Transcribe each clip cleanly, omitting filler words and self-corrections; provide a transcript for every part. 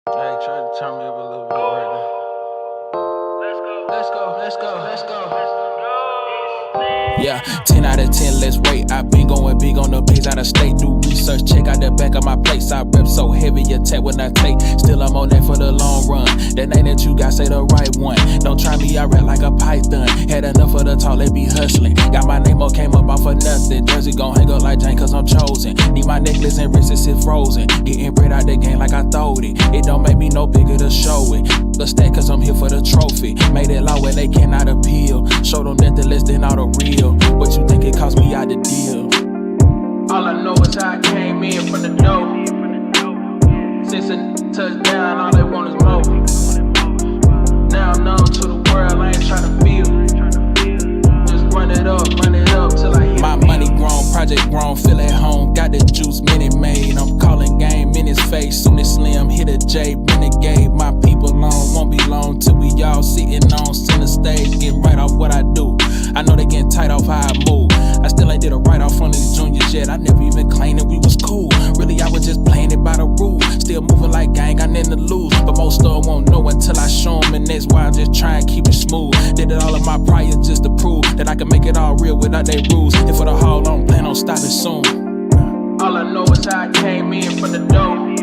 Hey, try to turn me up a little bit right now. Let's go. Yeah, 10 out of 10, let's rate. I've been going big on the pigs out of state. Do research, check out the back of my plates. I rep so heavy, attack when I take. Still, I'm on that for the long run. That name that you got, say the right one. Don't try me, I rap like a python. Had enough of the talk, let be hustling. Got my name up, came up off of nothing. Jersey gon' hang up like Jane, cause I'm chosen. Need my necklace and Recessive frozen. Getting bread out the game like I throwed it. It don't make me no bigger to show it. The stack, cause I'm here for the trophy. Made it law when they cannot appeal. Show them nothing less than all the real. What you think it cost me out the deal? All I know is how I came in from the dough. Since a touchdown, all they want is more. Now I'm known to the world, I ain't tryna feel. Just run it up till I hit. My money grown, project grown, feel at home. Got the juice, minute made. I'm calling game in his face. Soon as Slim hit a J, renegade. My people long, won't be long till we all sitting on center stage, getting right off what I do. I know they getting tight off how I move. I still ain't did a write-off on these juniors yet. I never even claimed that we was cool. Really, I was just playing it by the rules. Still moving like gang, got nothing to lose. But most of them won't know until I show them. And that's why I just try and keep it smooth. Did it all of my prior just to prove that I can make it all real without they rules. And for the haul, I don't plan on stopping soon. All I know is how I came in from the dough.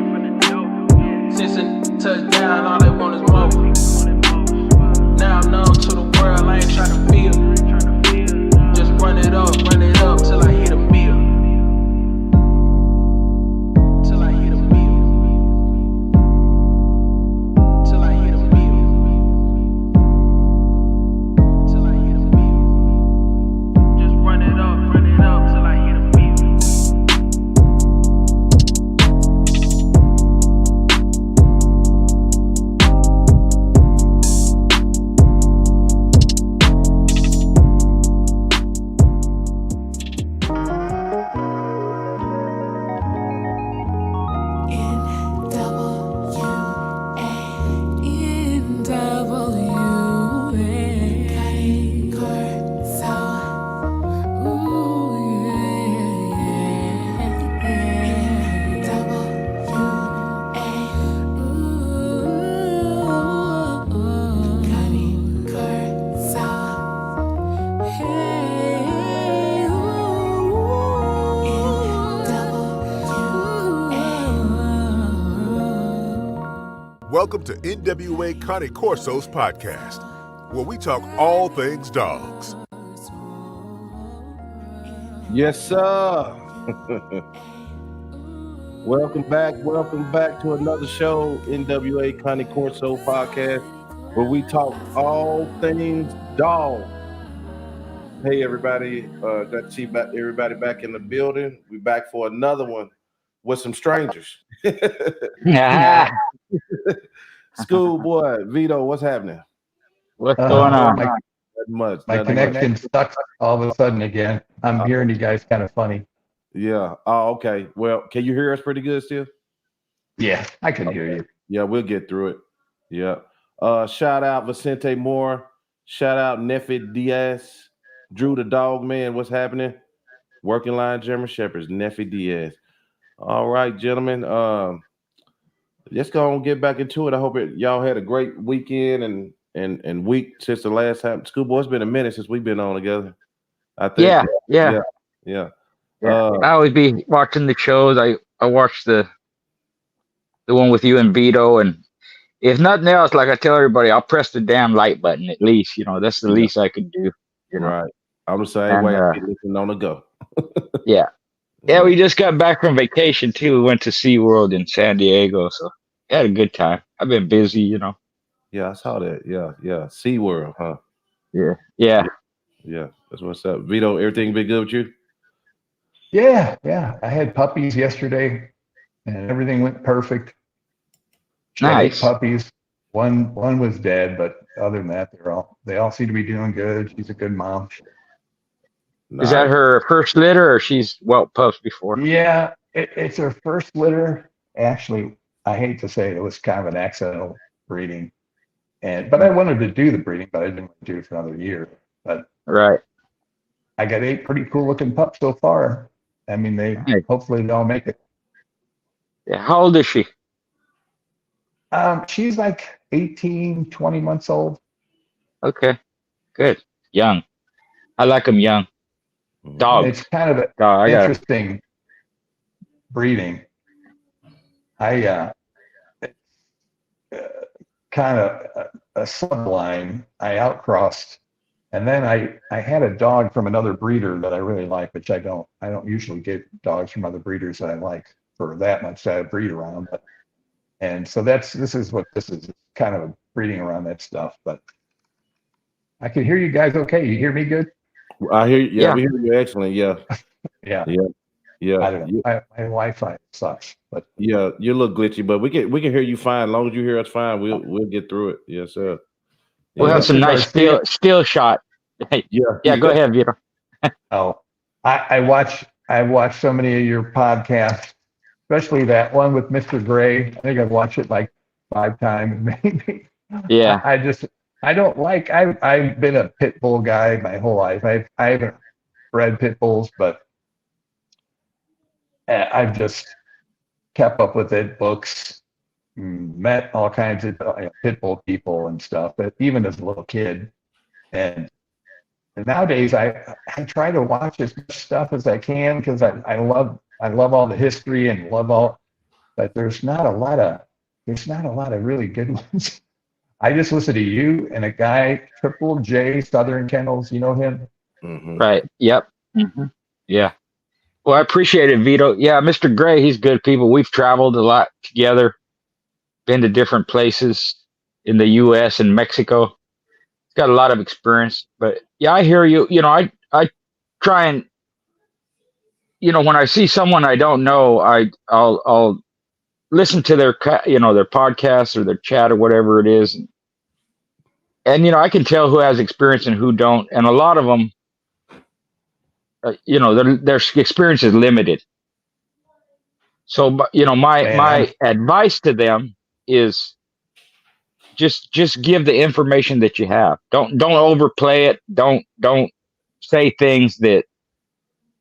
Since a touchdown, all they want is more. Now I'm known to the world, I ain't tryna feel. Just run it up till I hit a meal. Till I hit a meal. Till I hit a meal. Till I hit a meal. Just run it up till I hit a meal. Welcome to NWA Cane Corsos podcast, where we talk all things dogs. Yes, sir. Welcome back to another show, NWA Cane Corso podcast, where we talk all things dog. Hey, everybody. Got to see everybody back in the building. We back for another one with some strangers. Schoolboy, Vito, what's happening? What's going on? My connection sucks all of a sudden again. I'm hearing you guys kind of funny. Yeah. Oh, okay. Well, can you hear us pretty good still? Yeah, I can hear you. Yeah, we'll get through it. Yeah. Shout out Vicente Moore. Shout out Neffy Diaz. Drew the Dog Man. What's happening? Working Line German Shepherds. Neffy Diaz. All right, gentlemen. Let's go and get back into it. I hope y'all had a great weekend and week since the last time. Schoolboy, it's been a minute since we've been on together. I think. Yeah. I always be watching the shows. I watched the one with you and Vito, and if nothing else, like I tell everybody, I'll press the damn like button at least. That's the least I could do. Right. I'm the same way. I keep listening on the go. Yeah. Yeah, we just got back from vacation too. We went to SeaWorld in San Diego, so had a good time. I've been busy, Yeah, I saw that. Yeah. SeaWorld, huh? Yeah. That's what's up. Vito, everything been good with you? Yeah. I had puppies yesterday, and everything went perfect. Nice. 8 puppies. One was dead, but other than that, they all seem to be doing good. She's a good mom. Nice. Is that her first litter, or she's whelped pups before? Yeah, it's her first litter. Actually, I hate to say it was kind of an accidental breeding, but I wanted to do the breeding, but I didn't want to do it for another year. But right, I got 8 pretty cool looking pups so far. I mean, hopefully they'll make it. Yeah, how old is she? She's like 18, 20 months old. Okay, good. Young. I like them young. Dogs. It's kind of Dog, an interesting breeding. I kind of a subline. I outcrossed, and then I had a dog from another breeder that I really like, which I don't usually get dogs from other breeders that I like for that much that I breed around. But, and so this is kind of a breeding around that stuff. But I can hear you guys okay. You hear me good? I hear you. Yeah, we hear you excellent. Yeah. Yeah. Yeah. I don't know. My Wi-Fi sucks, but yeah, you look glitchy, but we can hear you fine. As long as you hear us fine, we'll get through it. Yes, sir. We'll have some nice still shot. Yeah. Go ahead, Vito. Oh, I watch so many of your podcasts, especially that one with Mr. Gray. I think I've watched it like 5 times, maybe. Yeah. I've been a pit bull guy my whole life. I haven't bred pit bulls, but I've just kept up with it, books, met all kinds of pit bull people and stuff, but even as a little kid. And nowadays I try to watch as much stuff as I can because I love all the history and but there's not a lot of really good ones. I just listen to you and a guy, Triple J Southern Kennels. You know him? Mm-hmm. Right. Yep. Mm-hmm. Yeah. Well, I appreciate it, Vito. Yeah, Mr. Gray, he's good people. We've traveled a lot together, been to different places in the U.S. and Mexico. He's got a lot of experience. But yeah, I hear you. You know, I try and, you know, when I see someone I don't know, I'll listen to their podcast or their chat or whatever it is. And, you know, I can tell who has experience and who don't. And a lot of them, you know, their experience is limited. So, you know, my advice to them is just give the information that you have. Don't overplay it. Don't say things that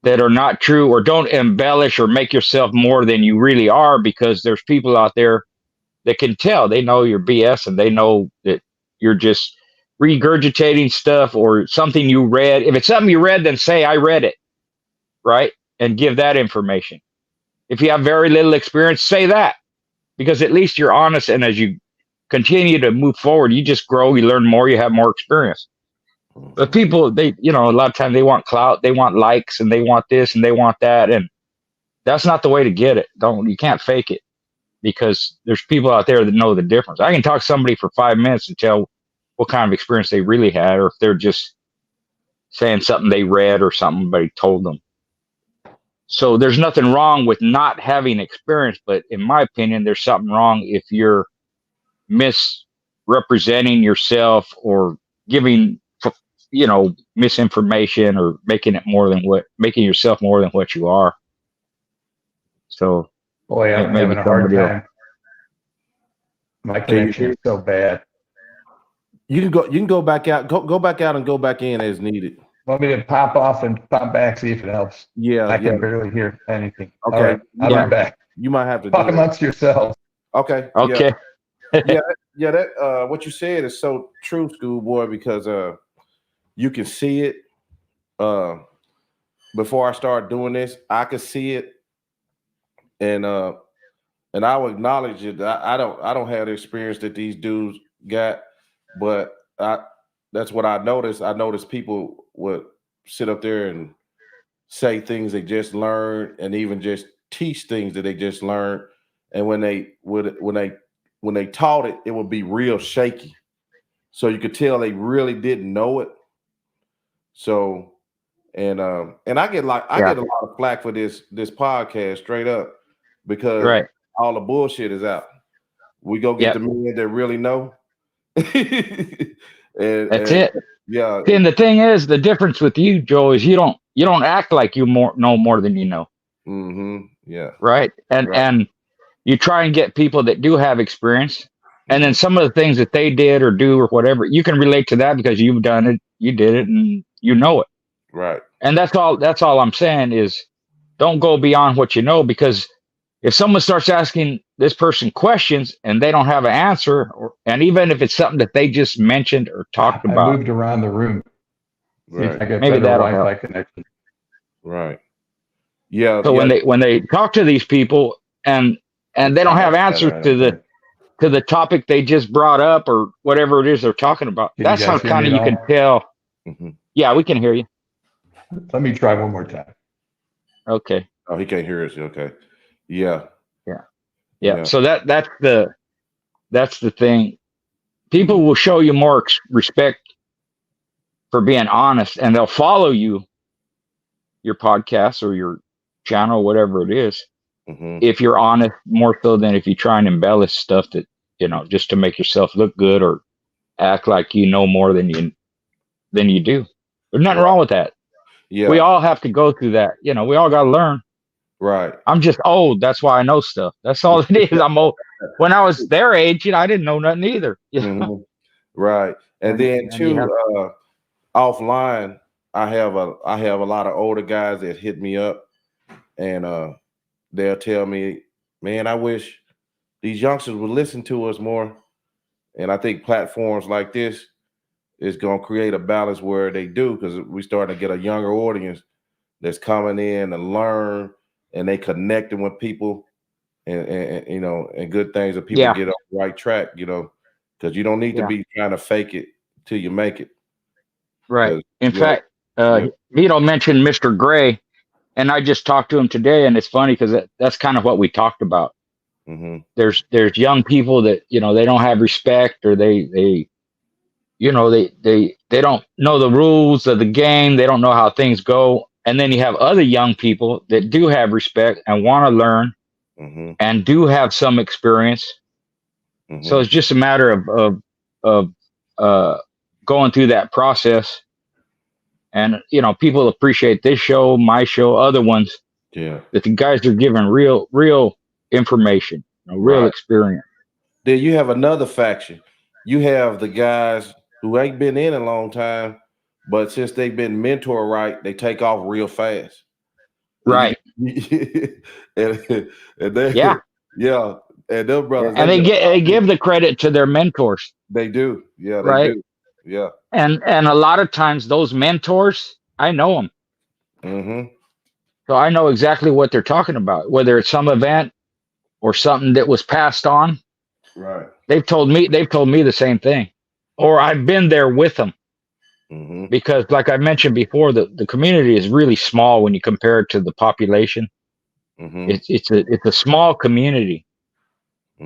are not true, or don't embellish or make yourself more than you really are, because there's people out there that can tell. They know you're BS and they know that you're just regurgitating stuff or something you read. If it's something you read, then say, I read it, right? And give that information. If you have very little experience, say that, because at least you're honest. And as you continue to move forward, you just grow, you learn more, you have more experience. But people, a lot of times they want clout, they want likes, and they want this and they want that. And that's not the way to get it. You can't fake it, because there's people out there that know the difference. I can talk to somebody for 5 minutes and tell what kind of experience they really had, or if they're just saying something they read or somebody told them. So there's nothing wrong with not having experience, but in my opinion, there's something wrong if you're misrepresenting yourself or giving, misinformation, or making yourself more than what you are. So, boy, I'm having a hard time. My connection is so bad. You can go back out, go back out and go back in as needed. Want me to pop off and pop back, see if it helps? Yeah, I can barely hear anything. Okay, all right, I'll be back. You might have to talk amongst yourselves. Okay. Okay. Yeah. That what you said is so true, Schoolboy, because you can see it. Before I start doing this, I could see it, and I will acknowledge it. I don't have the experience that these dudes got, but that's what I noticed. I noticed people would sit up there and say things they just learned, and even just teach things that they just learned. And when they taught it, it would be real shaky. So you could tell they really didn't know it. So, and I get a lot of flack for this podcast, straight up, because all the bullshit is out. We go get the men that really know. That's it. Yeah. And the thing is, the difference with you, Joe, is you don't act like you know more than you know. Mm-hmm. Yeah. Right. And you try and get people that do have experience, and then some of the things that they did or do or whatever, you can relate to that because you've done it, you did it, and you know it. Right. And that's all I'm saying is, don't go beyond what you know, because if someone starts asking this person questions and they don't have an answer, and even if it's something that they just mentioned or talked about, I moved around the room. Right. See if I get maybe better that'll Wi-Fi help. connection. Right. Yeah. So when they talk to these people and they don't have answers to the topic they just brought up or whatever it is they're talking about, Can that's you how guys hear kind me of you at can all? tell. Mm-hmm. Yeah, we can hear you. Let me try one more time. Okay. Oh, he can't hear us. Okay. Yeah. Yeah. So that's the thing. People will show you more respect for being honest, and they'll follow your podcast or your channel, whatever it is, if you're honest, more so than if you try and embellish stuff that, just to make yourself look good or act like you know more than you do. There's nothing wrong with that. Yeah. We all have to go through that. We all got to learn. Right. I'm just old. That's why I know stuff. That's all it is. I'm old. When I was their age, I didn't know nothing either. Right. And then too, offline, I have a lot of older guys that hit me up, and they'll tell me, man, I wish these youngsters would listen to us more. And I think platforms like this is going to create a balance where they do, because we starting to get a younger audience that's coming in and learn, and they connecting with people, and and good things that people get on the right track, because you don't need to be trying to fake it till you make it. Right. In fact, Vito mentioned Mr. Gray, and I just talked to him today, and it's funny because that's kind of what we talked about. There's young people that they don't have respect, or they don't know the rules of the game. They don't know how things go. And then you have other young people that do have respect and want to learn and do have some experience. So it's just a matter of going through that process. And, people appreciate this show, my show, other ones. Yeah. That the guys are giving real information, real experience. Then you have another faction. You have the guys who ain't been in a long time, but since they've been mentored right, they take off real fast. Right. and they, and their brothers. And they give the credit to their mentors. They do. Yeah, they right? do. Yeah. And a lot of times those mentors, I know them. So I know exactly what they're talking about, whether it's some event or something that was passed on. Right. They've told me the same thing, or I've been there with them. Because like I mentioned before, the community is really small when you compare it to the population. It's a small community.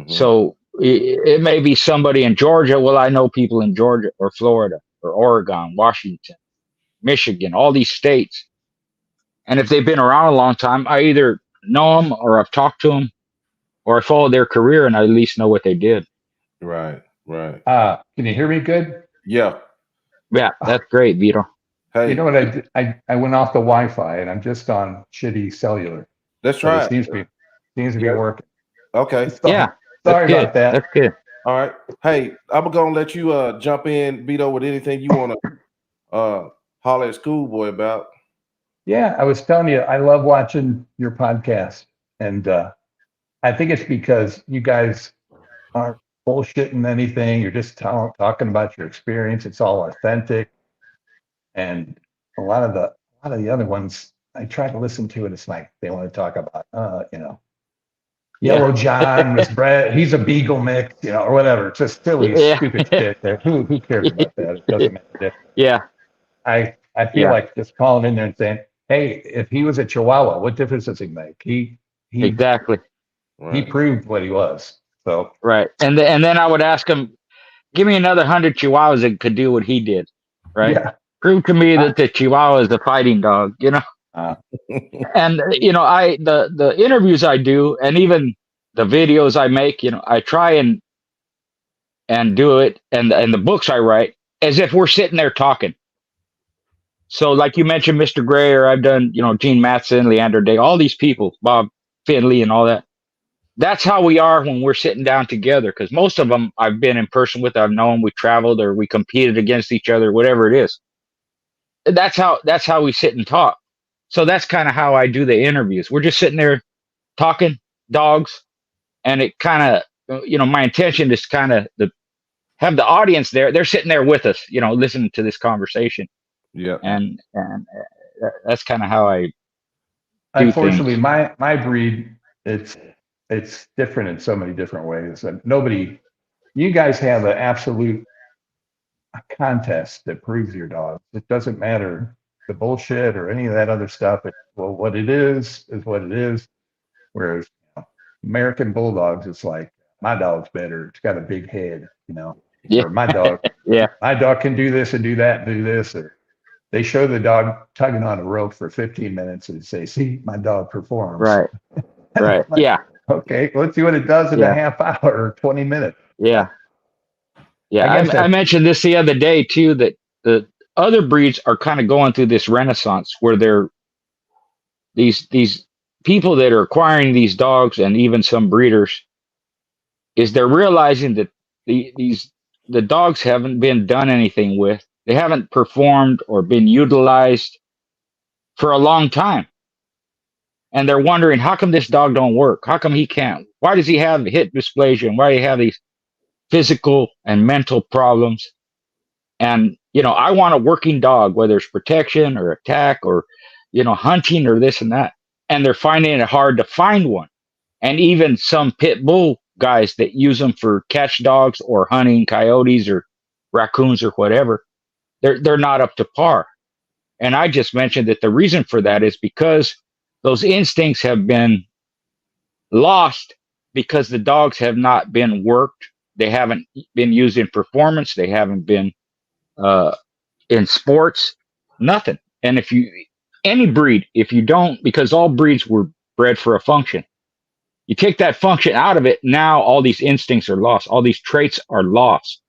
So it may be somebody in Georgia. Well, I know people in Georgia or Florida or Oregon, Washington, Michigan, all these states. And if they've been around a long time, I either know them or I've talked to them, or I follow their career and I at least know what they did. Right. Can you hear me good? Yeah. Yeah, that's great, Vito. Hey, you know what I did? I went off the Wi-Fi and I'm just on shitty cellular. That's right. It seems to be working. Okay. Sorry about that. That's good. All right. Hey, I'm gonna let you jump in, Vito, with anything you want to holler at Schoolboy about. Yeah, I was telling you, I love watching your podcast, and I think it's because you guys aren't bullshitting anything. You're just talking about your experience. It's all authentic, and a lot of the other ones I try to listen to, and it's like they want to talk about, Yellow John was bred. He's a beagle mix, or whatever. Just silly, stupid shit. There, who cares about that? It doesn't make a difference. Yeah, I feel like just calling in there and saying, hey, if he was a Chihuahua, what difference does he make? He exactly. He proved what he was. So right, and then I would ask him, give me another 100 Chihuahuas that could do what he did. Right. Yeah. Prove to me that the Chihuahua is a fighting dog. And the interviews I do, and even the videos I make, I try and do it, and the books I write as if we're sitting there talking. So like you mentioned, Mr. Gray, or I've done, Gene Matson, Leander Day, all these people, Bob Finley and all that. That's how we are when we're sitting down together, because most of them I've been in person with, I've known, we traveled or we competed against each other, whatever it is. That's how we sit and talk. So that's kind of how I do the interviews. We're just sitting there talking, dogs, and it kind of, my intention is kind of have the audience there. They're sitting there with us, listening to this conversation. Yeah. And that's kind of how I do Unfortunately, things. my breed, it's different in so many different ways. And you guys have an absolute contest that proves your dog. It doesn't matter the bullshit or any of that other stuff. What it is what it is. Whereas American Bulldogs, it's like, my dog's better. It's got a big head, Yeah. Or my dog, my dog can do this and do that and do this. Or they show the dog tugging on a rope for 15 minutes and say, see, my dog performs. Right. Right. Like, Yeah. Okay, let's see what it does in a half hour or 20 minutes. Yeah. Yeah. I mentioned this the other day too, that the other breeds are kind of going through this renaissance where they're these people that are acquiring these dogs, and even some breeders, is they're realizing that the dogs haven't been done anything with. They haven't performed or been utilized for a long time. And they're wondering, how come this dog don't work? How come he can't? Why does he have hip dysplasia? And why do he have these physical and mental problems? And, I want a working dog, whether it's protection or attack or, hunting or this and that. And they're finding it hard to find one. And even some pit bull guys that use them for catch dogs or hunting coyotes or raccoons or whatever, they're not up to par. And I just mentioned that the reason for that is because those instincts have been lost because the dogs have not been worked. They haven't been used in performance. They haven't been in sports, nothing. And any breed, if you don't, because all breeds were bred for a function, you take that function out of it, now all these instincts are lost. All these traits are lost.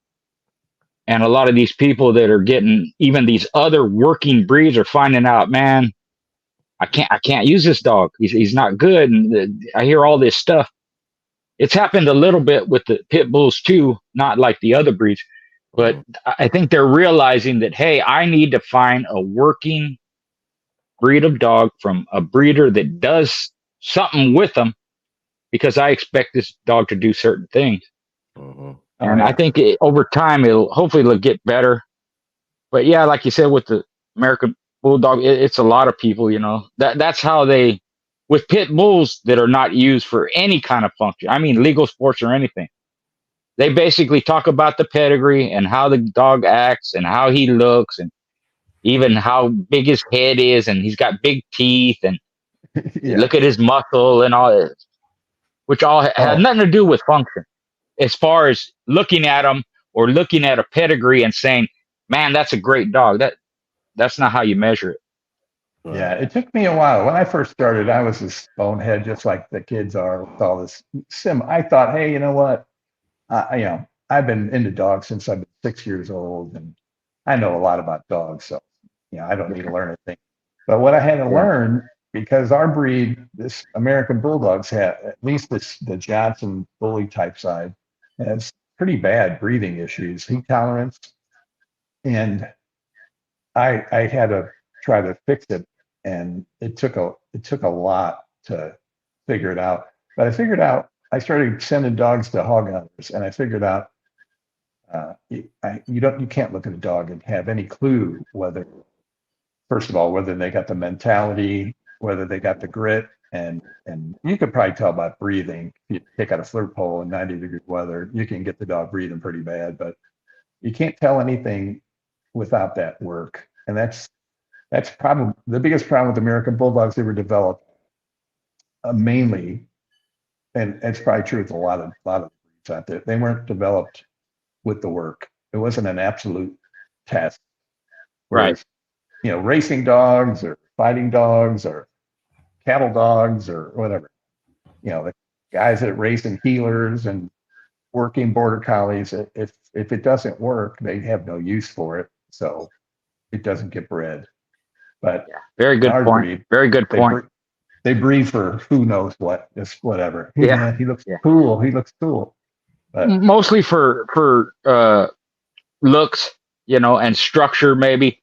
And a lot of these people that are getting even these other working breeds are finding out, man, I can't use this dog. He's not good. And I hear all this stuff. It's happened a little bit with the pit bulls too, not like the other breeds, but I think they're realizing that, hey, I need to find a working breed of dog from a breeder that does something with them, because I expect this dog to do certain things. And I think over time, hopefully get better. But yeah, like you said, with the American Bulldog, it's a lot of people, that's how with pit bulls that are not used for any kind of function. I mean, legal sports or anything. They basically talk about the pedigree and how the dog acts and how he looks and even how big his head is. And he's got big teeth and look at his muscle and all this, which all had nothing to do with function. As far as looking at them or looking at a pedigree and saying, man, that's a great dog. That's not how you measure it. Yeah, it took me a while. When I first started, I was this bonehead, just like the kids are with all this I thought, hey, you know what? I've been into dogs since I've been 6 years old, and I know a lot about dogs, so I don't need to learn anything. But what I had to learn, because our breed, this American Bulldogs, have at least the Johnson bully type side, has pretty bad breathing issues, heat tolerance, and I had to try to fix it, and it took a lot to figure it out. But I figured out, I started sending dogs to hog hunters, and I figured out you can't look at a dog and have any clue whether they got the mentality, whether they got the grit, and you could probably tell by breathing. If you take out a flirt pole in 90-degree weather, you can get the dog breathing pretty bad, but you can't tell anything without that work. And that's probably the biggest problem with American Bulldogs. They were developed mainly, and it's probably true with a lot of breeds out there. They weren't developed with the work. It wasn't an absolute test. Whereas, racing dogs or fighting dogs or cattle dogs or whatever, the guys that race in heelers and working border collies, if it doesn't work, they have no use for it. So it doesn't get bred. But very good point. Breed, very good point. They breed for who knows what, just whatever. Yeah, man, he looks cool. He looks cool. But mostly for looks, and structure. Maybe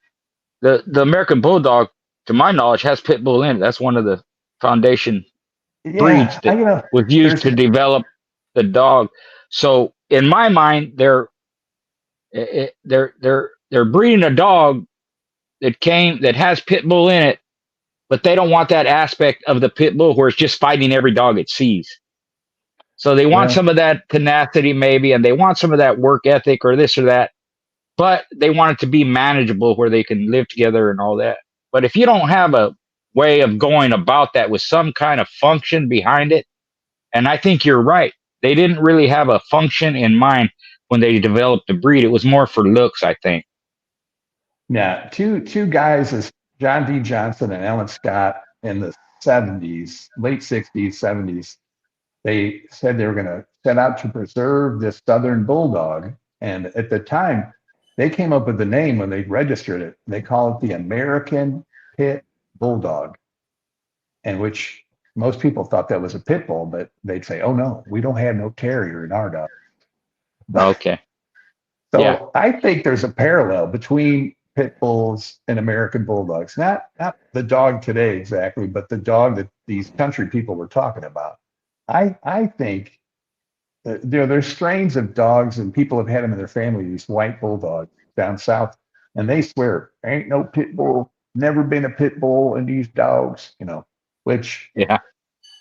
the American Bulldog, to my knowledge, has pit bull in it. That's one of the foundation breeds that was used to develop the dog. So in my mind, they're breeding a dog that has pit bull in it, but they don't want that aspect of the pit bull where it's just fighting every dog it sees. So they want some of that tenacity maybe, and they want some of that work ethic or this or that, but they want it to be manageable where they can live together and all that. But if you don't have a way of going about that with some kind of function behind it, and I think you're right, they didn't really have a function in mind when they developed the breed. It was more for looks, I think. Yeah, two guys, is John D. Johnson and Ellen Scott, in the 70s, late 60s, 70s. They said they were going to set out to preserve this Southern Bulldog. And at the time, they came up with the name when they registered it. They call it the American Pit Bulldog, and which most people thought that was a pit bull, but they'd say, oh, no, we don't have no terrier in our dog. Okay. So I think there's a parallel between pit bulls and American bulldogs. Not the dog today exactly, but the dog that these country people were talking about. I think there's strains of dogs, and people have had them in their family, these white bulldogs down south, and they swear ain't no pit bull, never been a pit bull in these dogs, which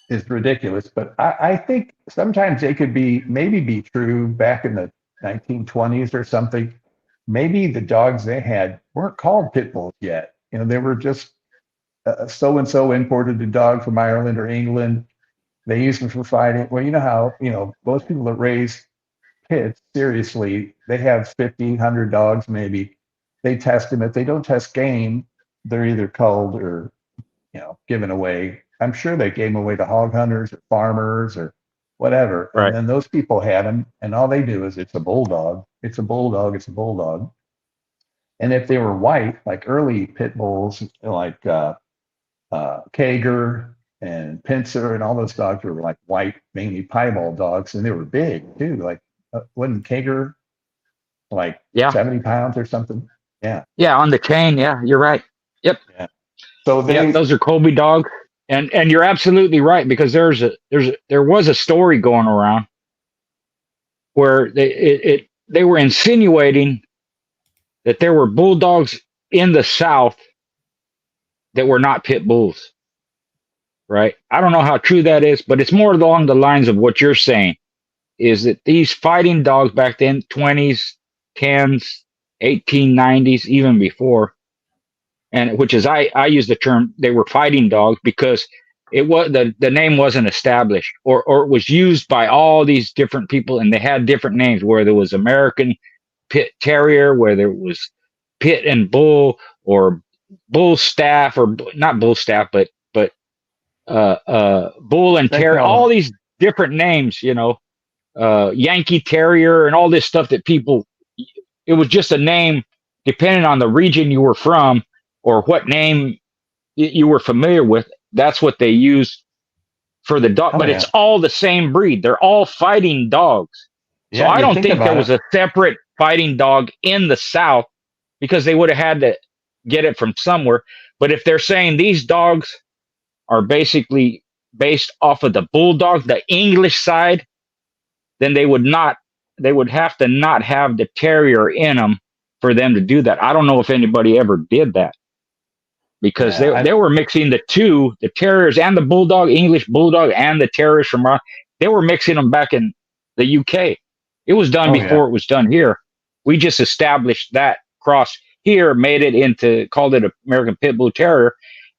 is ridiculous. But I think sometimes they could maybe be true back in the 1920s or something. Maybe the dogs they had weren't called pit bulls yet. They were just so-and-so imported a dog from Ireland or England. They used them for fighting. Well, you know how, most people that raise pits, seriously, they have 50, 100 dogs maybe. They test them. If they don't test game, they're either culled or, given away. I'm sure they gave them away to hog hunters or farmers or whatever. Right. And then those people had them, and all they do is it's a bulldog. It's a bulldog. It's a bulldog. And if they were white, like early pit bulls, like Kager and Pincer and all those dogs were like white, mainly piebald dogs, and they were big too. Like wasn't Kager like 70 pounds or something? Yeah. Yeah, on the cane. Yeah, you're right. Yep. Yeah. So those are Colby dogs, and you're absolutely right, because there was a story going around where they were insinuating that there were bulldogs in the South that were not pit bulls. Right. I don't know how true that is, but it's more along the lines of what you're saying, is that these fighting dogs back then, 20s, 10s, 1890s, even before, and which is, I use the term, they were fighting dogs because it was the name wasn't established, or it was used by all these different people, and they had different names, where there was American Pit Terrier, where there was Pit and Bull, or Bull Staff, or not Bull Staff, but Bull and Terrier, all these different names, Yankee Terrier and all this stuff that it was just a name depending on the region you were from or what name you were familiar with. That's what they used for the dog, but it's all the same breed. They're all fighting dogs. So I don't think there was a separate fighting dog in the South, because they would have had to get it from somewhere. But if they're saying these dogs are basically based off of the bulldog, the English side, then they would have to not have the terrier in them for them to do that. I don't know if anybody ever did that, because they were mixing the two, the terriers and the bulldog, English bulldog and the terriers from, they were mixing them back in the UK. It was done before it was done here. We just established that cross here, made it called it American Pit Bull Terrier.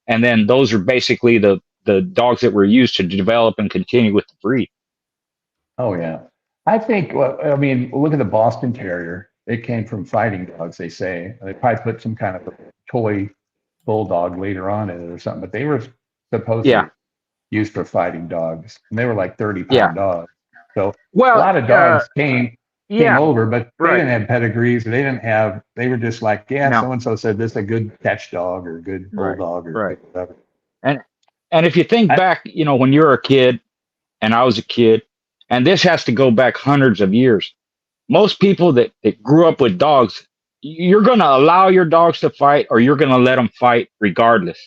And then those are basically the dogs that were used to develop and continue with the breed. Oh, yeah. I think, look at the Boston Terrier. It came from fighting dogs, they say. They probably put some kind of a toy bulldog later on in it or something, but they were supposed to be used for fighting dogs. And they were like 30-pound dogs. So a lot of dogs came over, but they didn't have pedigrees. They were just like, so-and-so said this is a good catch dog or a good bulldog or whatever. And if you think back, when you were a kid and I was a kid, and this has to go back hundreds of years, most people that grew up with dogs, you're going to allow your dogs to fight, or you're going to let them fight regardless,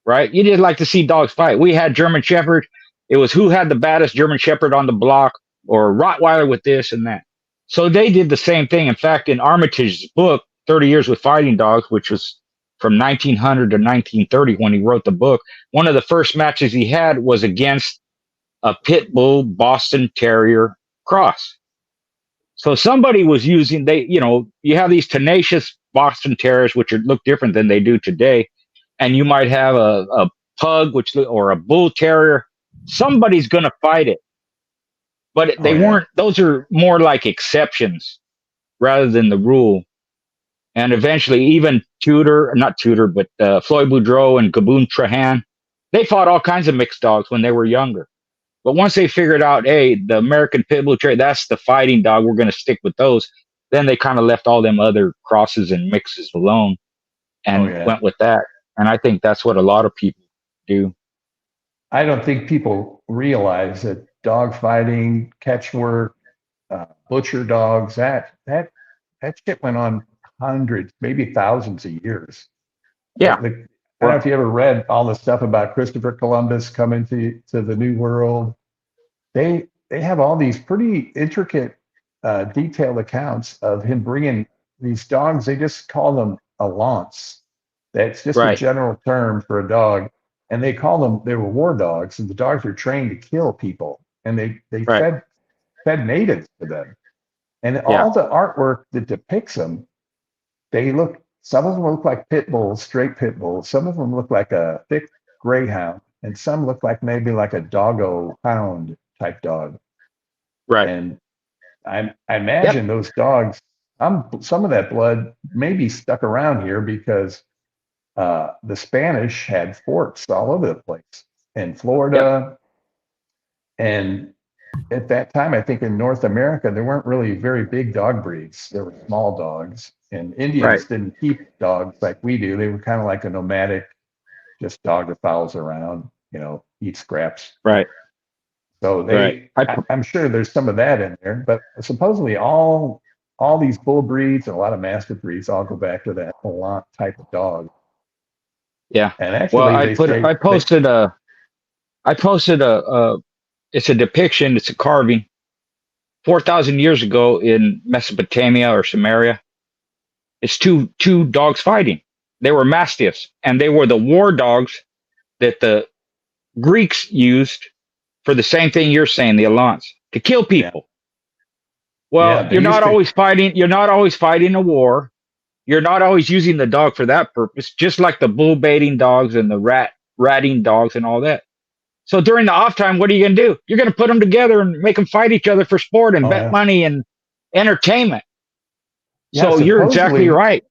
right? You just like to see dogs fight. We had German Shepherds. It was who had the baddest German Shepherd on the block, or Rottweiler with this and that. So they did the same thing. In fact, in Armitage's book, 30 Years with Fighting Dogs, which was from 1900 to 1930 when he wrote the book, one of the first matches he had was against a Pit Bull Boston Terrier cross. So somebody was using, you have these tenacious Boston Terriers, which look different than they do today. And you might have a pug, or a bull terrier. Somebody's going to fight it. But they weren't, those are more like exceptions rather than the rule. And eventually even Floyd Boudreau and Gaboon Trahan, they fought all kinds of mixed dogs when they were younger. But once they figured out, hey, the American Pit Bull Terrier, that's the fighting dog, we're going to stick with those. Then they kind of left all them other crosses and mixes alone and went with that. And I think that's what a lot of people do. I don't think people realize that dog fighting, catch work, butcher dogs, that shit went on hundreds, maybe thousands of years. Yeah. I don't know if you ever read all the stuff about Christopher Columbus coming to the New World. They have all these pretty intricate, detailed accounts of him bringing these dogs. They just call them allants. That's just a general term for a dog. And they were war dogs, and the dogs were trained to kill people. And they fed natives to them. And all the artwork that depicts them, some of them look like pit bulls, straight pit bulls. Some of them look like a thick greyhound, and some look like maybe like a doggo hound type dog. Right. And I imagine those dogs, some of that blood may be stuck around here because the Spanish had forts all over the place in Florida. And at that time, I think in North America, there weren't really very big dog breeds. There were small dogs, and Indians didn't keep dogs like we do. They were kind of like a nomadic, just dog that fouls around, eat scraps. Right. So I'm sure there's some of that in there, but supposedly all these bull breeds and a lot of mastiff breeds all go back to that Allant type of dog. Yeah. And actually, I posted it's a depiction, it's a carving 4,000 years ago in Mesopotamia or Samaria. It's two dogs fighting. They were mastiffs, and they were the war dogs that the Greeks used for the same thing you're saying, the allants, to kill people. Well, you're not always fighting a war. You're not always using the dog for that purpose, just like the bull baiting dogs and the ratting dogs and all that. So during the off time, what are you going to do? You're going to put them together and make them fight each other for sport and bet money and entertainment. So you're exactly right.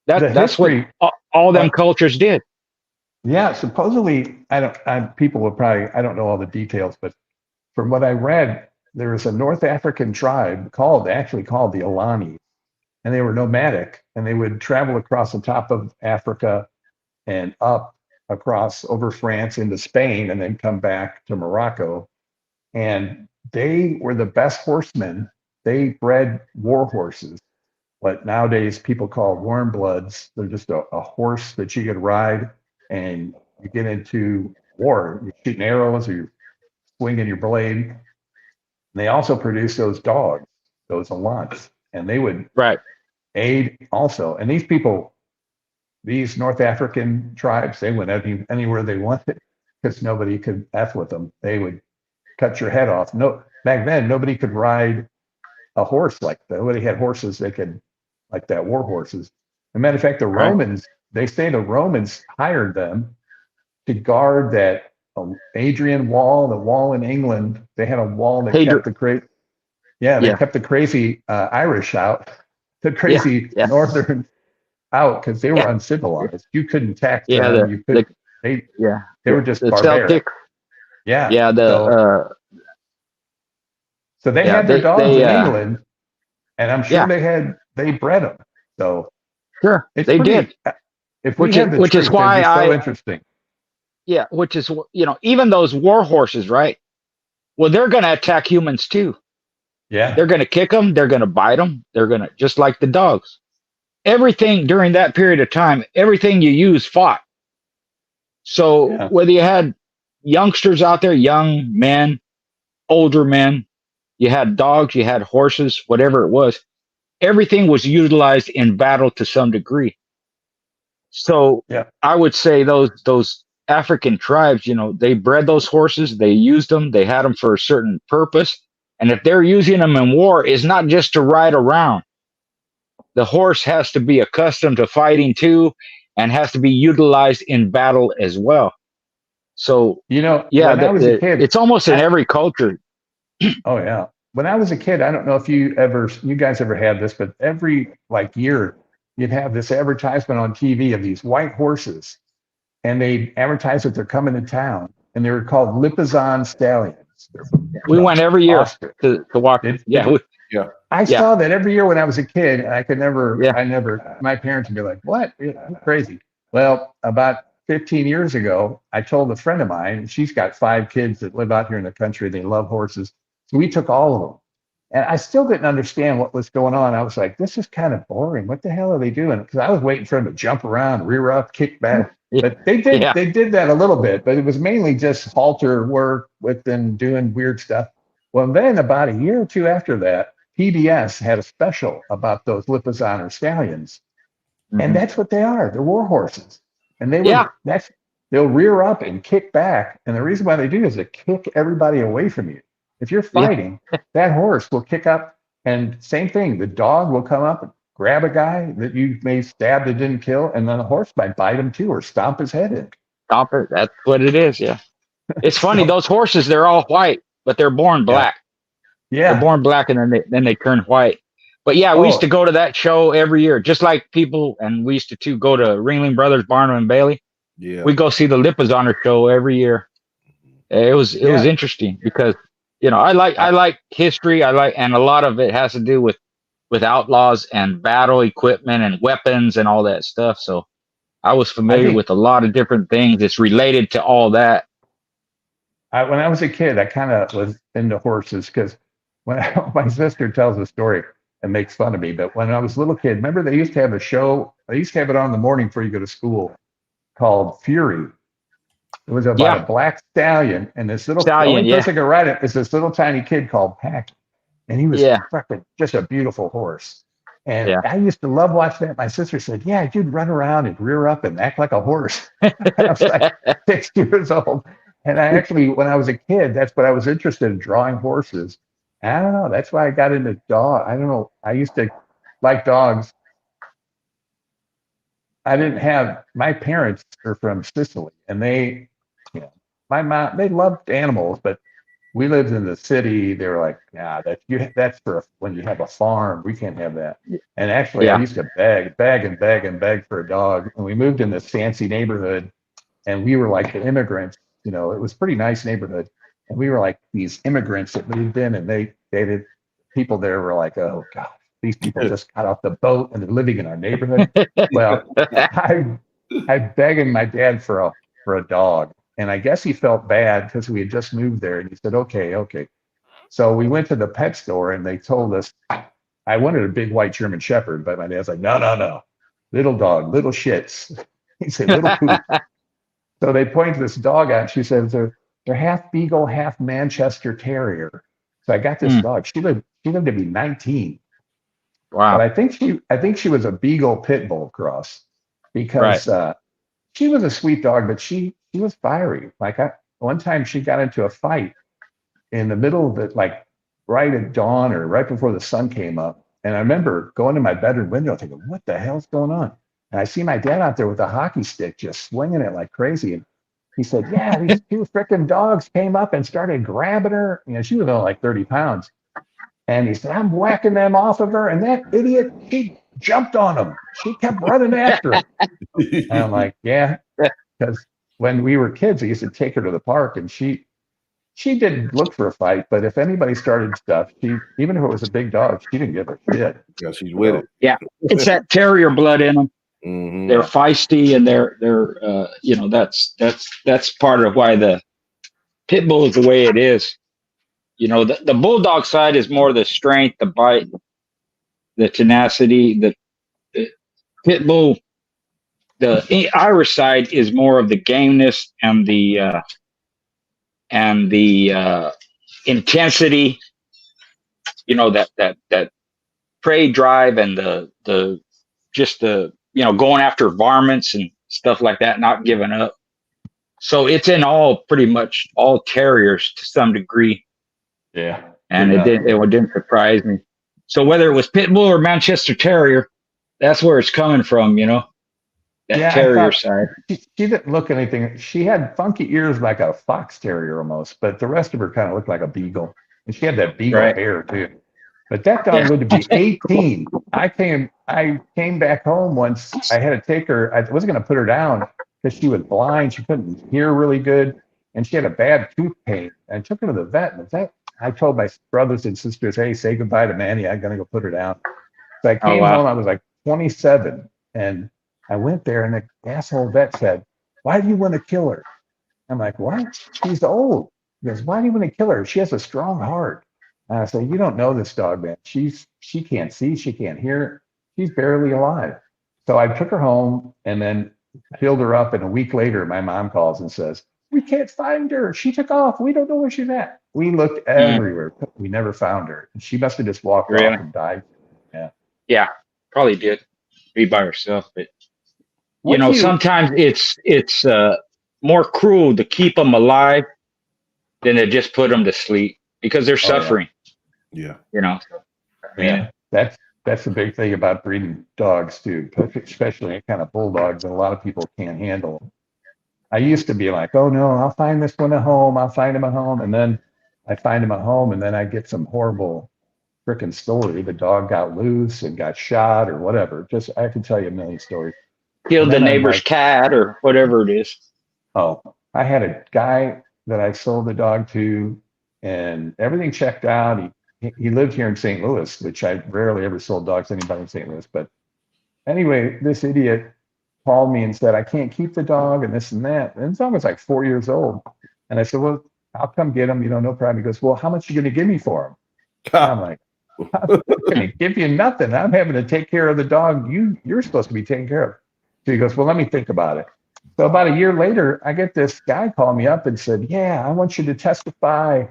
That's what all them cultures did. Yeah, supposedly, I don't know all the details, but from what I read, there was a North African tribe called the Alani, and they were nomadic, and they would travel across the top of Africa and up across over France into Spain, and then come back to Morocco. And they were the best horsemen. They bred war horses, what nowadays people call warm bloods. They're just a horse that you could ride, and you get into war. You're shooting arrows, or you're swinging your blade. And they also produce those dogs, those allants, and they would aid also. And these people, these North African tribes, they went anywhere they wanted because nobody could F with them. They would cut your head off. Back then, nobody could ride a horse like that. Nobody had horses they could, like that, war horses. As a matter of fact, the Romans, they say the Romans hired them to guard that Adrian Wall, the wall in England. They had a wall that kept the kept the crazy Irish out, the crazy Northern out, because they were uncivilized. You couldn't tax them. They were just barbaric. So they had their dogs in England, and I'm sure they bred them. So they did. Which is why so interesting. Yeah, which is, even those war horses, right? Well, they're going to attack humans too. Yeah. They're going to kick them. They're going to bite them. They're going to, just like the dogs. Everything during that period of time, everything you use fought. So whether you had youngsters out there, young men, older men. You had dogs, you had horses, whatever it was. Everything was utilized in battle to some degree. So Yeah. I would say those African tribes, they bred those horses, they used them, they had them for a certain purpose. And if they're using them in war, it's not just to ride around. The horse has to be accustomed to fighting too, and has to be utilized in battle as well. So, when I was a kid, it's almost in every culture. Oh yeah. When I was a kid, I don't know if you guys ever had this, but every year you'd have this advertisement on TV of these white horses, and they advertise that they're coming to town, and they were called Lipizan stallions. We went every year to walk. I saw that every year when I was a kid, and I could never, my parents would be like, what? You're crazy. Well, about 15 years ago, I told a friend of mine, she's got 5 kids that live out here in the country. They love horses. So we took all of them. And I still didn't understand what was going on. I was like, this is kind of boring. What the hell are they doing? Because I was waiting for them to jump around, rear up, kick back. But they did that a little bit, but it was mainly just halter work with them doing weird stuff. Well, then about a year or two after that, PBS had a special about those Lipizan or stallions. Mm-hmm. And that's what they are. They're war horses. And they'll rear up and kick back. And the reason why they do is to kick everybody away from you. If you're fighting, that horse will kick up, and same thing, the dog will come up and grab a guy that you may stab that didn't kill, and then the horse might bite him too or stomp his head in. Stomp it. That's what it is, yeah. It's funny, those horses, they're all white, but they're born black. Yeah. They're born black and then they turn white. But we used to go to that show every year, just like people, and we used to go to Ringling Brothers, Barnum and Bailey. Yeah. We go see the Lipizan show every year. It was interesting because I like history. And a lot of it has to do with outlaws and battle equipment and weapons and all that stuff. So I was familiar with a lot of different things that's related to all that. When I was a kid, I kind of was into horses because when my sister tells a story and makes fun of me, but when I was a little kid, remember they used to have a show, they used to have it on in the morning before you go to school called Fury. It was about a black stallion, and this little stallion, the only person could ride it is this little tiny kid called Packy, and he was fucking just a beautiful horse. And I used to love watching that. My sister said, "Yeah, you'd run around and rear up and act like a horse." I was like 6 years old, and I actually, when I was a kid, that's what I was interested in, drawing horses. And I don't know. That's why I got into dog. I don't know. I used to like dogs. I didn't have, my parents are from Sicily, and my mom, they loved animals, but we lived in the city. They were like, that's for when you have a farm. We can't have that. And actually, I used to beg for a dog. And we moved in this fancy neighborhood, and we were like the immigrants. It was a pretty nice neighborhood, and we were like these immigrants that moved in, and they dated people there were like, oh God, these people just got off the boat and they're living in our neighborhood. Well, I begged my dad for a dog. And I guess he felt bad because we had just moved there. And he said, okay. So we went to the pet store, and they told us, I wanted a big white German Shepherd, but my dad's like, no. Little dog, little shits. He said, little poop. So they pointed this dog out. She said, they're half Beagle, half Manchester Terrier. So I got this dog. She lived to be 19. Wow. But I think she was a Beagle Pit Bull cross because she was a sweet dog, but she was fiery. Like one time she got into a fight in the middle of it, like right at dawn or right before the sun came up. And I remember going to my bedroom window thinking, what the hell's going on? And I see my dad out there with a hockey stick, just swinging it like crazy. And he said, yeah, these 2 freaking dogs came up and started grabbing her. She was only like 30 pounds. And he said, I'm whacking them off of her. And that idiot, she jumped on him. She kept running after him. And I'm like, yeah, because when we were kids, I used to take her to the park, and she didn't look for a fight. But if anybody started stuff, even if it was a big dog, she didn't give a shit. Yeah, she's with it. Yeah, it's that terrier blood in them. Mm-hmm. They're feisty, and they're that's part of why the pit bull is the way it is. The bulldog side is more the strength, the bite, the tenacity. The pit bull, the Irish side is more of the gameness and the and the intensity, that prey drive, and the going after varmints and stuff like that, not giving up. So it's in pretty much all terriers to some degree. Yeah. And it didn't surprise me. So whether it was Pit Bull or Manchester Terrier, that's where it's coming from, that terrier side. She didn't look anything. She had funky ears like a fox terrier almost, but the rest of her kind of looked like a beagle. And she had that beagle hair too. But that dog lived to be 18. I came back home once. I had to take her. I wasn't going to put her down because she was blind. She couldn't hear really good. And she had a bad tooth pain. I took her to the vet. And I told my brothers and sisters, hey, say goodbye to Manny. I'm going to go put her down. So I came home. I was like 27. And I went there, and the asshole vet said, why do you want to kill her? I'm like, what? She's old. He goes, why do you want to kill her? She has a strong heart. And I said, you don't know this dog, man. She can't see. She can't hear. She's barely alive. So I took her home and then filled her up. And a week later, my mom calls and says, we can't find her. She took off. We don't know where she's at. We looked everywhere. We never found her. And she must have just walked off and died. Yeah. Yeah, probably did. Be by herself. But, sometimes it's more cruel to keep them alive than to just put them to sleep because they're suffering. Yeah. That's the big thing about breeding dogs too, especially kind of bulldogs that a lot of people can't handle. I used to be like, oh no, I'll find this one at home. I'll find him at home. And then I find him at home, and then I get some horrible freaking story. The dog got loose and got shot or whatever. I can tell you a million stories. Killed the neighbor's cat or whatever it is. Oh, I had a guy that I sold the dog to, and everything checked out. He lived here in St. Louis, which I rarely ever sold dogs to anybody in St. Louis. But anyway, this idiot called me and said, I can't keep the dog and this and that. And the dog was like 4 years old. And I said, well, I'll come get him. No problem. He goes, well, how much are you going to give me for him? And I'm like, I'm not going to give you nothing. I'm having to take care of the dog you're supposed to be taking care of. So he goes, well, let me think about it. So about a year later, I get this guy call me up and said, yeah, I want you to testify.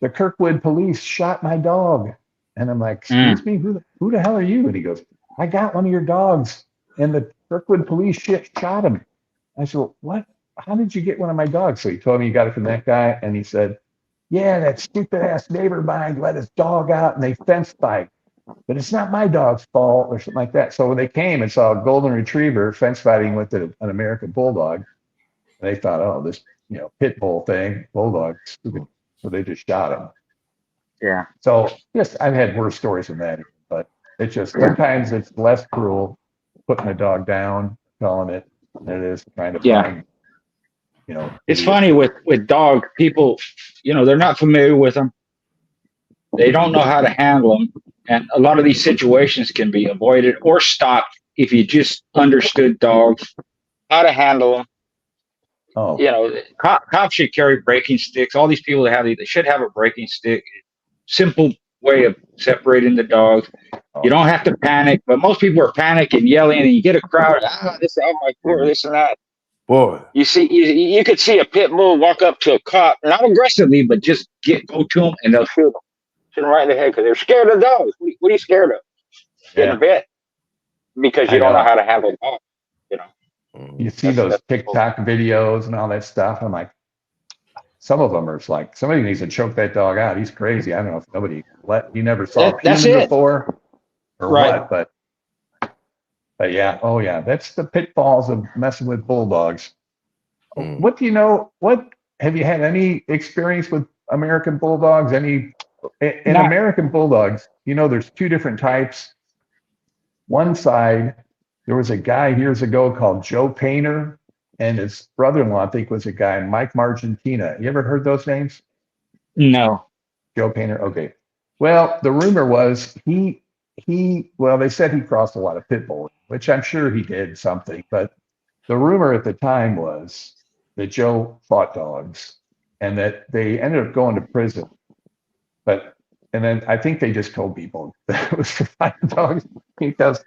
The Kirkwood police shot my dog. And I'm like, excuse me, who the hell are you? And he goes, I got one of your dogs, and the Kirkwood police shot him. I said, well, what? How did you get one of my dogs? So he told me he got it from that guy. And he said, yeah, that stupid ass neighbor of mine let his dog out and they fence fight. But it's not my dog's fault or something like that. So when they came and saw a golden retriever fence fighting with an American bulldog, they thought, oh, this pit bull thing, bulldog, stupid. So they just shot him. Yeah. So yes, I've had worse stories than that, but it's just sometimes it's less cruel putting a dog down, calling it, than it is trying to find. It's funny with dogs. People, they're not familiar with them. They don't know how to handle them. And a lot of these situations can be avoided or stopped if you just understood dogs, how to handle them. Oh. Cops should carry braking sticks. All these people they should have a braking stick. Simple way of separating the dogs. You don't have to panic, but most people are panicking, yelling, and you get a crowd. This and that. Boy, you could see a pit bull walk up to a cop, not aggressively, but just go to them, and they'll shoot them right in the head because they're scared of dogs. What are you scared of? Getting bit because you don't know how to handle dogs. You see those TikTok videos and all that stuff. I'm like, some of them are like, somebody needs to choke that dog out. He's crazy. I don't know if you never saw him before or what, but yeah. Oh yeah. That's the pitfalls of messing with bulldogs. What do you know? Have you had any experience with American bulldogs? American bulldogs, there's two different types. One side, there was a guy years ago called Joe Painter, and his brother-in-law, I think, was a guy, Mike Margentina. You ever heard those names? No. Joe Painter. Okay. Well, the rumor was they said he crossed a lot of pit bulls, which I'm sure he did something. But the rumor at the time was that Joe fought dogs and that they ended up going to prison. And then I think they just told people that it was for fighting dogs because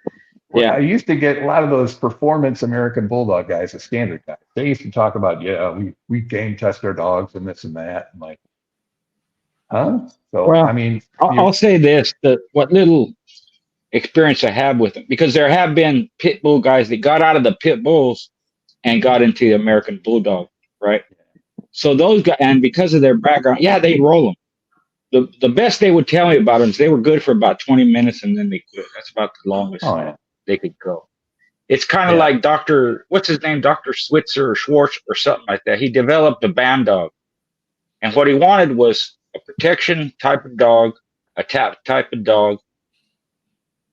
Well, I used to get a lot of those performance American Bulldog guys, the standard guys. They used to talk about, we game test our dogs and this and that. I'm like, huh? So, Well, I mean, I'll say this, that what little experience I have with them, because there have been pit bull guys that got out of the pit bulls and got into the American Bulldog, right? So those guys, and because of their background, they roll them. The best they would tell me about them is they were good for about 20 minutes and then they quit. That's about the longest they could go. It's kind of like what's his name? Dr. Switzer or Schwartz or something like that. He developed a band dog. And what he wanted was a protection type of dog, a tap type of dog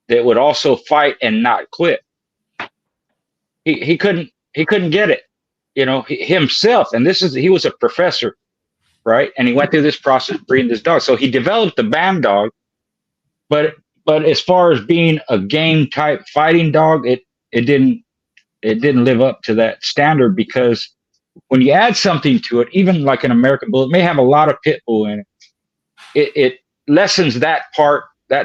that would also fight and not quit. He couldn't get it, himself. And he was a professor, right? And he went through this process breeding this dog. So he developed the band dog, but as far as being a game type fighting dog, it didn't live up to that standard, because when you add something to it, even like an American Bull, it may have a lot of pit bull in it. It lessens that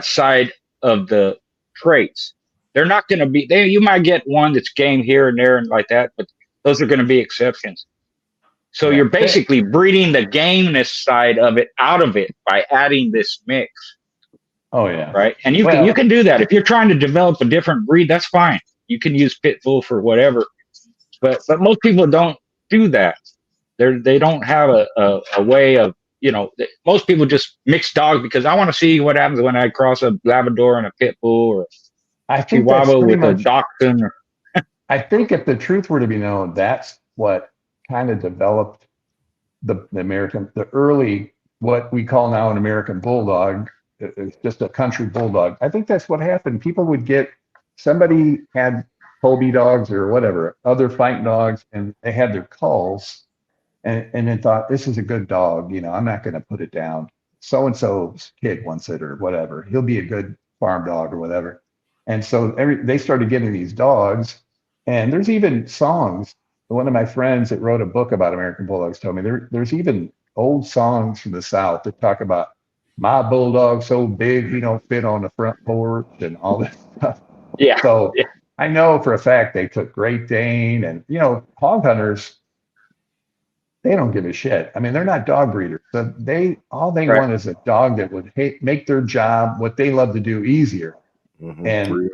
side of the traits. They're not going to be there. You might get one that's game here and there and like that, but those are going to be exceptions. So you're basically breeding the gameness side of it out of it by adding this mix. Oh yeah. Right. And you can do that. If you're trying to develop a different breed, that's fine. You can use pit bull for whatever, but most people don't do that. They don't have a way of, most people just mix dogs because I want to see what happens when I cross a Labrador and a pit bull or a Chihuahua with a Dachshund. I think if the truth were to be known, that's what kind of developed the early, what we call now an American Bulldog. It's just a country bulldog. I think that's what happened. People would somebody had Colby dogs or whatever, other fighting dogs, and they had their culls and then thought, this is a good dog. I'm not going to put it down. So-and-so's kid wants it or whatever. He'll be a good farm dog or whatever. And so they started getting these dogs, and there's even songs. One of my friends that wrote a book about American Bulldogs told me there's even old songs from the South that talk about my bulldog so big he don't fit on the front porch and all this stuff. Yeah. So I know for a fact they took Great Dane, and hog hunters, they don't give a shit. I mean, they're not dog breeders. So all they want is a dog that would make their job, what they love to do, easier. Mm-hmm. And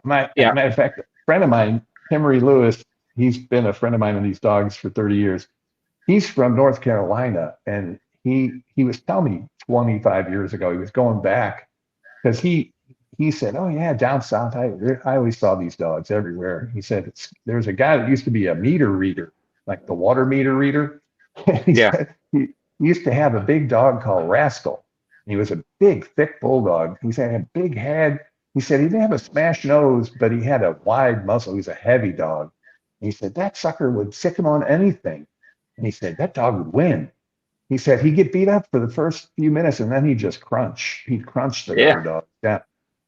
matter of fact, a friend of mine, Timmery Lewis, he's been a friend of mine on these dogs for 30 years. He's from North Carolina, and he was telling me 25 years ago, he was going back because he said, oh yeah, down south, I always saw these dogs everywhere. He said, there's a guy that used to be a meter reader, like the water meter reader. Said he used to have a big dog called Rascal. He was a big, thick bulldog. He said he had a big head. He said he didn't have a smashed nose, but he had a wide muzzle. He was a heavy dog. And he said that sucker would sick him on anything. And he said that dog would win. He said he'd get beat up for the first few minutes, and then he'd just crunch. He'd crunch the other dog down.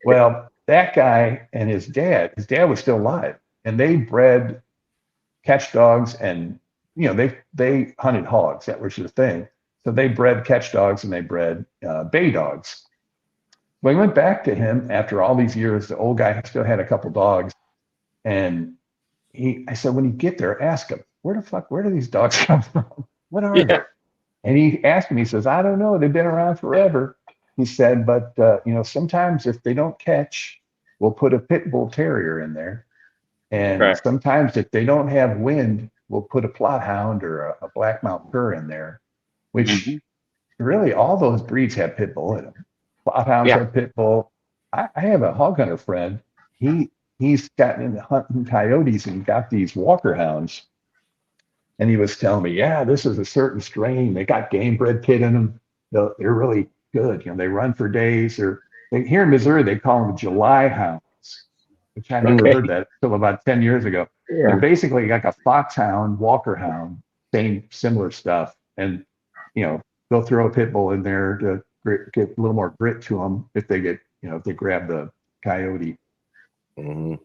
Well, that guy and his dad was still alive, and they bred catch dogs, and they hunted hogs. That was their thing. So they bred catch dogs and they bred bay dogs. When we went back to him after all these years, the old guy still had a couple dogs, and I said, when you get there, ask him, where do these dogs come from? What are they? And he asked me, he says, I don't know. They've been around forever. He said, but sometimes if they don't catch, we'll put a pit bull terrier in there. And sometimes if they don't have wind, we'll put a plot hound or a black mountain cur in there, which really all those breeds have pit bull in them. Plot hounds have pit bull. I have a hog hunter friend. He's gotten into hunting coyotes and got these walker hounds. And he was telling me, this is a certain strain. They got game bred pit in them. They're really good. They run for days. Here in Missouri, they call them July hounds, which I never heard that until about 10 years ago. Yeah. They're basically like a foxhound, walker hound, similar stuff. And, they'll throw a pit bull in there to get a little more grit to them if they if they grab the coyote. Mm-hmm.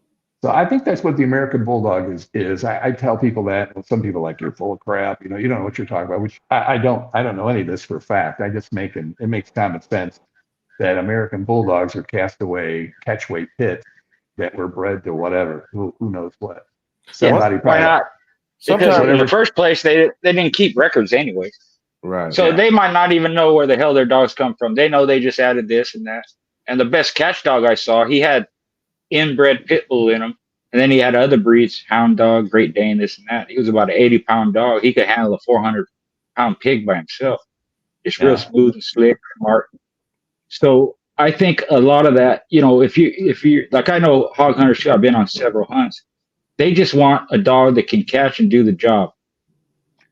So I think that's what the American Bulldog is. I tell people that, and some people are like, you're full of crap. You don't know what you're talking about, which I don't know any of this for a fact. I just it makes common sense. that American Bulldogs are castaway, catchway pits that were bred to whatever, who knows what. Somebody why not? Because in the first place, they didn't keep records anyway. Right. So they might not even know where the hell their dogs come from. They know they just added this and that. And the best catch dog I saw, he had inbred pit bull in him. And then he had other breeds, hound dog, Great Dane, this and that. He was about an 80-pound dog. He could handle a 400-pound pig by himself. Just real smooth and slick, smart. So I think a lot of that, if you like, I know hog hunters too. I've been on several hunts. They just want a dog that can catch and do the job.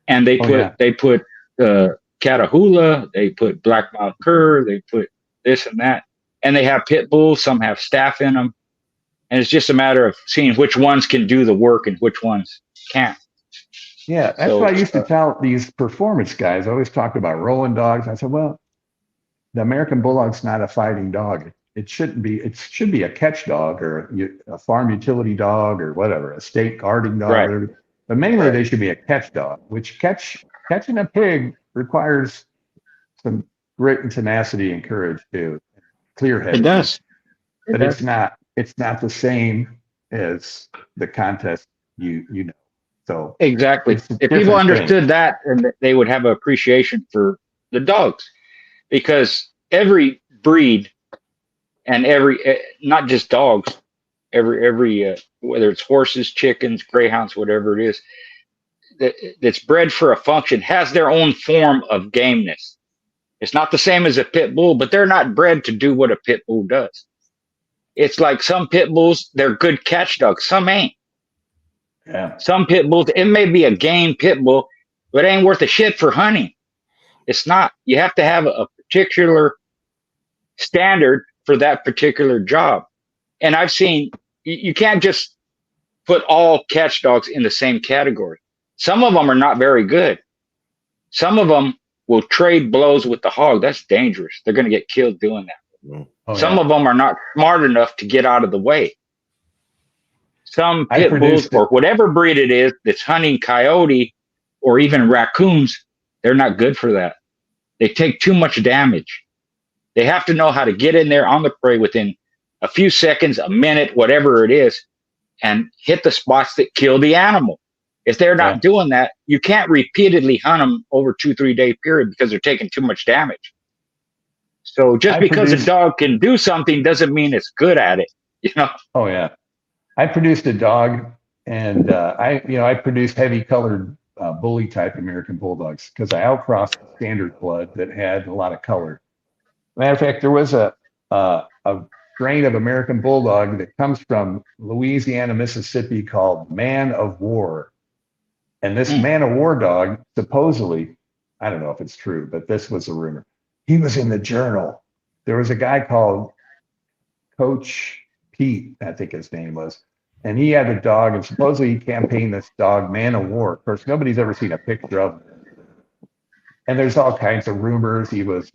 And they put Catahoula, they put black-mouthed cur, they put this and that. And they have pit bulls, some have staff in them. And it's just a matter of seeing which ones can do the work and which ones can't. Yeah, that's what I used to tell these performance guys. I always talked about rolling dogs. I said, well, the American Bulldog's not a fighting dog. It shouldn't be. It should be a catch dog or a farm utility dog or whatever, a state guarding dog. Right. But mainly they should be a catch dog, which catching a pig requires some grit and tenacity and courage too. Clear head. It does. But it's not the same as the contest you know. So exactly. If people understood that, and they would have an appreciation for the dogs, because every breed and not just dogs, every whether it's horses, chickens, greyhounds, whatever it is, that's bred for a function has their own form of gameness. It's not the same as a pit bull, but they're not bred to do what a pit bull does. It's like some pit bulls, they're good catch dogs. Some ain't. Yeah. Some pit bulls, it may be a game pit bull, but it ain't worth a shit for hunting. It's not. You have to have a particular standard for that particular job. And I've seen, you can't just put all catch dogs in the same category. Some of them are not very good. Some of them will trade blows with the hog. That's dangerous. They're going to get killed doing that. Some of them are not smart enough to get out of the way. Some pit bulls or whatever breed it is that's hunting coyote or even raccoons, they're not good for that. They take too much damage. They have to know how to get in there on the prey within a few seconds, a minute, whatever it is, and hit the spots that kill the animal. If they're not doing that, you can't repeatedly hunt them over 2-3 day period because they're taking too much damage. So just because a dog can do something doesn't mean it's good at it, Oh yeah. I produced a dog, and I produced heavy colored bully type American Bulldogs because I outcrossed a standard blood that had a lot of color. Matter of fact, there was a strain of American Bulldog that comes from Louisiana, Mississippi called Man of War. And this Man of War dog, supposedly, I don't know if it's true, but this was a rumor. He was in the journal. There was a guy called Coach Pete, I think his name was, and he had a dog, and supposedly he campaigned this dog, Man of War. Of course, nobody's ever seen a picture of him. And there's all kinds of rumors. He was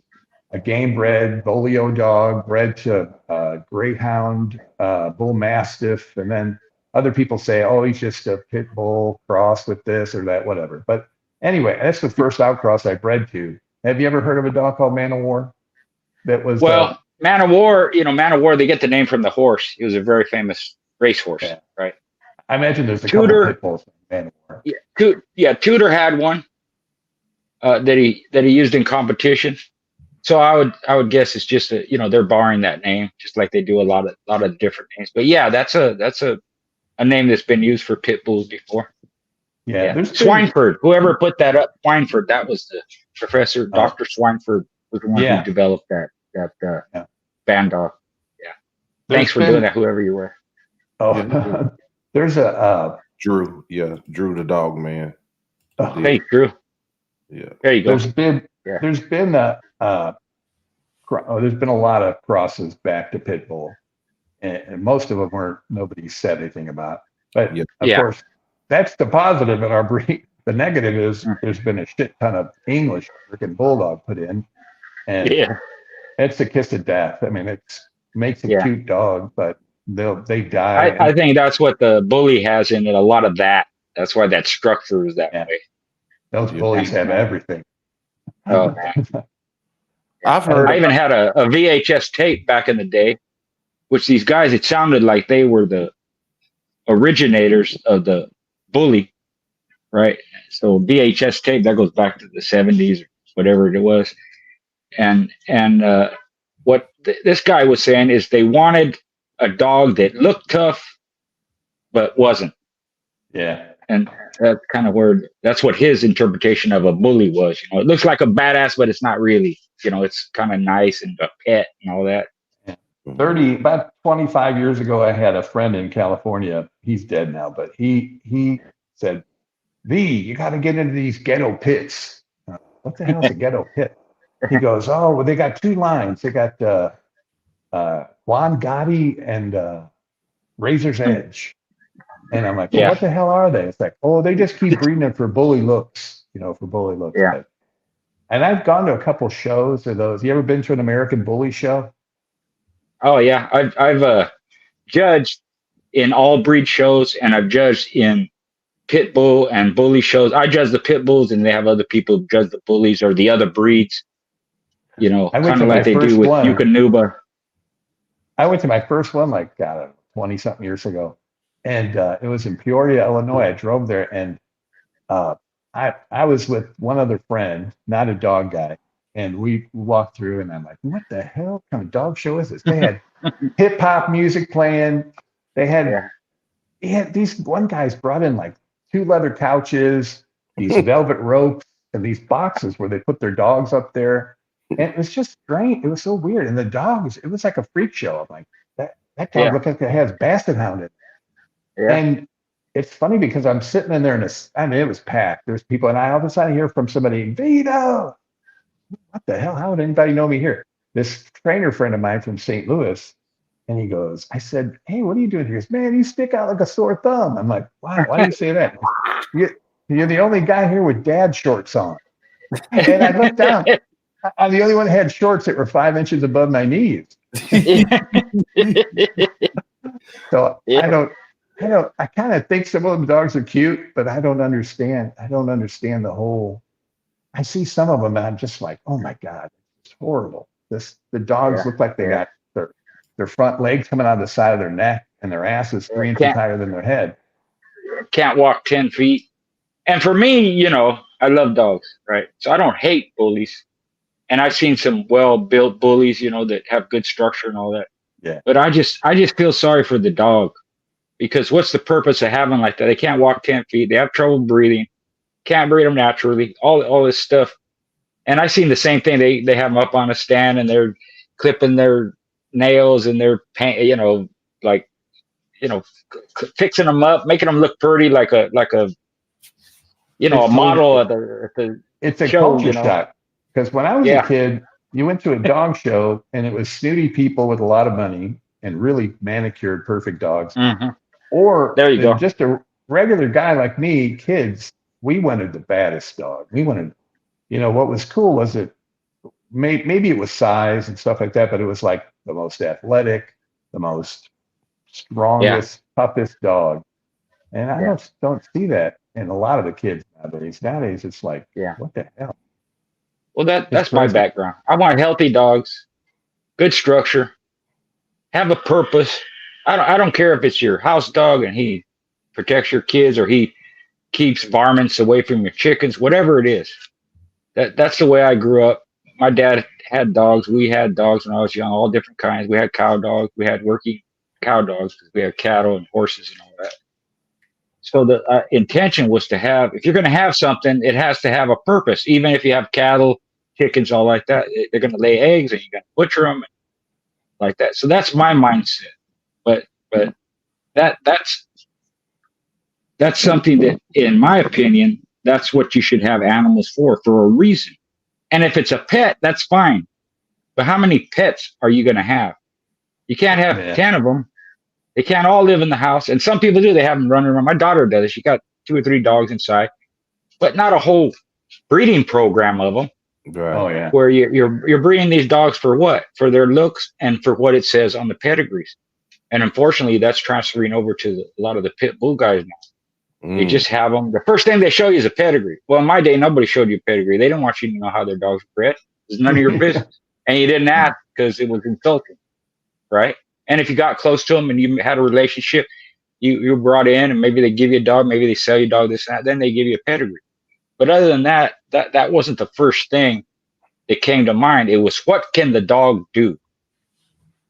a game bred Bolio dog, bred to greyhound, bull mastiff, and then other people say, oh, he's just a pit bull cross with this or that, whatever. But anyway, that's the first outcross I bred to. Have you ever heard of a dog called Man of War? That was Man of War. Man of War. They get the name from the horse. He was a very famous racehorse, right? I imagine there's a couple pit bulls. Man of War. Tudor had one that he used in competition. So I would guess it's just they're borrowing that name, just like they do a lot of different names. But yeah, that's a name that's been used for pit bulls before. Yeah. Swineford, whoever put that up, Swineford, that was the professor, Dr. Swineford was the one who developed that band dog. Yeah. Thanks for doing that, whoever you were. Oh, there's a Drew. Yeah, Drew the dog man. Hey, Drew. Yeah. There you go. There's been there's been a lot of crosses back to pit bull, and most of them nobody said anything about. But of course, that's the positive in our breed. The negative is there's been a shit ton of English freaking bulldog put in, and it's a kiss of death. I mean, it makes a cute dog, but they die. I think that's what the bully has in it. A lot of that. That's why that structure is that way. Those bullies have everything. Oh man. I've heard. I even had a VHS tape back in the day, which these guys, it sounded like they were the originators of the bully, right? So VHS tape, that goes back to the 70s or whatever it was. And what this guy was saying is they wanted a dog that looked tough but wasn't. Yeah. And that's kind of that's what his interpretation of a bully was. You know, it looks like a badass, but it's not really. You know, it's kind of nice and a pet and all that. About 25 years ago, I had a friend in California. He's dead now, but he said, V, you got to get into these ghetto pits. What the hell is a ghetto pit? He goes, oh, well, they got two lines. They got Juan Gotti and Razor's Edge. And I'm like, well, what the hell are they? It's like, oh, they just keep breeding them for bully looks, for bully looks. Yeah. And I've gone to a couple shows of those. You ever been to an American Bully show? Oh yeah, I've judged in all breed shows, and I've judged in pit bull and bully shows. I judge the pit bulls, and they have other people judge the bullies or the other breeds. You know, kind of like they do with Yukonuba. I went to my first one, 20-something years ago. And it was in Peoria, Illinois. I drove there, and I was with one other friend, not a dog guy. And we walked through, and I'm like, what the hell kind of dog show is this? They had hip hop music playing. They had these one guys brought in like 2 leather couches, these velvet ropes, and these boxes where they put their dogs up there. And it was just strange. It was so weird. And the dogs, it was like a freak show. I'm like, that dog looked like it has Basset Hound in it. Yeah. And it's funny because I'm sitting in there it was packed. There's people, and I all of a sudden hear from somebody, Vito, what the hell? How would anybody know me here? This trainer friend of mine from St. Louis, and he goes, I said, hey, what are you doing here? He goes, man, you stick out like a sore thumb. I'm like, wow, why do you say that? You're the only guy here with dad shorts on. And I looked down. I'm the only one that had shorts that were 5 inches above my knees. So I kind of think some of them dogs are cute, but I don't understand. The whole. I see some of them, and I'm just like, oh my God, it's horrible. The dogs look like they got their front legs coming out of the side of their neck, and their ass is 3 inches higher than their head. Can't walk 10 feet. And for me, I love dogs, right? So I don't hate bullies. And I've seen some well-built bullies, that have good structure and all that. Yeah. But I just feel sorry for the dog, because what's the purpose of having like that? They can't walk 10 feet. They have trouble breathing. Can't breed them naturally. All this stuff. And I've seen the same thing. They have them up on a stand, and they're clipping their nails, and they're fixing them up, making them look pretty, like a model at the it's a show, culture shock. Because when I was a kid, you went to a dog show, and it was snooty people with a lot of money and really manicured, perfect dogs. Mm-hmm. Or there you go. Just a regular guy like me, kids, we wanted the baddest dog. We wanted, what was cool was that maybe it was size and stuff like that, but it was like the most athletic, the most strongest, toughest dog. And I don't see that in a lot of the kids nowadays. Nowadays, it's like, what the hell? Well, that's my background. I want healthy dogs, good structure, have a purpose. I don't care if it's your house dog and he protects your kids, or he keeps varmints away from your chickens, whatever it is. That's the way I grew up. My dad had dogs. We had dogs when I was young, all different kinds. We had cow dogs. We had working cow dogs because we had cattle and horses and all that. So the intention was to have, if you're going to have something, it has to have a purpose. Even if you have cattle, chickens, all like that, they're going to lay eggs, and you're going to butcher them like that. So that's my mindset. But that's something that, in my opinion, that's what you should have animals for a reason. And if it's a pet, that's fine. But how many pets are you going to have? You can't have 10 of them. They can't all live in the house. And some people do. They have them running around. My daughter does it. She got 2 or 3 dogs inside, but not a whole breeding program of them. Right. Oh yeah. Where you're breeding these dogs for what? For their looks and for what it says on the pedigrees. And unfortunately, that's transferring over to a lot of the pit bull guys now. They just have them. The first thing they show you is a pedigree. Well, in my day, nobody showed you a pedigree. They didn't want you to know how their dogs were bred. It's none of your business. and you didn't ask because it was insulting, right? And if you got close to them and you had a relationship, you were brought in, and maybe they give you a dog, maybe they sell you a dog, this and that, then they give you a pedigree. But other than that, that wasn't the first thing that came to mind. It was, what can the dog do?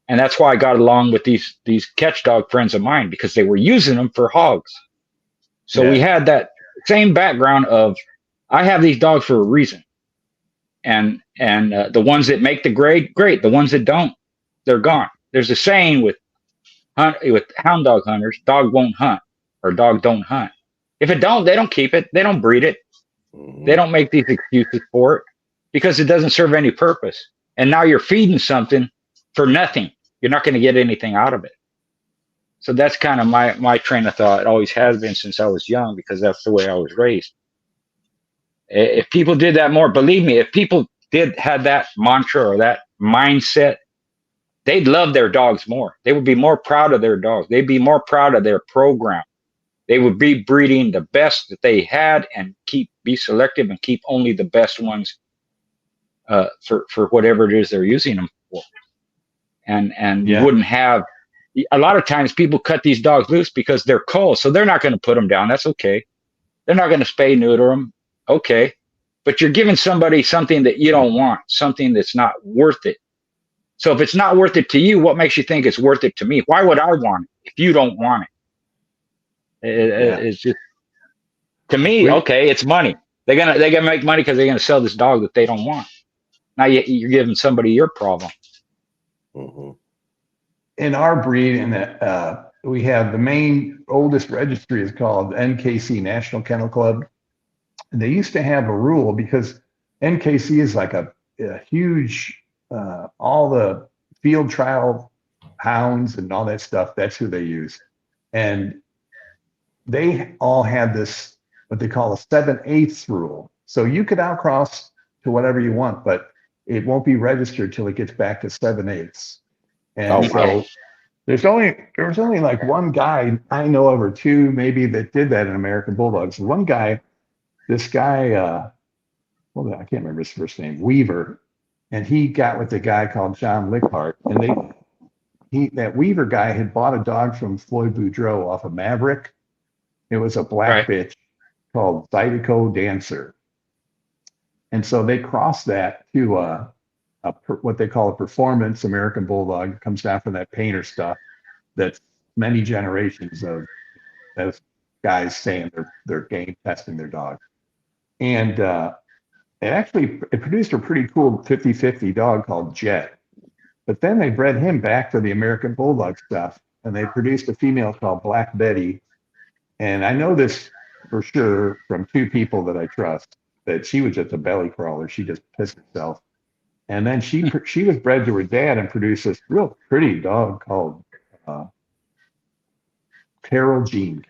And that's why I got along with these catch dog friends of mine, because they were using them for hogs. So we had that same background of, I have these dogs for a reason. And the ones that make the grade, great. The ones that don't, they're gone. There's a saying with hound dog hunters, dog won't hunt, or dog don't hunt. If it don't, they don't keep it. They don't breed it. They don't make these excuses for it, because it doesn't serve any purpose. And now you're feeding something for nothing. You're not going to get anything out of it. So that's kind of my train of thought. It always has been since I was young, because that's the way I was raised. If people did that more, believe me, if people had that mantra or that mindset, they'd love their dogs more. They would be more proud of their dogs. They'd be more proud of their program. They would be breeding the best that they had, and be selective and keep only the best ones for whatever it is they're using them for. And you wouldn't have, a lot of times people cut these dogs loose because they're cold, so they're not going to put them down. That's okay. They're not going to spay neuter them. Okay. But you're giving somebody something that you don't want, something that's not worth it. So if it's not worth it to you, what makes you think it's worth it to me? Why would I want it if you don't want it? It's just, to me, okay, it's money. They're gonna make money because they're gonna sell this dog that they don't want. Now you're giving somebody your problem. Mm-hmm. In our breed, we have the main oldest registry is called NKC, National Kennel Club. And they used to have a rule, because NKC is like a huge, all the field trial hounds and all that stuff, that's who they use. And they all had this, what they call a 7/8 rule. So you could outcross to whatever you want, but it won't be registered till it gets back to 7/8. And so there was only like one guy I know of, or two maybe, that did that in American Bulldogs. One guy, this guy, well, I can't remember his first name, Weaver, and he got with a guy called John Lickhart, and that Weaver guy had bought a dog from Floyd Boudreau off of Maverick. It was a black bitch called Zydeco Dancer. And so they crossed that to what they call a performance American Bulldog. It comes down from that painter stuff that's many generations of those guys saying they're game testing their dog. And it produced a pretty cool 50-50 dog called Jet. But then they bred him back to the American Bulldog stuff, and they produced a female called Black Betty. And I know this for sure from two people that I trust, that she was just a belly crawler. She just pissed herself. And then she was bred to her dad and produced this real pretty dog called Carol Jean.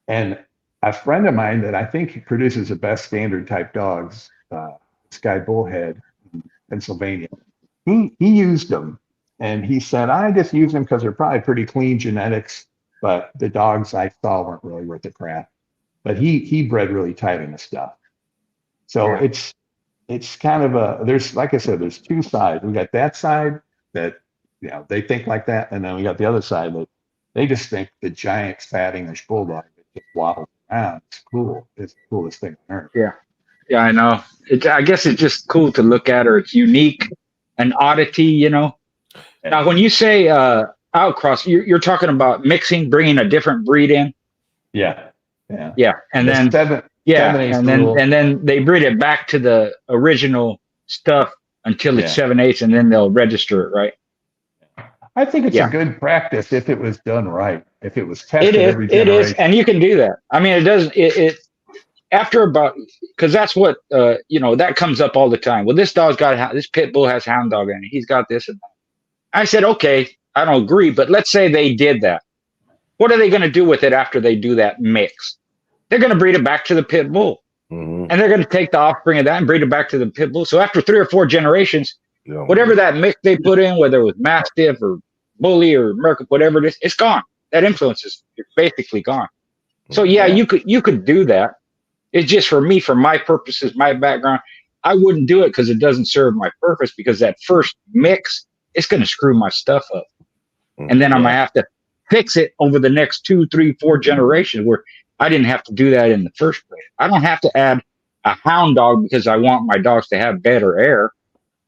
And a friend of mine that I think produces the best standard type dogs, this guy Bullhead in Pennsylvania, he used them. And he said, I just use them because they're probably pretty clean genetics, but the dogs I saw weren't really worth the crap. But he bred really tight in the stuff. So it's kind of there's, like I said, there's two sides. We got that side that, they think like that. And then we got the other side that they just think the giant fat English Bulldog that just waddles around. It's cool. It's the coolest thing on earth. Yeah, I know. I guess it's just cool to look at, or it's unique, an oddity, Now, when you say outcross, you're talking about mixing, bringing a different breed in. Yeah. And then and then they breed it back to the original stuff until it's 7/8, and then they'll register it, right? I think it's a good practice if it was done right. If it was tested every generation. It is, and you can do that. I mean, it does. It after about, because that's what that comes up all the time. Well, this dog's got this pit bull has hound dog in it. He's got this and that. I said, okay, I don't agree, but let's say they did that. What are they going to do with it after they do that mix? They're going to breed it back to the pit bull. Mm-hmm. And they're going to take the offspring of that and breed it back to the pit bull. So after 3 or 4 generations, whatever that mix they put in, whether it was Mastiff or Bully or Merc, whatever it is, it's gone. That influence is basically gone. So you could do that. It's just, for me, for my purposes, my background, I wouldn't do it because it doesn't serve my purpose, because that first mix, it's going to screw my stuff up. And then I'm going to have to fix it over the next 2, 3, 4 generations, where I didn't have to do that in the first place. I don't have to add a hound dog because I want my dogs to have better air.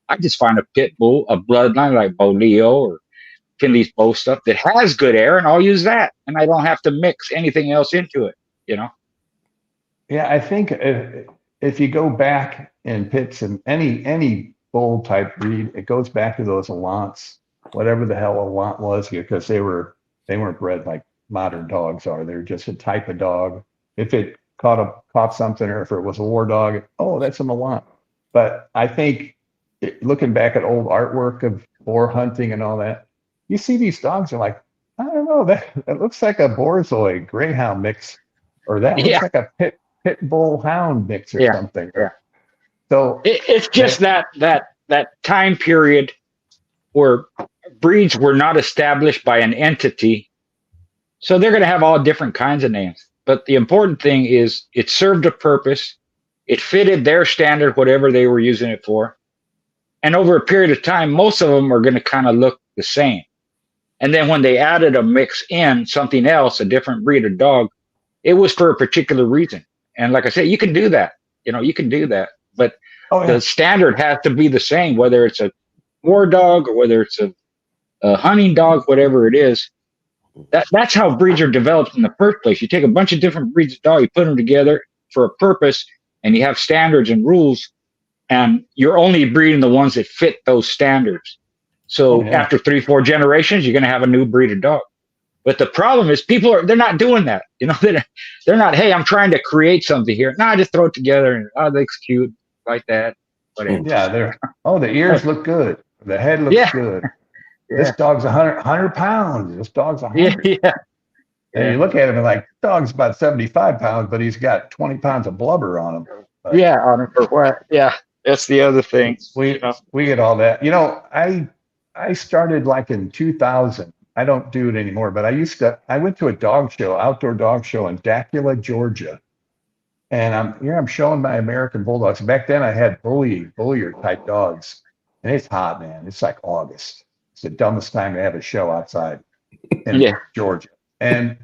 I just find a pit bull, a bloodline like Boleo or Finley's Bow stuff that has good air, and I'll use that. And I don't have to mix anything else into it, you know? Yeah, I think if you go back in pits and any bull type breed, it goes back to those Allants, whatever the hell Allant was, because they weren't bred like modern dogs are. They're just a type of dog. If it caught something, or if it was a war dog, oh, that's an Allant. But I think looking back at old artwork of boar hunting and all that, you see these dogs are like, I don't know, that looks like a Borzoi Greyhound mix, or that looks like a pit bull hound mix or something. Yeah. So it's just that time period where breeds were not established by an entity. So they're going to have all different kinds of names. But the important thing is it served a purpose. It fitted their standard, whatever they were using it for. And over a period of time, most of them are going to kind of look the same. And then when they added a mix in, something else, a different breed of dog, it was for a particular reason. And like I said, you can do that. You can do that. But the standard has to be the same, whether it's a war dog or whether it's a hunting dog, whatever it is. That's how breeds are developed in the first place. You take a bunch of different breeds of dog, you put them together for a purpose, and you have standards and rules, and you're only breeding the ones that fit those standards. So after 3, 4 generations, you're going to have a new breed of dog. But the problem is they're not doing that. They're not, hey, I'm trying to create something here. No, I just throw it together and it looks cute like that. Whatever. Yeah, the ears look good. The head looks good. This dog's 100 pounds. This dog's 100. Yeah. And you look at him and like, dog's about 75 pounds, but he's got 20 pounds of blubber on him. But on him for what? Yeah, that's the other thing. We get all that. I started like in 2000. I don't do it anymore, but I went to a dog show, outdoor dog show in Dacula, Georgia. And I'm showing my American Bulldogs. Back then I had bullier type dogs. And it's hot, man. It's like August. It's the dumbest time to have a show outside in Georgia. And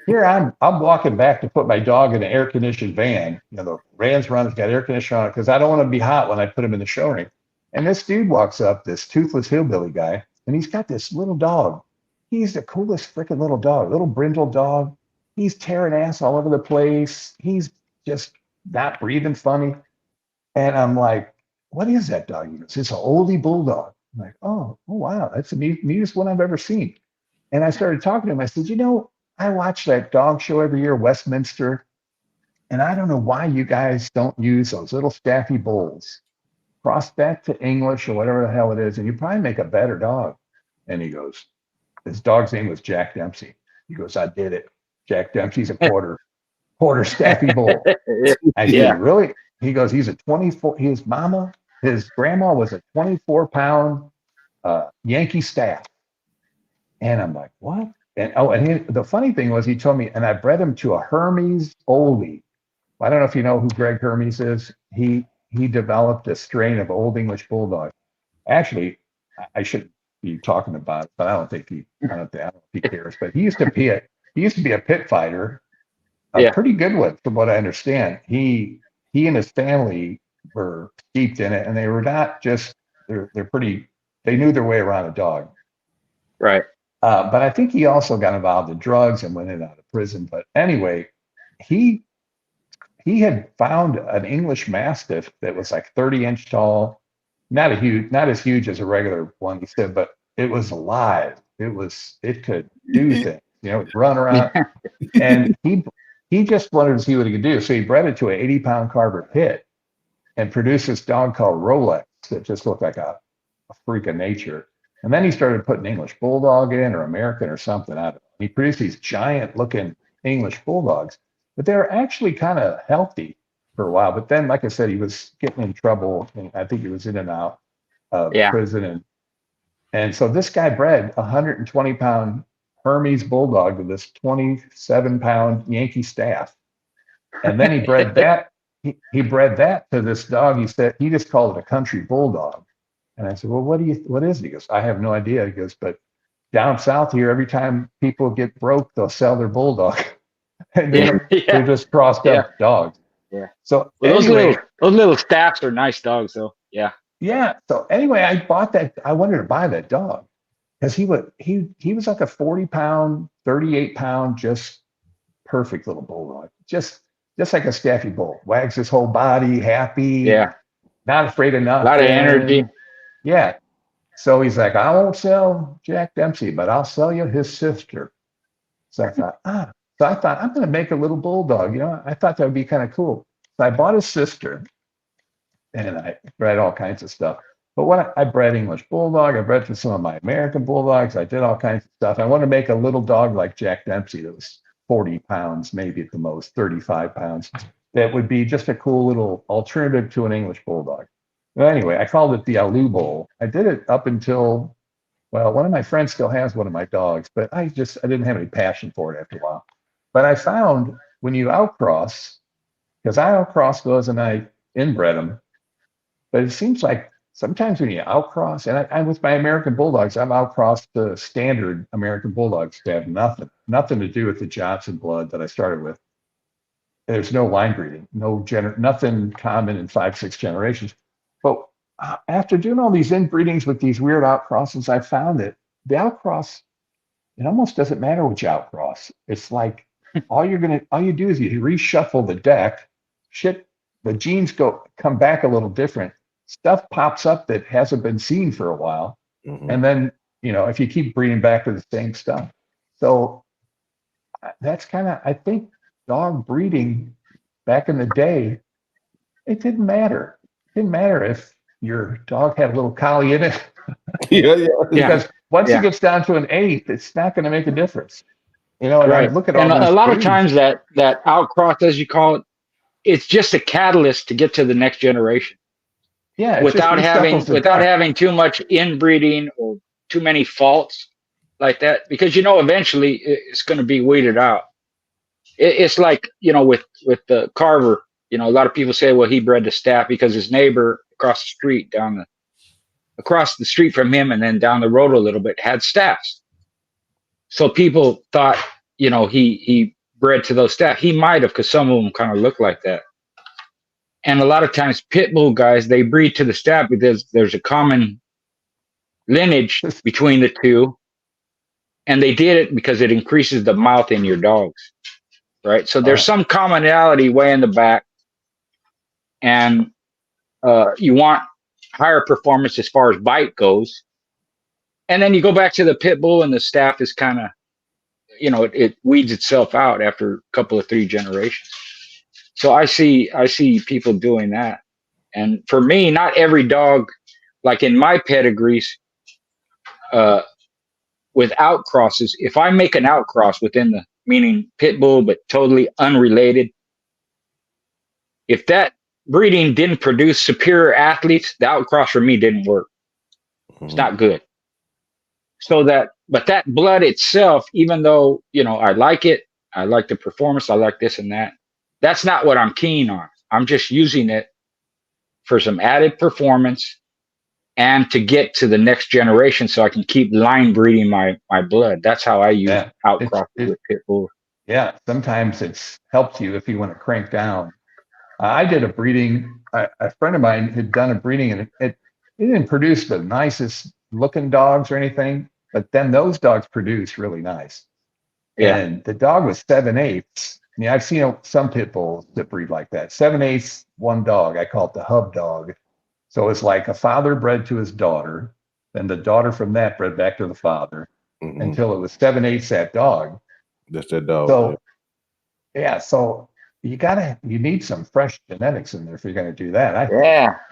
here I'm walking back to put my dog in an air-conditioned van. The Rans run's got air conditioner on it because I don't want to be hot when I put him in the show ring. And this dude walks up, this toothless hillbilly guy, and he's got this little dog. He's the coolest freaking little dog, little brindle dog. He's tearing ass all over the place. He's just not breathing funny. And I'm like, what is that dog? He goes, it's an oldie bulldog. I'm like, oh wow, that's the neatest one I've ever seen. And I started talking to him. I said, I watch that dog show every year, Westminster, and I don't know why you guys don't use those little staffy bulls. Cross that to English or whatever the hell it is, and you probably make a better dog. And he goes, his dog's name was Jack Dempsey. He goes, I did it. Jack Dempsey's a quarter staffy bull. I said, really? He goes, he's a 24, his grandma was a 24-pound Yankee staff. And I'm like, what? And the funny thing was, he told me, and I bred him to a Hermes oldie. I don't know if you know who Greg Hermes is. He developed a strain of Old English Bulldog. Actually, I shouldn't be talking about it, but I don't think he cares. But he used to be a pit fighter, a pretty good one, from what I understand. He and his family were steeped in it, and they were not just they knew their way around a dog. Right. But I think he also got involved in drugs and went in and out of prison. But anyway, he had found an English Mastiff that was like 30-inch tall, not as huge as a regular one, he said, but it was alive. It could do things, run around. And he just wanted to see what he could do. So he bred it to an 80-pound Carver pit and produced this dog called Rolex that just looked like a freak of nature. And then he started putting English Bulldog in, or American or something. I don't know. He produced these giant-looking English Bulldogs, but they were actually kind of healthy for a while. But then, like I said, he was getting in trouble, and I think he was in and out of prison. And so this guy bred a 120-pound Hermes Bulldog with this 27-pound Yankee staff. And then he bred that he bred that to this dog. He said he just called it a country bulldog. And I said, well, what is it? He goes, I have no idea. He goes, but down south here, every time people get broke, they'll sell their bulldog. And they're just crossed up dogs. Yeah. So well, anyway, those little staffs are nice dogs, though. Yeah. Yeah. So anyway, I bought that. I wanted to buy that dog because he was like a 40-pound, 38-pound, just perfect little bulldog. Just like a Staffy bull. Wags his whole body, happy. Yeah. Not afraid of nothing. A lot of energy. Yeah. So he's like, I won't sell Jack Dempsey, but I'll sell you his sister. So I thought, I'm going to make a little bulldog. I thought that would be kind of cool. So I bought his sister, and I bred all kinds of stuff. But I bred English Bulldog. I bred for some of my American Bulldogs. I did all kinds of stuff. I wanted to make a little dog like Jack Dempsey that was 40 pounds, maybe at the most, 35 pounds. That would be just a cool little alternative to an English Bulldog. Well, anyway, I called it the Alu Bowl. I did it up until, well, one of my friends still has one of my dogs, but I didn't have any passion for it after a while. But I found when you outcross, because I outcrossed those and I inbred them, but it seems like sometimes when you outcross, and I'm with my American Bulldogs, I've outcrossed the standard American Bulldogs to have nothing to do with the Johnson blood that I started with. There's no line breeding, nothing common in 5-6 generations. But after doing all these inbreedings with these weird outcrosses, I found that the outcross, it almost doesn't matter which outcross. It's like all you do is you reshuffle the deck, the genes come back a little different. Stuff pops up that hasn't been seen for a while. Mm-hmm. And then, if you keep breeding back to the same stuff. So that's I think dog breeding back in the day, it didn't matter. It didn't matter if your dog had a little collie in it. Because once it gets down to an 8th, it's not going to make a difference. And right. I look at and all a lot breeds. of times that outcross, as you call it, it's just a catalyst to get to the next generation. Yeah, without having too much inbreeding or too many faults like that, because eventually it's going to be weeded out. It's like with the Carver. A lot of people say, well, he bred the staff because his neighbor across the street from him and then down the road a little bit had staffs. So people thought he bred to those staff. He might have, because some of them kind of look like that. And a lot of times pit bull guys, they breed to the staff because there's a common lineage between the two. And they did it because it increases the mouth in your dogs, right? So there's some commonality way in the back. And you want higher performance as far as bite goes. And then you go back to the pit bull and the staff is kind of, it weeds itself out after a couple of 3 generations. So I see people doing that. And for me, not every dog, like in my pedigrees, with outcrosses, if I make an outcross meaning pit bull, but totally unrelated, if that breeding didn't produce superior athletes, the outcross for me didn't work. It's not good. But that blood itself, even though, I like it, I like the performance, I like this and that, that's not what I'm keen on. I'm just using it for some added performance and to get to the next generation so I can keep line breeding my blood. That's how I use outcross with pit bull. Yeah, sometimes it's helped you if you want to crank down. I did a breeding. A friend of mine had done a breeding, and it didn't produce the nicest looking dogs or anything, but then those dogs produce really nice. Yeah. And the dog was 7/8. I mean, I've seen some pit bulls that breed like that. 7/8, one dog. I call it the hub dog. So it's like a father bred to his daughter, then the daughter from that bred back to the father, until it was 7/8 that dog. That's that dog. So so you need some fresh genetics in there if you're going to do that.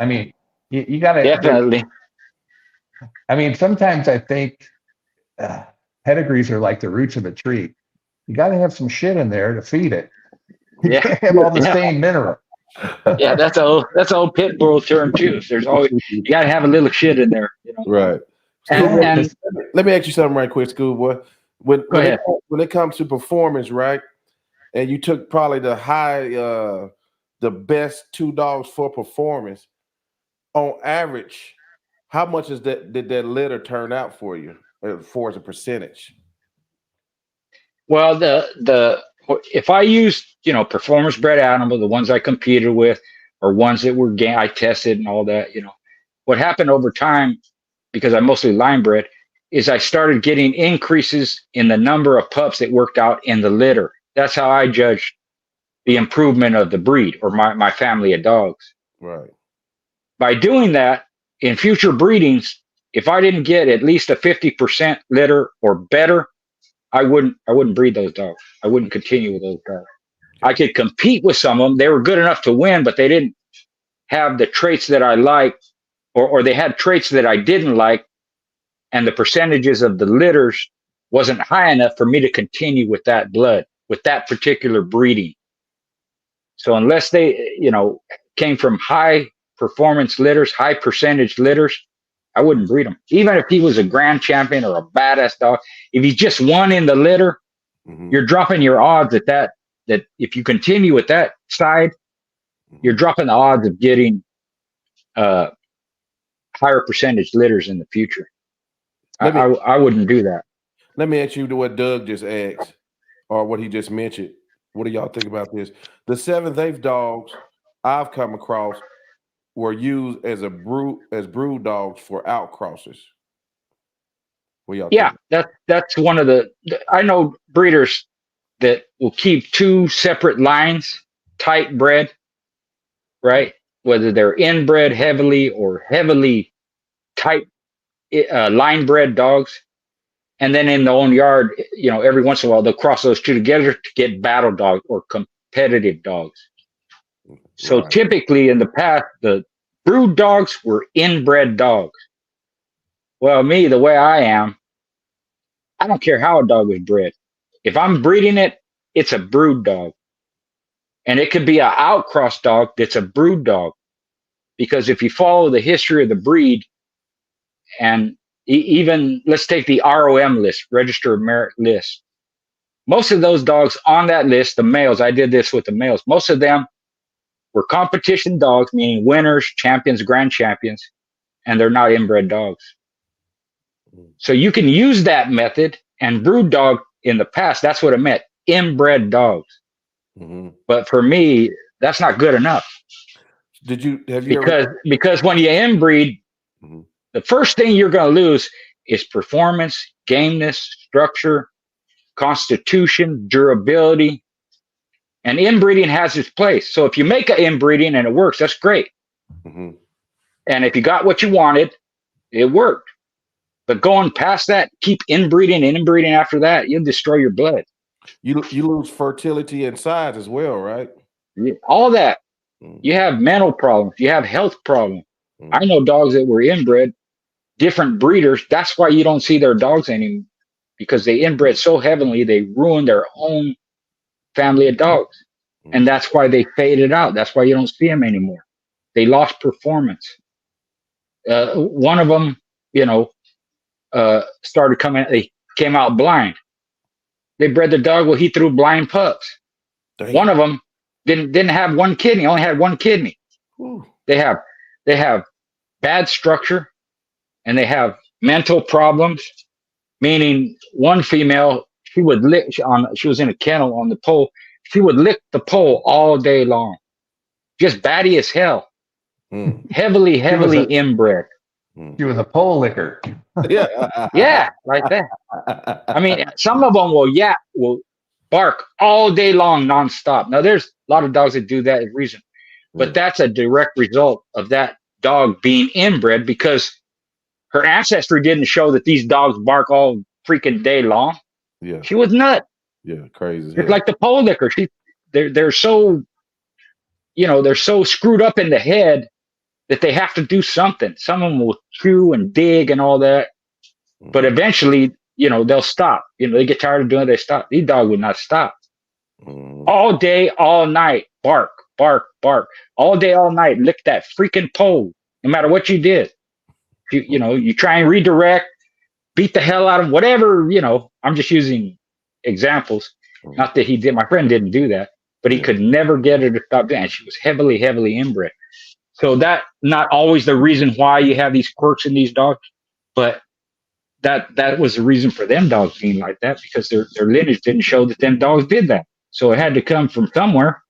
I mean, you got to definitely. I mean, sometimes I think pedigrees are like the roots of a tree. You got to have some shit in there to feed it. You can't have all the same mineral. Yeah, that's old pit bull term too. There's always, you got to have a little shit in there. Right. And let me ask you something right quick, Schoolboy. When it comes to performance, right? And you took probably the the best 2 dogs for performance, on average, how much did that litter turn out for you for as a percentage? Well, if I used, performance bred animal, the ones I competed with, or ones that were I tested and all that, what happened over time, because I mostly line bred, is I started getting increases in the number of pups that worked out in the litter. That's how I judged the improvement of the breed or my family of dogs. Right. By doing that, in future breedings, if I didn't get at least a 50% litter or better, I wouldn't breed those dogs. I wouldn't continue with those dogs. I could compete with some of them. They were good enough to win, but they didn't have the traits that I liked, or they had traits that I didn't like, and the percentages of the litters wasn't high enough for me to continue with that blood, with that particular breeding. So unless they, came from high performance litters, high percentage litters, I wouldn't breed him. Even if he was a grand champion or a badass dog, if he just won in the litter, you're dropping your odds that if you continue with that side, you're dropping the odds of getting higher percentage litters in the future. I wouldn't do that. Let me ask you to what Doug just asked, or what he just mentioned. What do y'all think about this? The 7th, 8th dogs I've come across were used as brood dogs for outcrossers. What y'all think? That's one of I know breeders that will keep 2 separate lines, tight bred, right? Whether they're inbred heavily or heavily tight line bred dogs. And then in their own yard, every once in a while, they'll cross those 2 together to get battle dogs or competitive dogs. So typically in the past, the brood dogs were inbred dogs. Well, me, the way I am, I don't care how a dog was bred. If I'm breeding it, it's a brood dog. And it could be an outcross dog that's a brood dog. Because if you follow the history of the breed, and even let's take the ROM list, Register of Merit list. Most of those dogs on that list, the males, I did this with the males, most of them were competition dogs, meaning winners, champions, grand champions, and they're not inbred dogs. So you can use that method, and brood dog in the past, that's what it meant, inbred dogs. But for me, that's not good enough. Because when you inbreed, the first thing you're going to lose is performance, gameness, structure, constitution, durability, and inbreeding has its place. So if you make an inbreeding and it works, that's great. And if you got what you wanted, it worked. But going past that, keep inbreeding and inbreeding after that, you'll destroy your blood. You lose fertility and size as well, right? All that. You have mental problems. You have health problems. I know dogs that were inbred, different breeders. That's why you don't see their dogs anymore, because they inbred so heavily, they ruined their own family of dogs. And that's why they faded out. That's why you don't see them anymore. They lost performance. One of them, they came out blind. They bred the dog. Well, he threw blind pups. Dang. One of them didn't have one kidney, only had one kidney. Ooh. They have bad structure, and they have mental problems, meaning one female, she was in a kennel on the pole. She would lick the pole all day long. Just batty as hell. Heavily inbred. She was a pole licker. Yeah, like that. I mean, some of them will bark all day long nonstop. Now, there's a lot of dogs that do that in reason, but that's a direct result of that dog being inbred, because her ancestry didn't show that these dogs bark all freaking day long. Yeah, she was nuts. Yeah, crazy. It's like the pole licker. They're so, they're so screwed up in the head that they have to do something. Some of them will chew and dig and all that, but eventually, they'll stop. They get tired of doing it, they stop. These dogs would not stop. All day, all night, bark, bark, bark. All day, all night, lick that freaking pole, no matter what you did. You try and redirect, beat the hell out of them, whatever, I'm just using examples. Not that he did, my friend didn't do that. but he could never get her to stop doing it. She was heavily, heavily inbred. So that not always the reason why you have these quirks in these dogs, but that was the reason for them dogs being like that, because their lineage didn't show that them dogs did that. So it had to come from somewhere.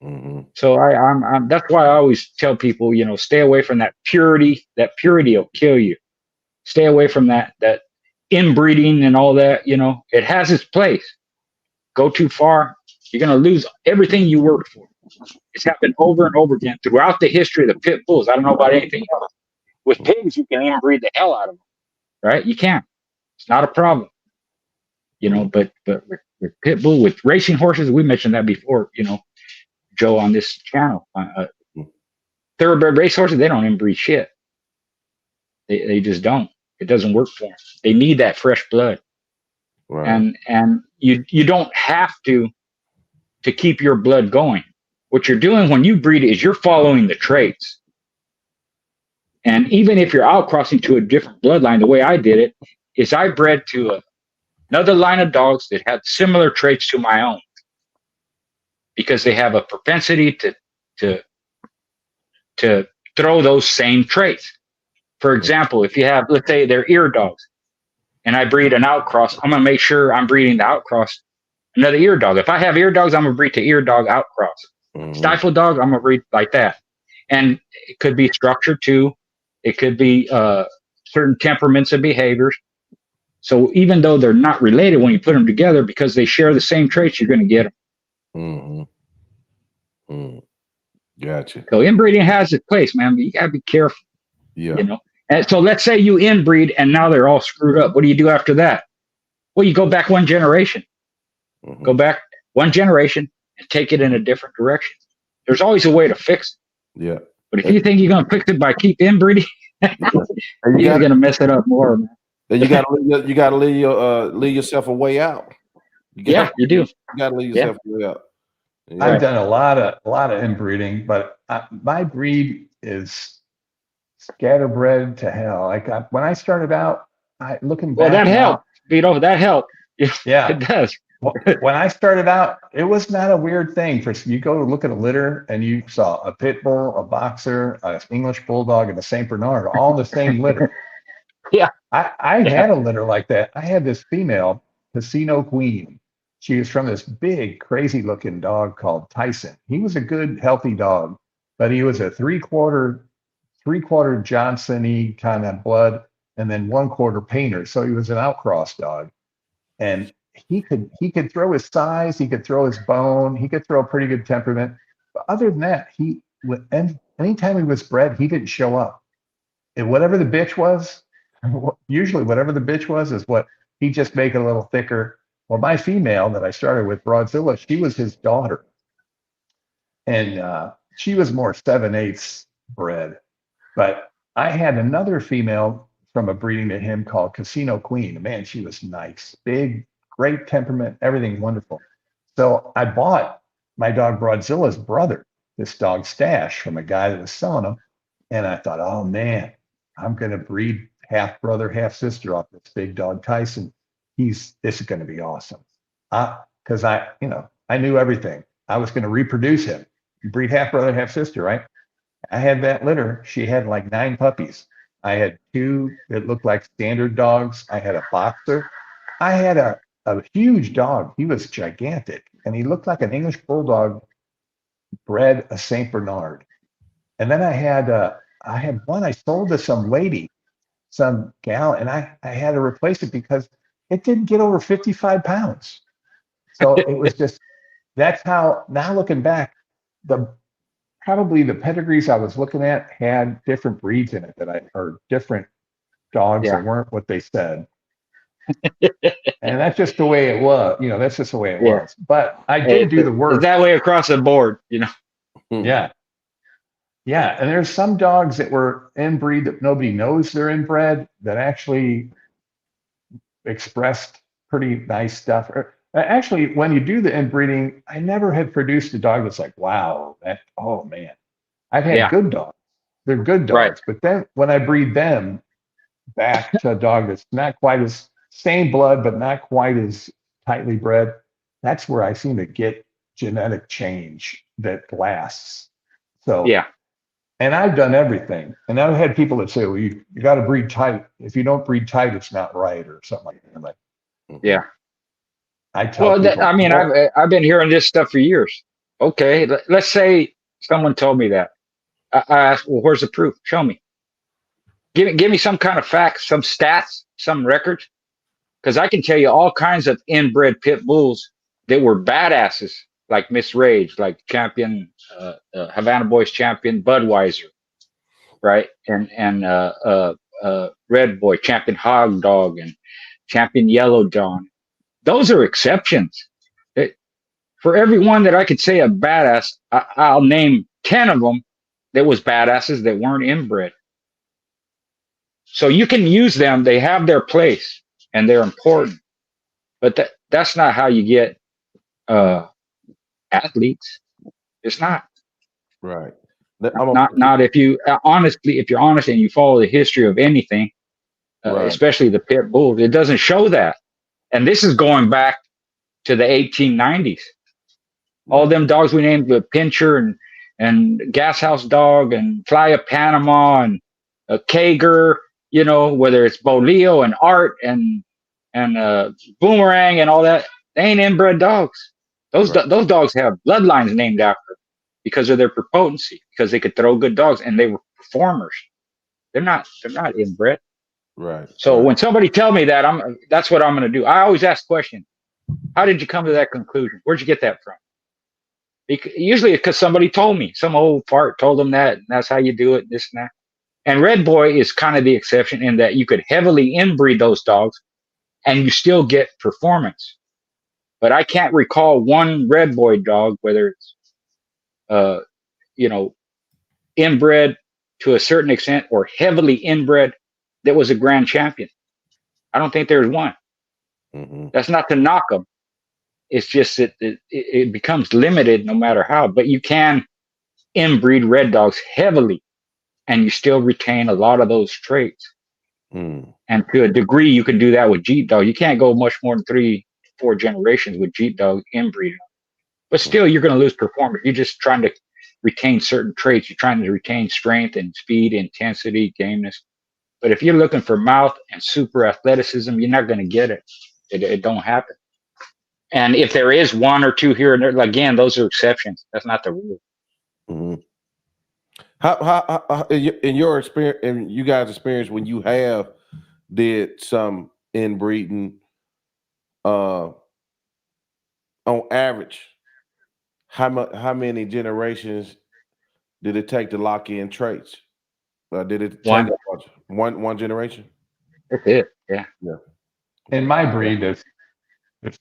Mm-hmm. So I'm that's why I always tell people, stay away from that purity. That purity will kill you. Stay away from that inbreeding and all that. It has its place. Go too far, you're going to lose everything you worked for. It's happened over and over again throughout the history of the pit bulls. I don't know about anything else. With pigs, you can inbreed the hell out of them, right? You can. It's not a problem, But with pit bull, with racing horses, we mentioned that before, Joe, on this channel. Thoroughbred race horses, they don't inbreed shit. They just don't. It doesn't work for them. They need that fresh blood. Right. And you don't have to keep your blood going. What you're doing when you breed is you're following the traits. And even if you're outcrossing to a different bloodline, the way I did it is I bred to another line of dogs that had similar traits to my own, because they have a propensity to throw those same traits. For example, if you have, let's say they're ear dogs, and I breed an outcross, I'm going to make sure I'm breeding the outcross another ear dog. If I have ear dogs, I'm going to breed to ear dog outcross. Mm-hmm. Stifle dog, I'm going to breed like that. And it could be structure too. It could be certain temperaments and behaviors. So even though they're not related, when you put them together, because they share the same traits, you're going to get them. Mm-hmm. Mm-hmm. Gotcha. So inbreeding has its place, man, but you got to be careful. Yeah. And so let's say you inbreed and now they're all screwed up. What do you do after that? Well, you go back one generation. Mm-hmm. Go back one generation and take it in a different direction. There's always a way to fix it. Yeah. But if you think you're going to fix it by keep inbreeding, you're going to mess it up more, man. You got to leave yourself a way out. You do. You got to leave yourself a way out. Yeah. I've done a lot of inbreeding, but my breed is scatterbred to hell. When I started out, looking back. Well, that helped. Vito, that helped. Yeah, it does. When I started out, it was not a weird thing. You go to look at a litter and you saw a pit bull, a boxer, an English bulldog, and a Saint Bernard all in the same litter. Yeah. I had a litter like that. I had this female Casino Queen. She was from this big, crazy looking dog called Tyson. He was a good, healthy dog, but he was a three-quarter Johnson-y kind of blood, and then 1/4 painter. So he was an outcross dog. And he could throw his size, he could throw his bone, he could throw a pretty good temperament. But other than that, anytime he was bred, he didn't show up. And whatever the bitch was, usually whatever the bitch was is what he'd just make it a little thicker. Well, my female that I started with, Broadzilla, she was his daughter. And she was more 7/8 bred. But I had another female from a breeding to him called Casino Queen. Man, she was nice, big, great temperament, everything wonderful. So I bought my dog Broadzilla's brother, this dog Stash, from a guy that was selling him. And I thought, oh man, I'm going to breed half brother, half sister off this big dog Tyson. This is going to be awesome. Because I knew everything. I was going to reproduce him. You breed half brother, half sister, right? I had that litter. She had like 9 puppies. I had 2 that looked like standard dogs. I had a boxer. I had a huge dog. He was gigantic, and he looked like an English bulldog bred a Saint Bernard. And then I had one I sold to some lady, some gal, and I had to replace it because it didn't get over 55 pounds. So it was just, that's how, now looking back, probably the pedigrees I was looking at had different breeds in it or different dogs that weren't what they said. And that's just the way it was. That's just the way it was. But I did do the work. That way across the board, Yeah. Yeah. And there's some dogs that were inbreed that nobody knows they're inbred that actually expressed pretty nice stuff. Actually, when you do the inbreeding, I never had produced a dog that's like, wow, oh man. I've had good dogs. They're good dogs. Right. But then when I breed them back to a dog that's not quite as same blood, but not quite as tightly bred, that's where I seem to get genetic change that lasts. So Yeah. And I've done everything. And I've had people that say, well, you got to breed tight. If you don't breed tight, it's not right or something like that. I'm like, Yeah. I tell Well, people, I mean, I've been hearing this stuff for years. Okay, let's say someone told me that. I asked, well, where's the proof? Show me. Give me some kind of facts, some stats, some records, because I can tell you all kinds of inbred pit bulls that were badasses, like Miss Rage, like champion, Havana Boys champion Budweiser, right? And Red Boy champion Hog Dog and champion Yellow John. Those are exceptions. For every one that I could say a badass, I'll name 10 of them that was badasses that weren't inbred. So you can use them. They have their place and they're important, but that's not how you get athletes. It's not. Right. Not if you honestly, if you're honest and you follow the history of anything, right. especially the pit bulls, it doesn't show that. And this is going back to the 1890s. All them dogs we named, the Pinscher and Gas House Dog and Fly of Panama and Kager, you know, whether it's Boleo and Art and Boomerang and all that, they ain't inbred dogs. Those dogs have bloodlines named after because of their prepotency, because they could throw good dogs and they were performers. They're not inbred. Right. So when somebody tell me that, that's what I'm going to do. I always ask questions. How did you come to that conclusion? Where'd you get that from? Usually it's because somebody told me, some old fart told them that, and that's how you do it, this and that. And Red Boy is kind of the exception in that you could heavily inbreed those dogs and you still get performance. But I can't recall one Red Boy dog, whether it's, inbred to a certain extent or heavily inbred, that was a grand champion. I don't think there's one. Mm-hmm. That's not to knock them. It's just that it becomes limited no matter how. But you can inbreed red dogs heavily, and you still retain a lot of those traits. Mm. And to a degree, you can do that with Jeep dog. You can't go much more than 3-4 generations with Jeep dog inbreeding. But still, you're going to lose performance. You're just trying to retain certain traits. You're trying to retain strength and speed, intensity, gameness. But if you're looking for mouth and super athleticism, you're not going to get it. It don't happen. And if there is one or two here and there, again, those are exceptions. That's not the rule. Mm-hmm. How in your experience, in you guys' experience, when you have did some inbreeding, on average, how many generations did it take to lock in traits? Did it take one generation? That's it. Yeah. In my breed, there's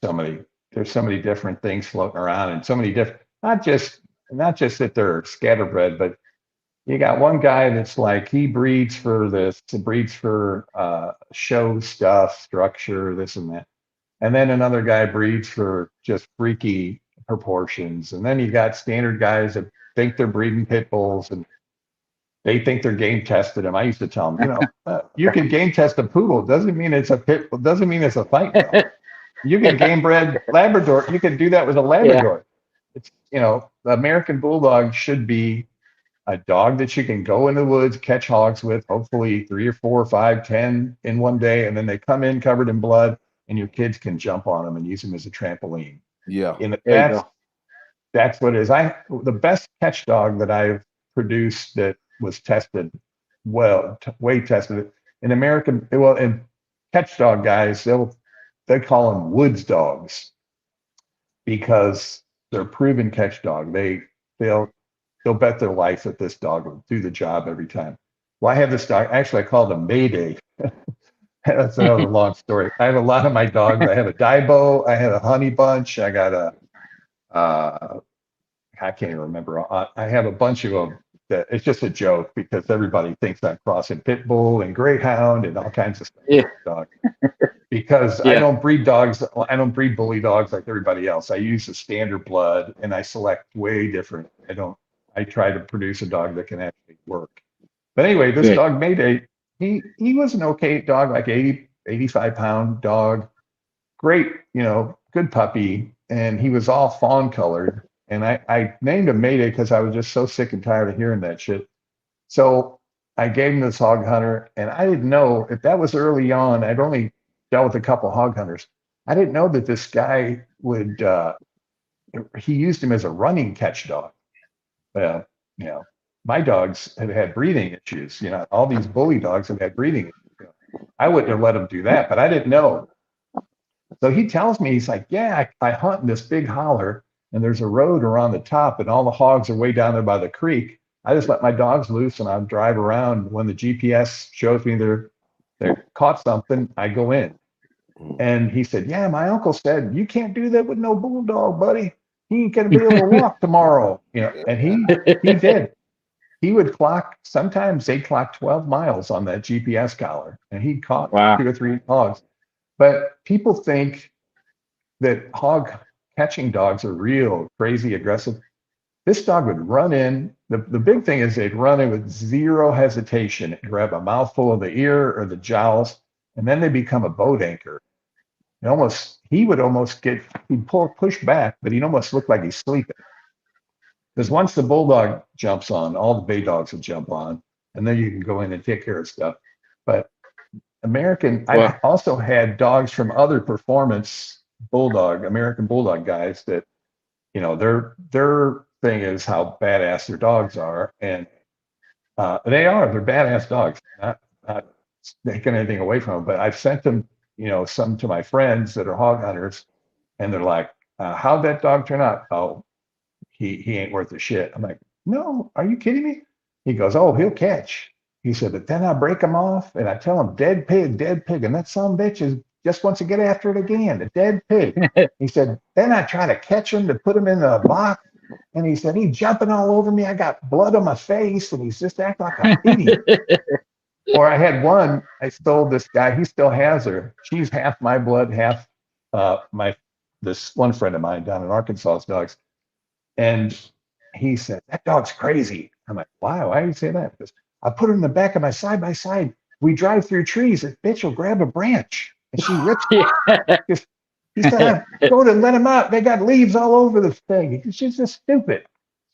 so many different things floating around, and so many different, not just that they're scatterbred, but you got one guy that's like, he breeds for this, he breeds for show stuff, structure, this and that. And then another guy breeds for just freaky proportions. And then you got standard guys that think they're breeding pit bulls and they think they're game tested them. I used to tell them, you can game test a poodle. Doesn't mean it's a pit bull. Doesn't mean it's a fight dog. You can game bred Labrador. You can do that with a Labrador. Yeah. It's, the American Bulldog should be a dog that you can go in the woods, catch hogs with, hopefully 3 or 4 or 5, 10 in one day. And then they come in covered in blood and your kids can jump on them and use them as a trampoline. Yeah. And that's what it is. The best catch dog that I've produced that was tested way tested in American, in catch dog guys, they call them woods dogs because they're proven catch dog. They'll bet their life that this dog will do the job every time. Well, I have this dog, actually I called him Mayday. That's another long story. I have a lot of my dogs. I have a Daibo, I have a Honey Bunch, I got I can't even remember. I have a bunch of them. It's just a joke because everybody thinks I'm crossing pit bull and greyhound and all kinds of stuff. Yeah. Dog. Because I don't breed dogs. I don't breed bully dogs like everybody else. I use the standard blood and I select way different. I try to produce a dog that can actually work. But anyway, this dog Mayday, he was an okay dog, like 85 pound dog. Great, good puppy. and he was all fawn colored. And I named him Mayday because I was just so sick and tired of hearing that shit. So I gave him this hog hunter, and I didn't know if that was early on. I'd only dealt with a couple hog hunters. I didn't know that this guy would, he used him as a running catch dog. You know, my dogs have had breathing issues. You know, all these bully dogs have had breathing issues. I wouldn't have let him do that, but I didn't know. So he tells me, he's like, yeah, I hunt in this big holler, and there's a road around the top, and all the hogs are way down there by the creek. I just let my dogs loose, and I drive around. When the GPS shows me they're caught something, I go in. And he said, yeah, my uncle said, you can't do that with no bulldog, buddy. He ain't gonna be able to walk tomorrow. You know, and he did. He would clock, sometimes they clock 12 miles on that GPS collar, and he caught 2 or 3 hogs. But people think that hog catching dogs are real crazy aggressive. This dog would run in. The big thing is they'd run in with zero hesitation and grab a mouthful of the ear or the jowls, and then they become a boat anchor. He'd push back, but he'd almost look like he's sleeping. Because once the bulldog jumps on, all the bay dogs will jump on, and then you can go in and take care of stuff. But I also had dogs from other performance American bulldog guys that, you know, their thing is how badass their dogs are, and they're badass dogs. Not taking anything away from them, but I've sent them, you know, some to my friends that are hog hunters, and they're like, how'd that dog turn out? Oh, he ain't worth a shit. I'm like, no, are you kidding me? He goes, oh, he'll catch. He said, but then I break him off and I tell him dead pig, and that son of a bitch just wants to get after it again, the dead pig. He said, then I try to catch him to put him in the box, and he said, he's jumping all over me. I got blood on my face, and he's just acting like an idiot. Or I had one, I stole this guy, he still has her. She's half my blood, half this one friend of mine down in Arkansas's dogs. And he said, that dog's crazy. I'm like, why do you say that? Because I put her in the back of my side by side. We drive through trees. That bitch will grab a branch and she rips it. He said, go to let him out. They got leaves all over the thing. She's just stupid.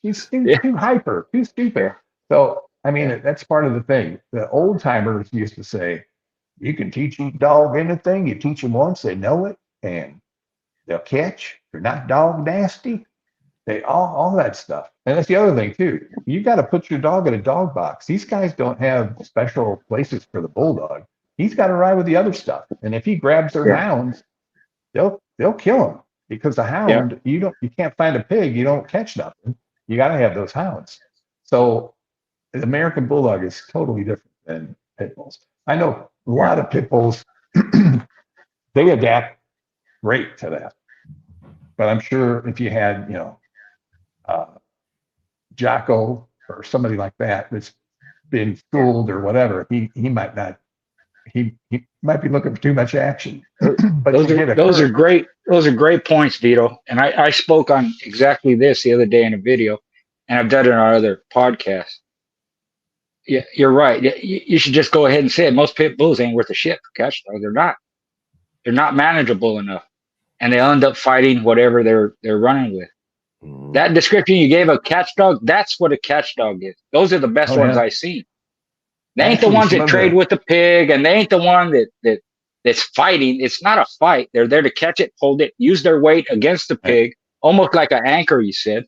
She's too hyper, too stupid. So, I mean, that's part of the thing. The old timers used to say, you can teach a dog anything. You teach them once, they know it, and they'll catch. They're not dog nasty. They all that stuff. And that's the other thing too. You got to put your dog in a dog box. These guys don't have special places for the bulldog. He's got to ride with the other stuff. And if he grabs their hounds, they'll kill him, because the hound, you can't find a pig, you don't catch nothing. You got to have those hounds. So the American bulldog is totally different than pit bulls. I know a lot of pit bulls, they adapt great to that. But I'm sure if you had, you know, Jocko or somebody like that that's been schooled or whatever, he might not. He might be looking for too much action. But those are great points, Vito. And I spoke on exactly this the other day in a video, and I've done it on our other podcast. Yeah, you're right. You should just go ahead and say it. Most pit bulls ain't worth a shit for catch dog. They're not. They're not manageable enough, and they end up fighting whatever they're running with. That description you gave of catch dog, that's what a catch dog is. Those are the best ones I've seen. They ain't the ones that trade with the pig, and they ain't the one that's fighting. It's not a fight. They're there to catch it, hold it, use their weight against the pig, almost like an anchor, you said.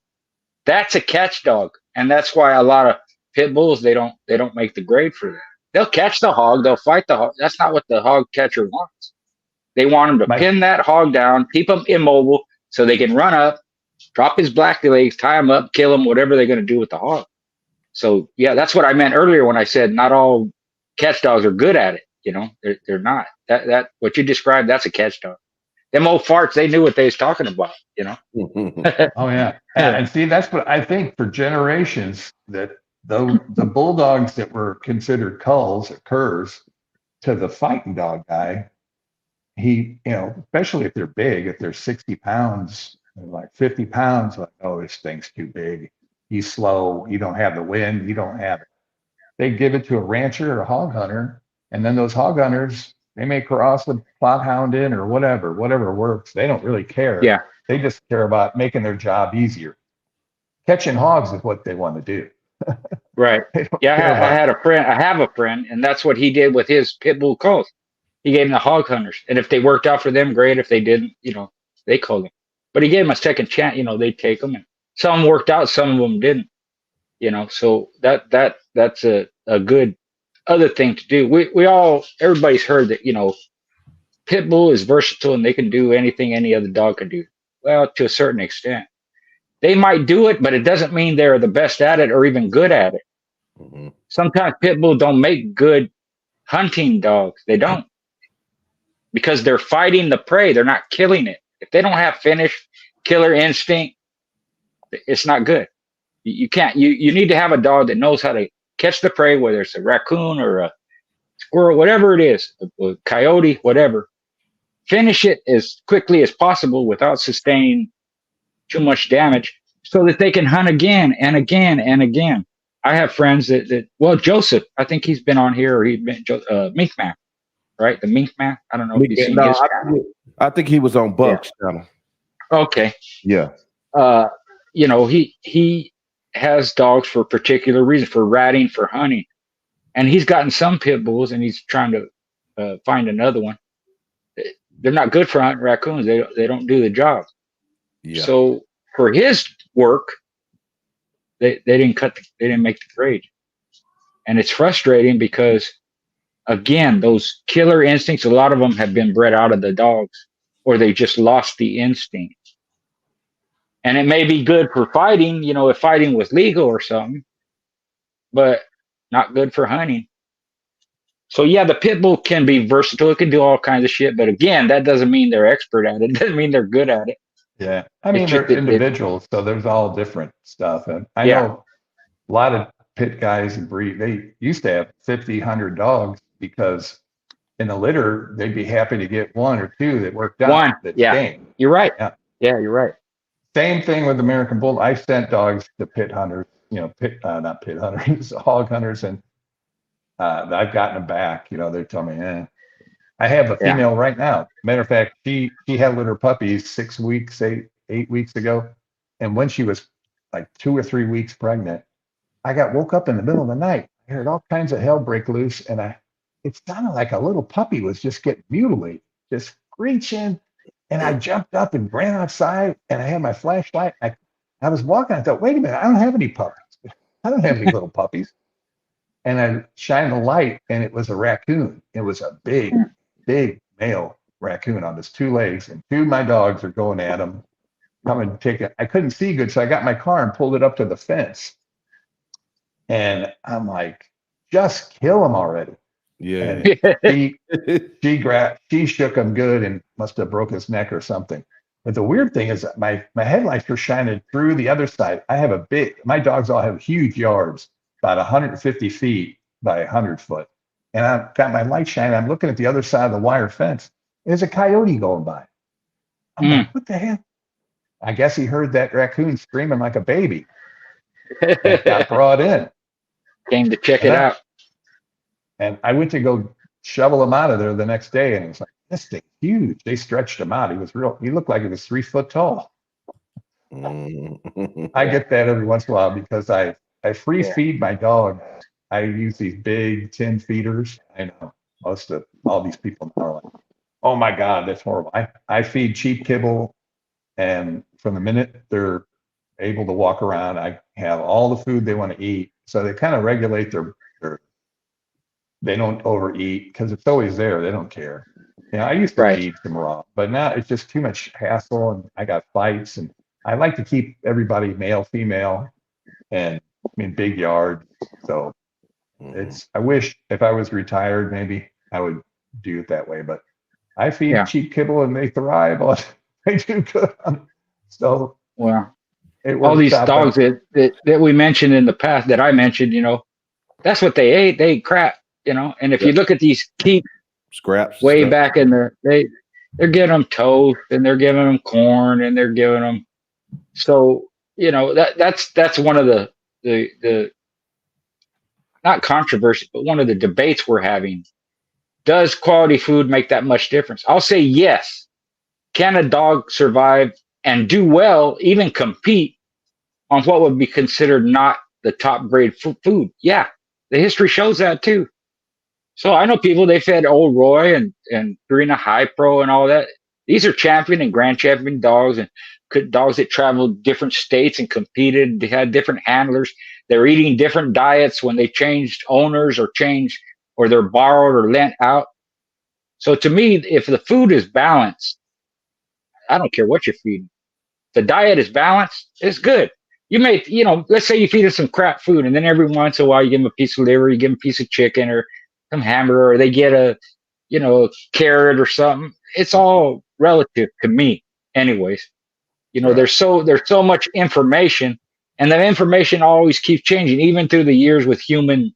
That's a catch dog. And that's why a lot of pit bulls, they don't make the grade for that. They'll catch the hog, they'll fight the hog. That's not what the hog catcher wants. They want him to pin that hog down, keep him immobile so they can run up, drop his black legs, tie him up, kill him, whatever they're going to do with the hog. So yeah, that's what I meant earlier when I said not all catch dogs are good at it. You know, they're not. That what you described, that's a catch dog. Them old farts, they knew what they was talking about. You know. Oh yeah, and see, that's what I think for generations that the bulldogs that were considered culls or curs to the fighting dog guy, he, you know, especially if they're big, if they're 60 pounds, like 50 pounds, like, oh, this thing's too big. He's slow. You don't have the wind. You don't have it. They give it to a rancher or a hog hunter, and then those hog hunters They may cross the Bloodhound in or whatever works. They don't really care. Yeah. They just care about making their job easier. Catching hogs is what they want to do. Right. Yeah. I have a friend, and that's what he did with his pit bull culls. He gave them the hog hunters. And if they worked out for them, great. If they didn't, they called them. But he gave them a second chance. They'd take them. And some worked out, some of them didn't. So that's a good other thing to do. Everybody's heard that, pit bull is versatile and they can do anything any other dog can do. Well, to a certain extent. They might do it, but it doesn't mean they're the best at it or even good at it. Mm-hmm. Sometimes pit bull don't make good hunting dogs. They don't. Because they're fighting the prey. They're not killing it. If they don't have finish, killer instinct, it's not good. You can't. You need to have a dog that knows how to catch the prey, whether it's a raccoon or a squirrel, whatever it is, a coyote, whatever. Finish it as quickly as possible without sustaining too much damage, so that they can hunt again and again and again. I have friends that Joseph, I think he's been on here, or he's been Mink Man, right? The Mink Man. I don't know if you've seen his channel. I think he was on Buck's channel. Okay. Yeah. He has dogs for a particular reason, for ratting, for hunting, and he's gotten some pit bulls, and he's trying to find another one. They're not good for hunting raccoons. They don't do the job. Yeah. So for his work, they didn't make the grade, and it's frustrating because, again, those killer instincts, a lot of them have been bred out of the dogs, or they just lost the instinct. And it may be good for fighting, if fighting was legal or something, but not good for hunting. So yeah, the pit bull can be versatile. It can do all kinds of shit, but again, that doesn't mean they're expert at it. It doesn't mean they're good at it. Yeah, I mean, they're individuals, so there's all different stuff. And I know a lot of pit guys and breed, they used to have 50, 100 dogs because in the litter, they'd be happy to get one or two that worked out. One, you're right. Yeah, you're right. Same thing with American Bull. I sent dogs to pit hunters, not pit hunters, hog hunters, and I've gotten them back. They tell me, I have a female right now. Matter of fact, she had litter puppies 6 weeks, 8 weeks ago. And when she was like 2 or 3 weeks pregnant, I got woke up in the middle of the night. I heard all kinds of hell break loose. And it sounded like a little puppy was just getting mutilated, just screeching. And I jumped up and ran outside, and I had my flashlight. I was walking. I thought, wait a minute, I don't have any puppies. I don't have any little puppies. And I shined the light, and it was a raccoon. It was a big male raccoon on his 2 legs, and 2 of my dogs are going at him, coming to take it. I couldn't see good, so I got my car and pulled it up to the fence. And I'm like, just kill him already. Yeah. She shook him good and must have broke his neck or something. But the weird thing is that my headlights were shining through the other side. My dogs all have huge yards, about 150 feet by 100 foot. And I've got my light shining. I'm looking at the other side of the wire fence. There's a coyote going by. I'm like, what the hell? I guess he heard that raccoon screaming like a baby. And got brought in. Came to check it out. And I went to go shovel him out of there the next day, and it was like, this thing's huge. They stretched him out. He looked like he was 3 foot tall. I get that every once in a while because I free feed my dog. I use these big tin feeders. I know most of all these people are like, oh my God, that's horrible. I feed cheap kibble, and from the minute they're able to walk around, I have all the food they want to eat. So they kind of regulate their they don't overeat because it's always there. They don't care. I used to feed them raw, but now it's just too much hassle, and I got fights, and I like to keep everybody male, female, and big yard. So I wish if I was retired, maybe I would do it that way, but I feed cheap kibble and they thrive on they do good on it. So all these dogs that we mentioned in the past, that I mentioned, that's what they ate. They ate crap, and if you look at these keep scraps way back in there, they're giving them toast, and they're giving them corn, and they're giving them, so that's one of the not controversy, but one of the debates we're having. does quality food make that much difference? I'll say yes. Can a dog survive and do well, even compete on what would be considered not the top grade food? Yeah, the history shows that too. So I know people, they fed Old Roy and Purina High Pro and all that. These are champion and grand champion dogs, and dogs that traveled different states and competed. They had different handlers. They're eating different diets when they changed owners or they're borrowed or lent out. So to me, if the food is balanced, I don't care what you're feeding. The diet is balanced, it's good. You may, let's say you feed them some crap food, and then every once in a while you give them a piece of liver, you give them a piece of chicken or some hamburger, or they get a carrot or something. It's all relative to me, anyways. Right. There's so much information, and that information always keeps changing, even through the years with human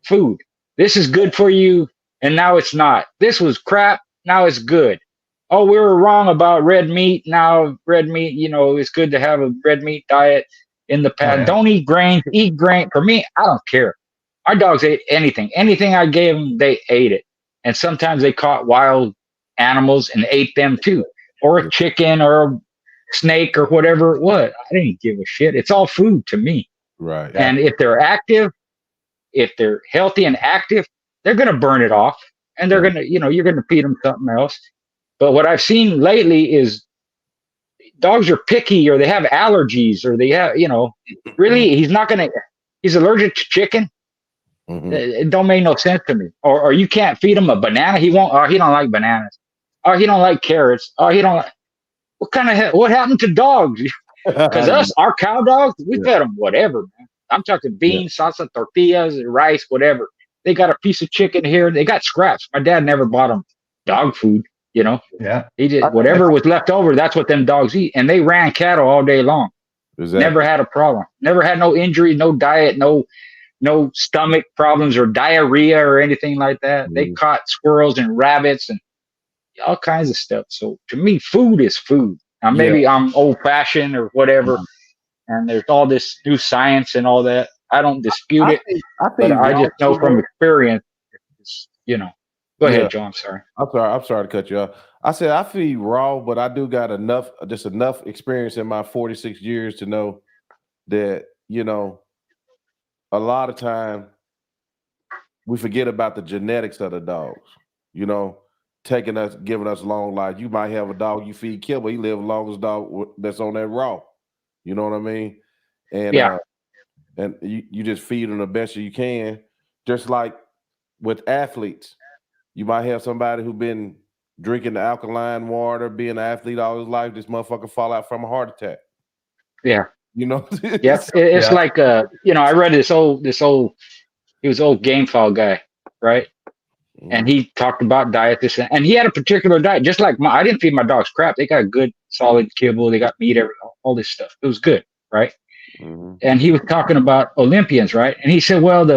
food. This is good for you, and now it's not. This was crap, now it's good. Oh, we were wrong about red meat. Now red meat, it's good to have a red meat diet in the past. Oh, yeah. Don't eat grains, eat grain. For me, I don't care. Our dogs ate anything. Anything I gave them, they ate it. And sometimes they caught wild animals and ate them too. Or a chicken or a snake or whatever it was. I didn't give a shit. It's all food to me. Right. And if they're active, if they're healthy and active, they're going to burn it off. And they're going to, you're going to feed them something else. But what I've seen lately is dogs are picky, or they have allergies, or they have, really, he's allergic to chicken. Mm-hmm. It don't make no sense to me. Or you can't feed him a banana. He won't, or he don't like bananas. Or he don't like carrots. Or he don't like, what happened to dogs? Because our cow dogs, we fed them whatever, man. I'm talking beans, salsa, tortillas, rice, whatever. They got a piece of chicken here. They got scraps. My dad never bought them dog food. Yeah. He did whatever was left over. That's what them dogs eat. And they ran cattle all day long. Exactly. Never had a problem. Never had no injury, no diet, no stomach problems or diarrhea or anything like that. Mm. They caught squirrels and rabbits and all kinds of stuff. So to me, food is food. Now, maybe I'm old fashioned or whatever. And there's all this new science and all that. I don't dispute it. But I just know from experience, Go ahead, Joe. I'm sorry. I'm sorry to cut you off. I said I feed raw, but I do got enough experience in my 46 years to know that, a lot of time we forget about the genetics of the dogs, giving us long life. You might have a dog you feed kibble, he live long as dog that's on that raw. You know what I mean? And and you just feed them the best you can. Just like with athletes. You might have somebody who's been drinking the alkaline water, being an athlete all his life. This motherfucker fall out from a heart attack. Yeah. It's like, I read this old, he was old game file guy, right? Mm-hmm. And he talked about diet, and he had a particular diet, just like I didn't feed my dogs crap. They got good, solid kibble. They got meat, all this stuff. It was good, right? Mm-hmm. And he was talking about Olympians, right? And he said, well,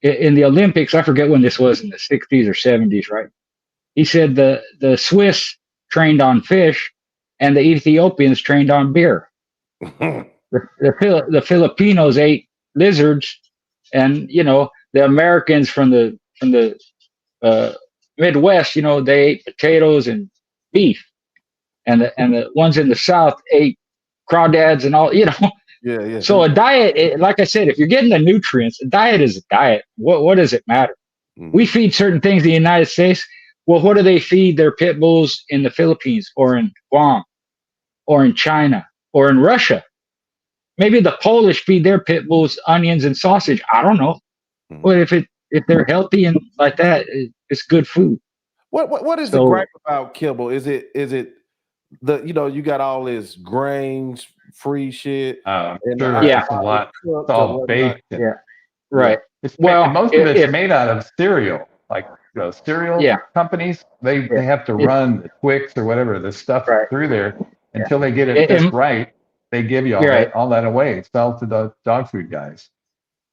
in the Olympics, I forget when this was, in the 60s or 70s, right? He said the Swiss trained on fish and the Ethiopians trained on beer. the Filipinos ate lizards, and the Americans from the Midwest, they ate potatoes and beef, and the ones in the South ate crawdads and all, Yeah. So a diet, like I said, if you're getting the nutrients, a diet is a diet. What does it matter? Mm-hmm. We feed certain things in the United States. Well, what do they feed their pit bulls in the Philippines or in Guam or in China or in Russia? Maybe the Polish feed their pit bulls onions and sausage. I don't know. Mm-hmm. But if they're healthy and like that, it's good food. What is the gripe about kibble? Is it you got all this grains free shit. It's a lot. It's all baked. Yeah, right. Most of it's made out of cereal. Like cereal companies, they have to run the Twix or whatever the stuff through there until they get it just right. They give you all that away. Sell to the dog food guys.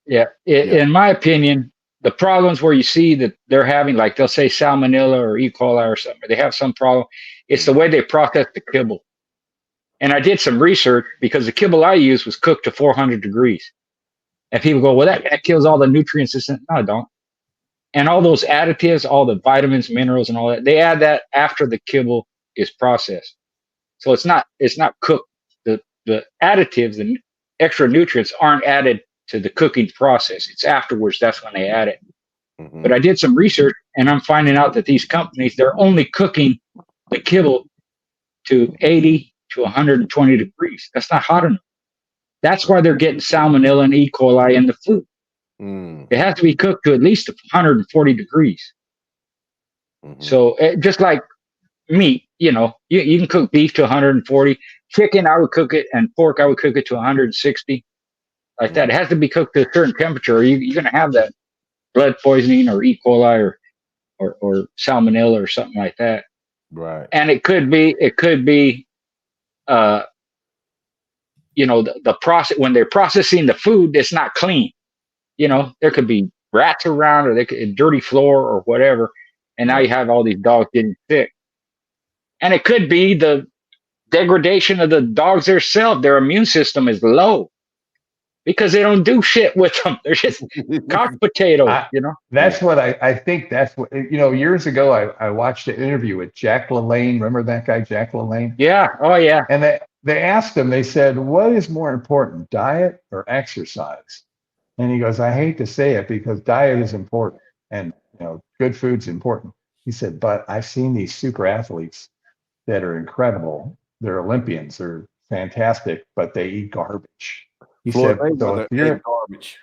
Yeah. In my opinion, the problems where you see that they're having, like they'll say salmonella or E. coli or something, or they have some problem. It's the way they process the kibble. And I did some research because the kibble I used was cooked to 400 degrees. And people go, well, that kills all the nutrients. No, it don't. And all those additives, all the vitamins, minerals, and all that, they add that after the kibble is processed. So it's not cooked. The additives and extra nutrients aren't added to the cooking process. It's afterwards. That's when they add it. Mm-hmm. But I did some research, and I'm finding out that these companies, they're only cooking the kibble to 80 to 120 degrees. That's not hot enough. That's why they're getting salmonella and E. coli in the food. It has to be cooked to at least 140 degrees. Mm-hmm. So just like meat, you know, you can cook beef to 140. Chicken, I would cook it, and pork, I would cook it to 160. Like that. It has to be cooked to a certain temperature, or you're going to have that blood poisoning or E. coli or salmonella or something like that. Right. And it could be, you know, the process, when they're processing the food, it's not clean. You know, there could be rats around, or they could dirty floor or whatever. And now you have all these dogs getting sick. And it could be the degradation of the dogs themselves. Their immune system is low because they don't do shit with them. They're just cocked potatoes, you know? That's what I think. That's what, you know, years ago, I watched an interview with Jack LaLanne. Remember that guy, Jack LaLanne? Yeah. Oh, yeah. And they asked him, they said, what is more important, diet or exercise? And he goes, I hate to say it because diet is important and, you know, good food's important. He said, but I've seen these super athletes that are incredible. They're Olympians. They're fantastic, but they eat garbage. He said, so if you're garbage.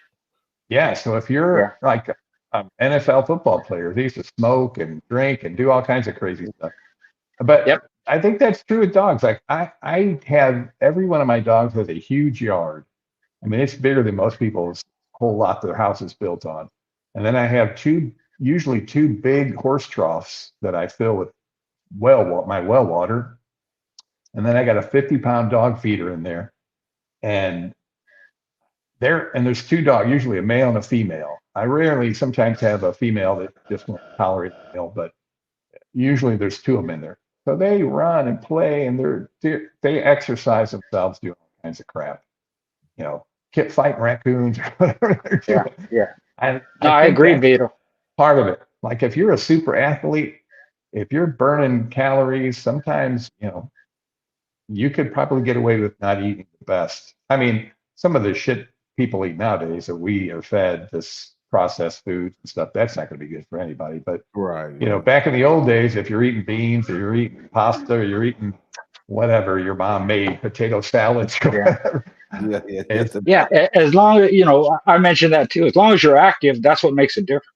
Yeah. So if you're like an NFL football player, they used to smoke and drink and do all kinds of crazy stuff. But I think that's true with dogs. Like I have, every one of my dogs has a huge yard. I mean, it's bigger than most people's whole lot their house is built on. And then I have usually two big horse troughs that I fill with my well water. And then I got a 50-pound dog feeder in there. And there's two dogs, usually a male and a female. I rarely sometimes have a female that just won't tolerate the male, but usually there's two of them in there. So they run and play, and they exercise themselves doing all kinds of crap. You know, fighting raccoons or whatever they're doing. Yeah. I agree, Vito. Part of it. Like if you're a super athlete, if you're burning calories, sometimes, you know, you could probably get away with not eating the best. I mean, some of the shit people eat nowadays that we are fed, this processed foods and stuff, that's not going to be good for anybody. But you know, back in the old days, if you're eating beans or you're eating pasta or you're eating whatever your mom made, potato salads or whatever. Yeah. As long as, you know, I mentioned that too. As long as you're active, that's what makes a difference.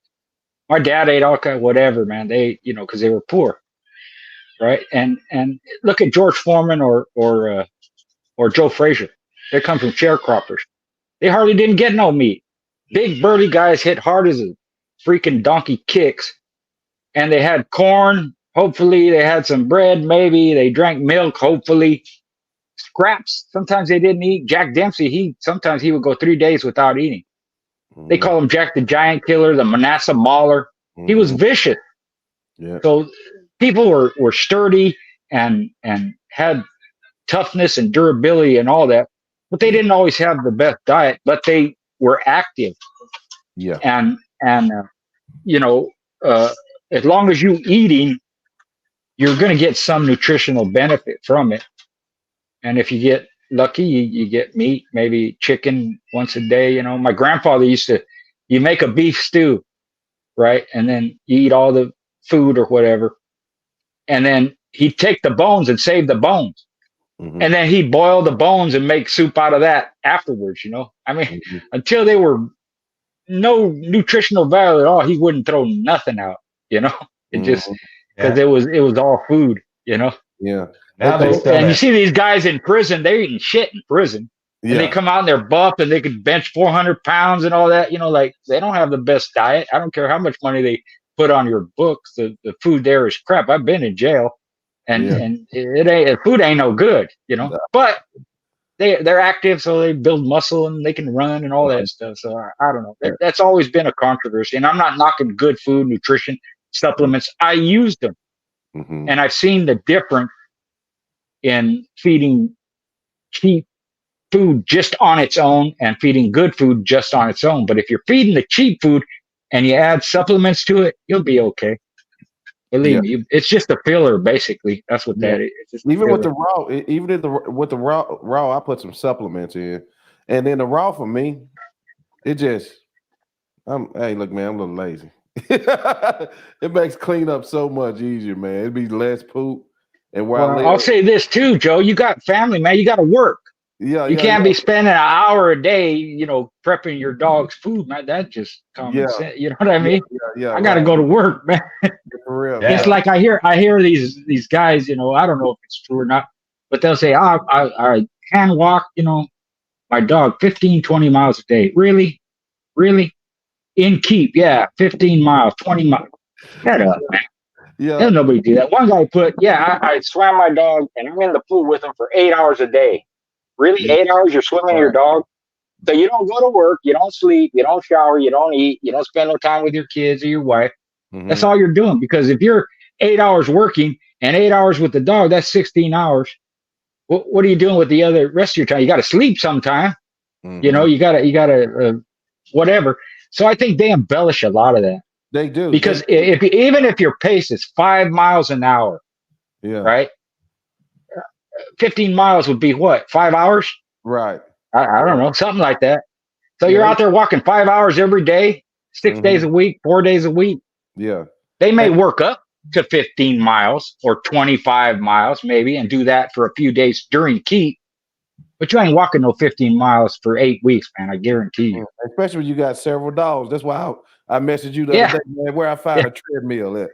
My dad ate all kind of whatever, man. They, you know, because they were poor, right? And look at George Foreman or Joe Frazier. They come from sharecroppers. They hardly didn't get no meat. Big burly guys hit hard as a freaking donkey kicks, and they had corn. Hopefully, they had some bread. Maybe they drank milk. Hopefully, scraps. Sometimes they didn't eat. Jack Dempsey, sometimes he would go 3 days without eating. They call him Jack the Giant Killer, the Manasseh Mauler. He was vicious. Yeah. So people were sturdy and had toughness and durability and all that, but they didn't always have the best diet, but they were active. Yeah. And you know, as long as you eating, you're going to get some nutritional benefit from it. And if you get lucky, you get meat, maybe chicken once a day. You know, my grandfather you make a beef stew, right? And then you eat all the food or whatever. And then he'd take the bones and save the bones. Mm-hmm. And then he'd boil the bones and make soup out of that afterwards, you know? I mean, until they were no nutritional value at all, he wouldn't throw nothing out, you know? It just, because it was all food, you know? Yeah. And you see these guys in prison, they're eating shit in prison. And they come out and they're buff and they could bench 400 pounds and all that, you know, like they don't have the best diet. I don't care how much money they put on your books. The food there is crap. I've been in jail and food ain't no good, you know, but they're active. So they build muscle and they can run and all that stuff. So I don't know. That's always been a controversy, and I'm not knocking good food, nutrition, supplements. I use them and I've seen the difference in feeding cheap food just on its own and feeding good food just on its own. But if you're feeding the cheap food, and you add supplements to it, you'll be okay. Believe me, it's just a filler, basically. That's what that is. It's just even with the raw, with the raw, I put some supplements in, and then the raw for me, it just, hey, look, man, I'm a little lazy. It makes cleanup so much easier, man. It'd be less poop, and I'll say this too, Joe. You got family, man. You got to work. Yeah, you can't be spending an hour a day, prepping your dog's food, man. That's just common sense. You know what I mean? I got to go to work, man. For real. It's like I hear these guys, I don't know if it's true or not, but they'll say, I hand walk, my dog 15, 20 miles a day. Really? In keep, 15 miles, 20 miles. Shut up, man. There's nobody do that. One guy put, I swam my dog and I'm in the pool with him for 8 hours a day. Really? 8 hours you're swimming your dog? So you don't go to work, you don't sleep, you don't shower, you don't eat, you don't spend no time with your kids or your wife. Mm-hmm. That's all you're doing. Because if you're 8 hours working and 8 hours with the dog, that's 16 hours. What are you doing with the rest of your time? You got to sleep sometime. Mm-hmm. You got to whatever. So I think they embellish a lot of that. They do. Because even if your pace is 5 miles an hour, right? 15 miles would be what? 5 hours? Right. I don't know, something like that. So you're out there walking 5 hours every day, 6 days a week, 4 days a week. Yeah. They may work up to 15 miles or 25 miles maybe and do that for a few days during keep. But you ain't walking no 15 miles for 8 weeks, man. I guarantee you. Especially when you got several dogs. That's why I messaged you the other day, man, where I found a treadmill at.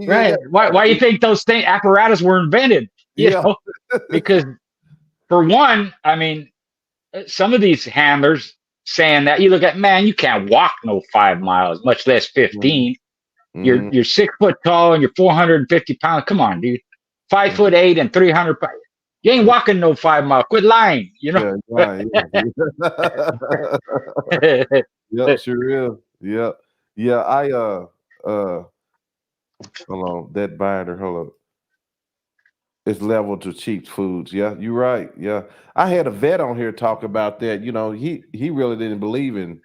Right. Why you think those apparatus were invented? You know? Because for one, I mean, some of these handlers saying that, you look at, man, you can't walk no 5 miles, much less 15. Mm-hmm. You're 6 foot tall and you're 450 pounds. Come on, dude. 5'8" and 300 pounds. You ain't walking no 5 miles. Quit lying, Yeah, sure is. Yeah. I hold on. That binder, hold on. It's leveled to cheap foods. Yeah, you're right. Yeah. I had a vet on here talk about that. He really didn't believe in,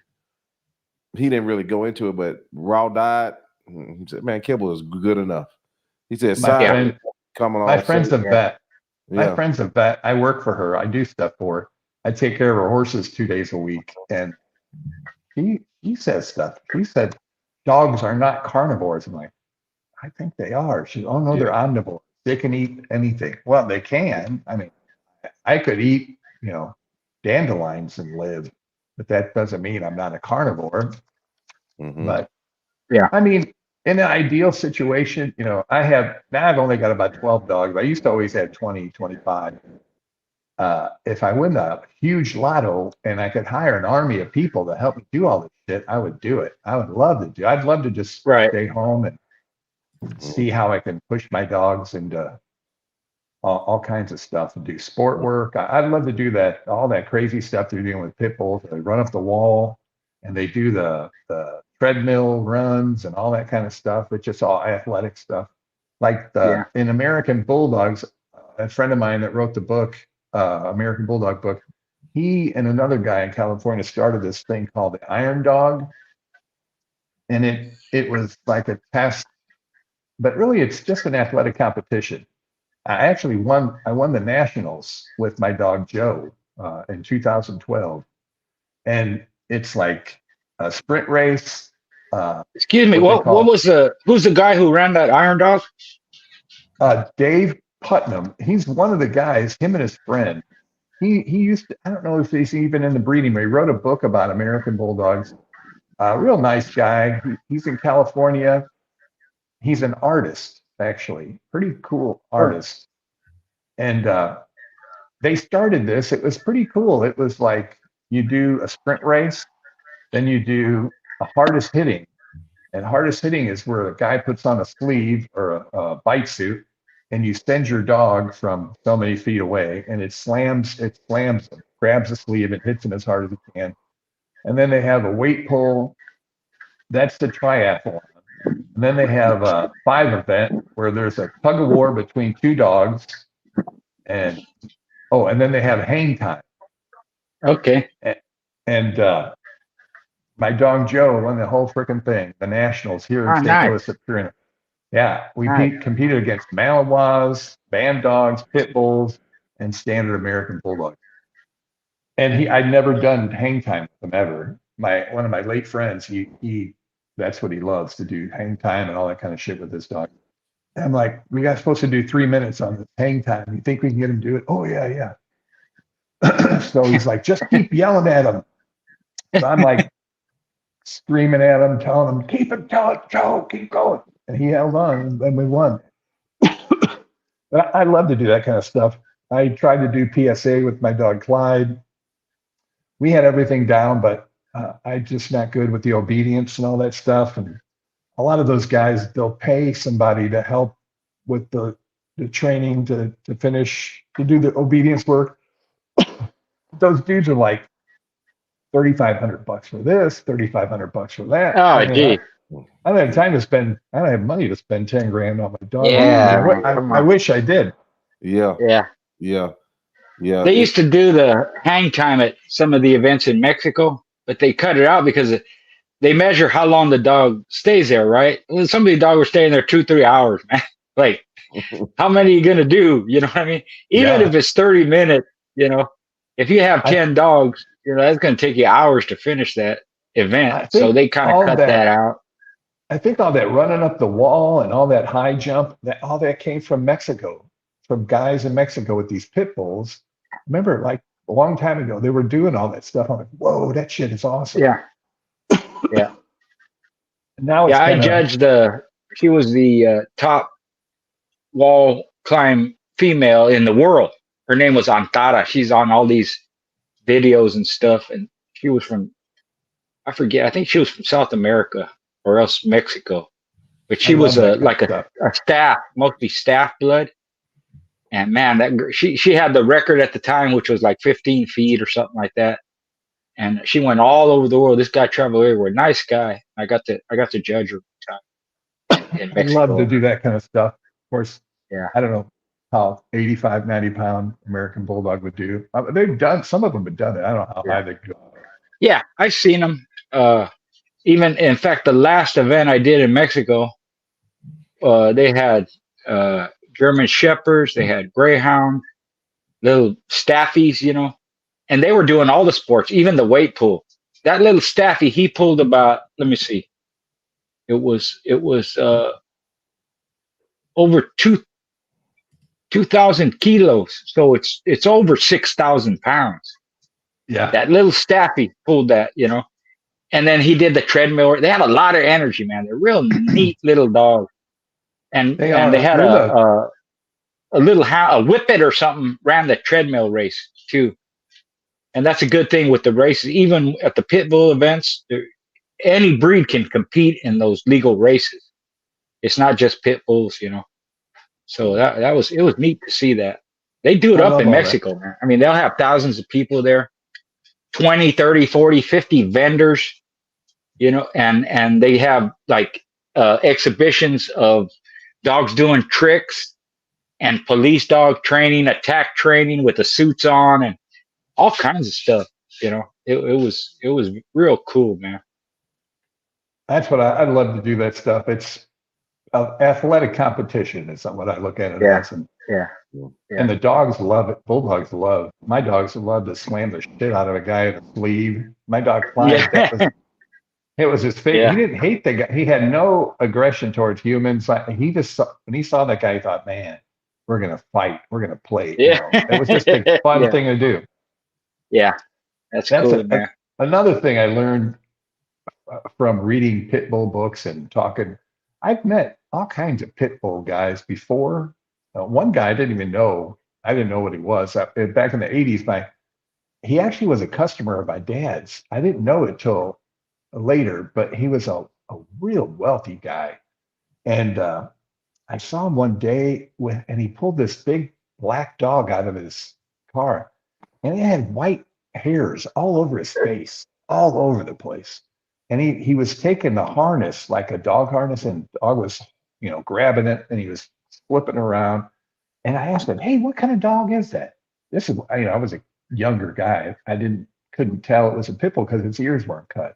he didn't really go into it, but raw diet, he said, man, kibble is good enough. He said, my friend's a vet. My friend's a vet. I work for her. I do stuff for her. I take care of her horses 2 days a week. And he says stuff. He said, dogs are not carnivores. I'm like, I think they are. She said, oh, no, they're omnivores. They can eat anything. Well, they can. I mean, I could eat, dandelions and live, but that doesn't mean I'm not a carnivore. Mm-hmm. But I mean, in an ideal situation, I've only got about 12 dogs. I used to always have 20, 25. If I win a huge lotto and I could hire an army of people to help me do all this shit, I would do it. I would love to do it. I'd love to just stay home and see how I can push my dogs into all kinds of stuff and do sport work. I'd love to do that, all that crazy stuff they're doing with pit bulls. They run up the wall and they do the treadmill runs and all that kind of stuff. It's just all athletic stuff. Like in American Bulldogs, a friend of mine that wrote the book, American Bulldog book, he and another guy in California started this thing called the Iron Dog. And it was like a test, but really it's just an athletic competition. I won the nationals with my dog Joe in 2012. And it's like a sprint race. Excuse me, who's the guy who ran that Iron Dog? Dave Putnam. He's one of the guys, him and his friend. He used to, I don't know if he's even in the breeding, but he wrote a book about American Bulldogs. Real nice guy. He's in California. He's an artist, actually. Pretty cool artist. And they started this. It was pretty cool. It was like you do a sprint race, then you do a hardest hitting. And hardest hitting is where a guy puts on a sleeve or a bite suit, and you send your dog from so many feet away, and it slams him, grabs the sleeve, and hits him as hard as it can. And then they have a weight pull. That's the triathlon. And then they have a 5 event where there's a tug of war between 2 dogs. And then they have hang time. Okay. And My dog Joe won the whole freaking thing, the Nationals here in St. Nice. Louis at Purina. Yeah, we Nice. competed against Malinois, Band Dogs, Pit Bulls, and standard American Bulldogs. And I'd never done hang time with him ever. One of my late friends, he that's what he loves to do, hang time and all that kind of shit with his dog. And I'm like, we got supposed to do 3 minutes on this hang time. You think we can get him to do it? Oh yeah. So he's like, just keep yelling at him. So I'm like screaming at him, telling him, keep it going, Joe, keep going. And he held on, and then we won. But I love to do that kind of stuff. I tried to do PSA with my dog Clyde. We had everything down, but I'm just not good with the obedience and all that stuff. And a lot of those guys, they'll pay somebody to help with the training to do the obedience work. Those dudes are like $3,500 for this, $3,500 for that. Oh, gee. I don't have time to spend. I don't have money to spend 10 grand on my dog. Yeah, I wish I did. Yeah. They used to do the hang time at some of the events in Mexico, but they cut it out because they measure how long the dog stays there, right? Well, some of the dogs were staying there 2-3 hours, man. Like, how many are you gonna do? You know what I mean? Even if it's 30 minutes, if you have 10 dogs, that's gonna take you hours to finish that event. So they kind of cut that out. I think all that running up the wall and all that high jump, all that came from Mexico, from guys in Mexico with these pit bulls. Remember, like a long time ago, they were doing all that stuff. I'm like, whoa, that shit is awesome. Yeah. Now it's I judged she was the top wall climb female in the world. Her name was Antara. She's on all these videos and stuff. And she was from, I forget, I think she was from South America or else Mexico. But she was like a staff, mostly staff blood. And man, she had the record at the time, which was like 15 feet or something like that. And she went all over the world. This guy traveled everywhere. Nice guy. I got to judge her in Mexico. I love to do that kind of stuff. Of course, yeah. I don't know how 85, 90-pound American Bulldog would do. Some of them have done it. I don't know how high they go. Yeah, I've seen them. Even, in fact, the last event I did in Mexico, they had German Shepherds, they had Greyhound, little Staffies, and they were doing all the sports, even the weight pull. That little Staffy, he pulled about, let me see, it was over 2,000 kilos. So it's over 6,000 pounds. Yeah. That little Staffy pulled that, and then he did the treadmill. They had a lot of energy, man. They're real neat little dogs. And they had a little a whippet or something ran the treadmill race too. And that's a good thing with the races. Even at the pit bull events, any breed can compete in those legal races. It's not just pit bulls, So it was neat to see that. They do it up in Mexico, man. I mean, they'll have thousands of people there, 20, 30, 40, 50 vendors, and they have like exhibitions of dogs doing tricks and police dog training, attack training with the suits on and all kinds of stuff. It was real cool, man. That's what I'd love to do that stuff. It's athletic competition is what I look at it as. And the dogs love it. Bulldogs love. My dogs love to slam the shit out of a guy in the sleeve. My dog Clyde, it was his favorite. Yeah. He didn't hate the guy. He had no aggression towards humans. He just when he saw that guy, he thought, man, we're gonna fight. We're gonna play. Yeah. It was just a fun thing to do. Yeah, that's cool, man. Another thing I learned from reading pit bull books and talking. I've met all kinds of pit bull guys before. One guy I didn't know what he was. Back in the 80s, he actually was a customer of my dad's. I didn't know it till later, but he was a real wealthy guy. And I saw him one day and he pulled this big black dog out of his car. And he had white hairs all over his face, all over the place. And he was taking the harness, like a dog harness, and the dog was, grabbing it, and he was flipping around. And I asked him, hey, what kind of dog is that? This is, I was a younger guy. I couldn't tell it was a pit bull because its ears weren't cut.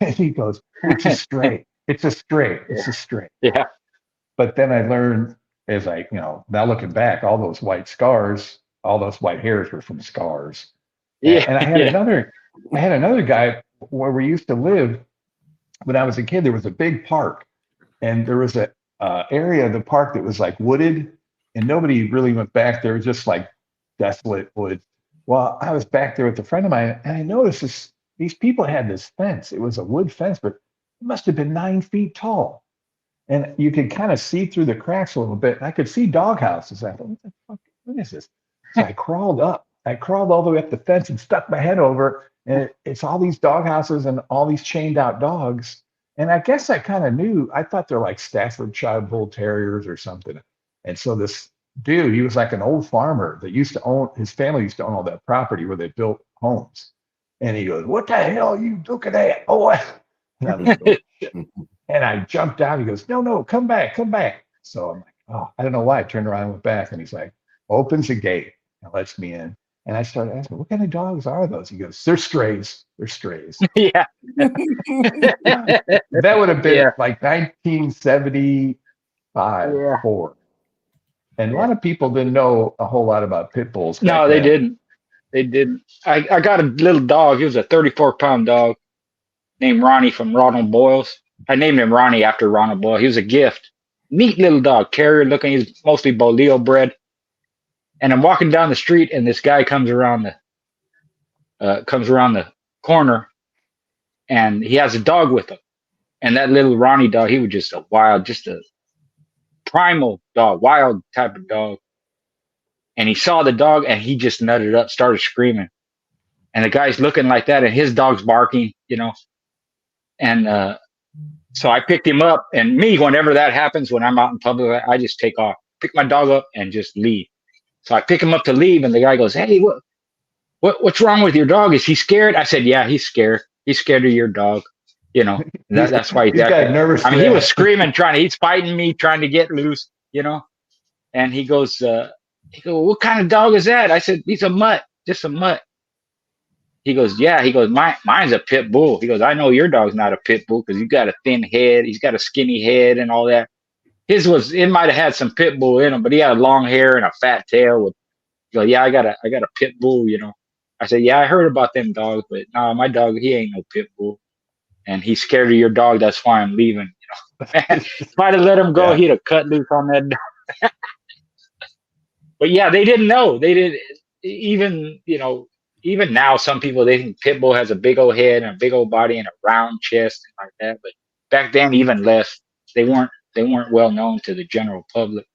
And he goes, it's a stray. It's a stray. It's a stray. Yeah. But then I learned as now looking back, all those white scars, all those white hairs were from scars. Yeah. And I had another guy where we used to live when I was a kid. There was a big park, and there was a area of the park that was like wooded, and nobody really went back there. It was just like desolate woods. Well, I was back there with a friend of mine, and I noticed these people had this fence. It was a wood fence, but it must have been 9 feet tall. And you could kind of see through the cracks a little bit. And I could see dog houses. I thought, what the fuck? What is this? So I crawled up. I crawled all the way up the fence and stuck my head over. And it's all these dog houses and all these chained out dogs. And I guess I kind of knew. I thought they're like Staffordshire Bull Terriers or something. And so this dude, he was like an old farmer that used to own, his family used to own all that property where they built homes. And he goes, what the hell are you looking at? Oh, and I was going, shit. And I jumped down. He goes, no, come back. So I'm like, oh, I don't know why. I turned around and went back. And he's like, opens the gate and lets me in. And I started asking, what kind of dogs are those? He goes, they're strays. They're strays. Yeah. That would have been like 1975, 4. And a lot of people didn't know a whole lot about pit bulls. No, they didn't. They didn't. I got a little dog. He was a 34-pound dog named Ronnie from Ronald Boyle's. I named him Ronnie after Ronald Boyle. He was a gift. Neat little dog, carrier looking. He's mostly Boleo bred. And I'm walking down the street, and this guy comes around the corner, and he has a dog with him. And that little Ronnie dog, he was just a primal dog, wild type of dog. And he saw the dog, and he just nutted up, started screaming. And the guy's looking like that, and his dog's barking, And so I picked him up, and whenever that happens, when I'm out in public, I just take off, pick my dog up, and just leave. So I pick him up to leave, and the guy goes, "Hey, what's wrong with your dog? Is he scared?" I said, "Yeah, he's scared. He's scared of your dog. That's why he's got nervous. I mean, he was screaming, he's fighting me, trying to get loose, And he goes, "What kind of dog is that?" I said, "He's a mutt, just a mutt." He goes, "Yeah." He goes, mine's a pit bull." He goes, "I know your dog's not a pit bull because you got a thin head. He's got a skinny head and all that. It might have had some pit bull in him, but he had long hair and a fat tail." He goes, "Yeah, I got a pit bull, I said, "Yeah, I heard about them dogs, but no, my dog, he ain't no pit bull. And he's scared of your dog. That's why I'm leaving." If I'd have let him go, he'd have cut loose on that dog. But yeah, they didn't know. They didn't even now, some people, they think pit bull has a big old head and a big old body and a round chest and like that. But back then, even less. They weren't well known to the general public.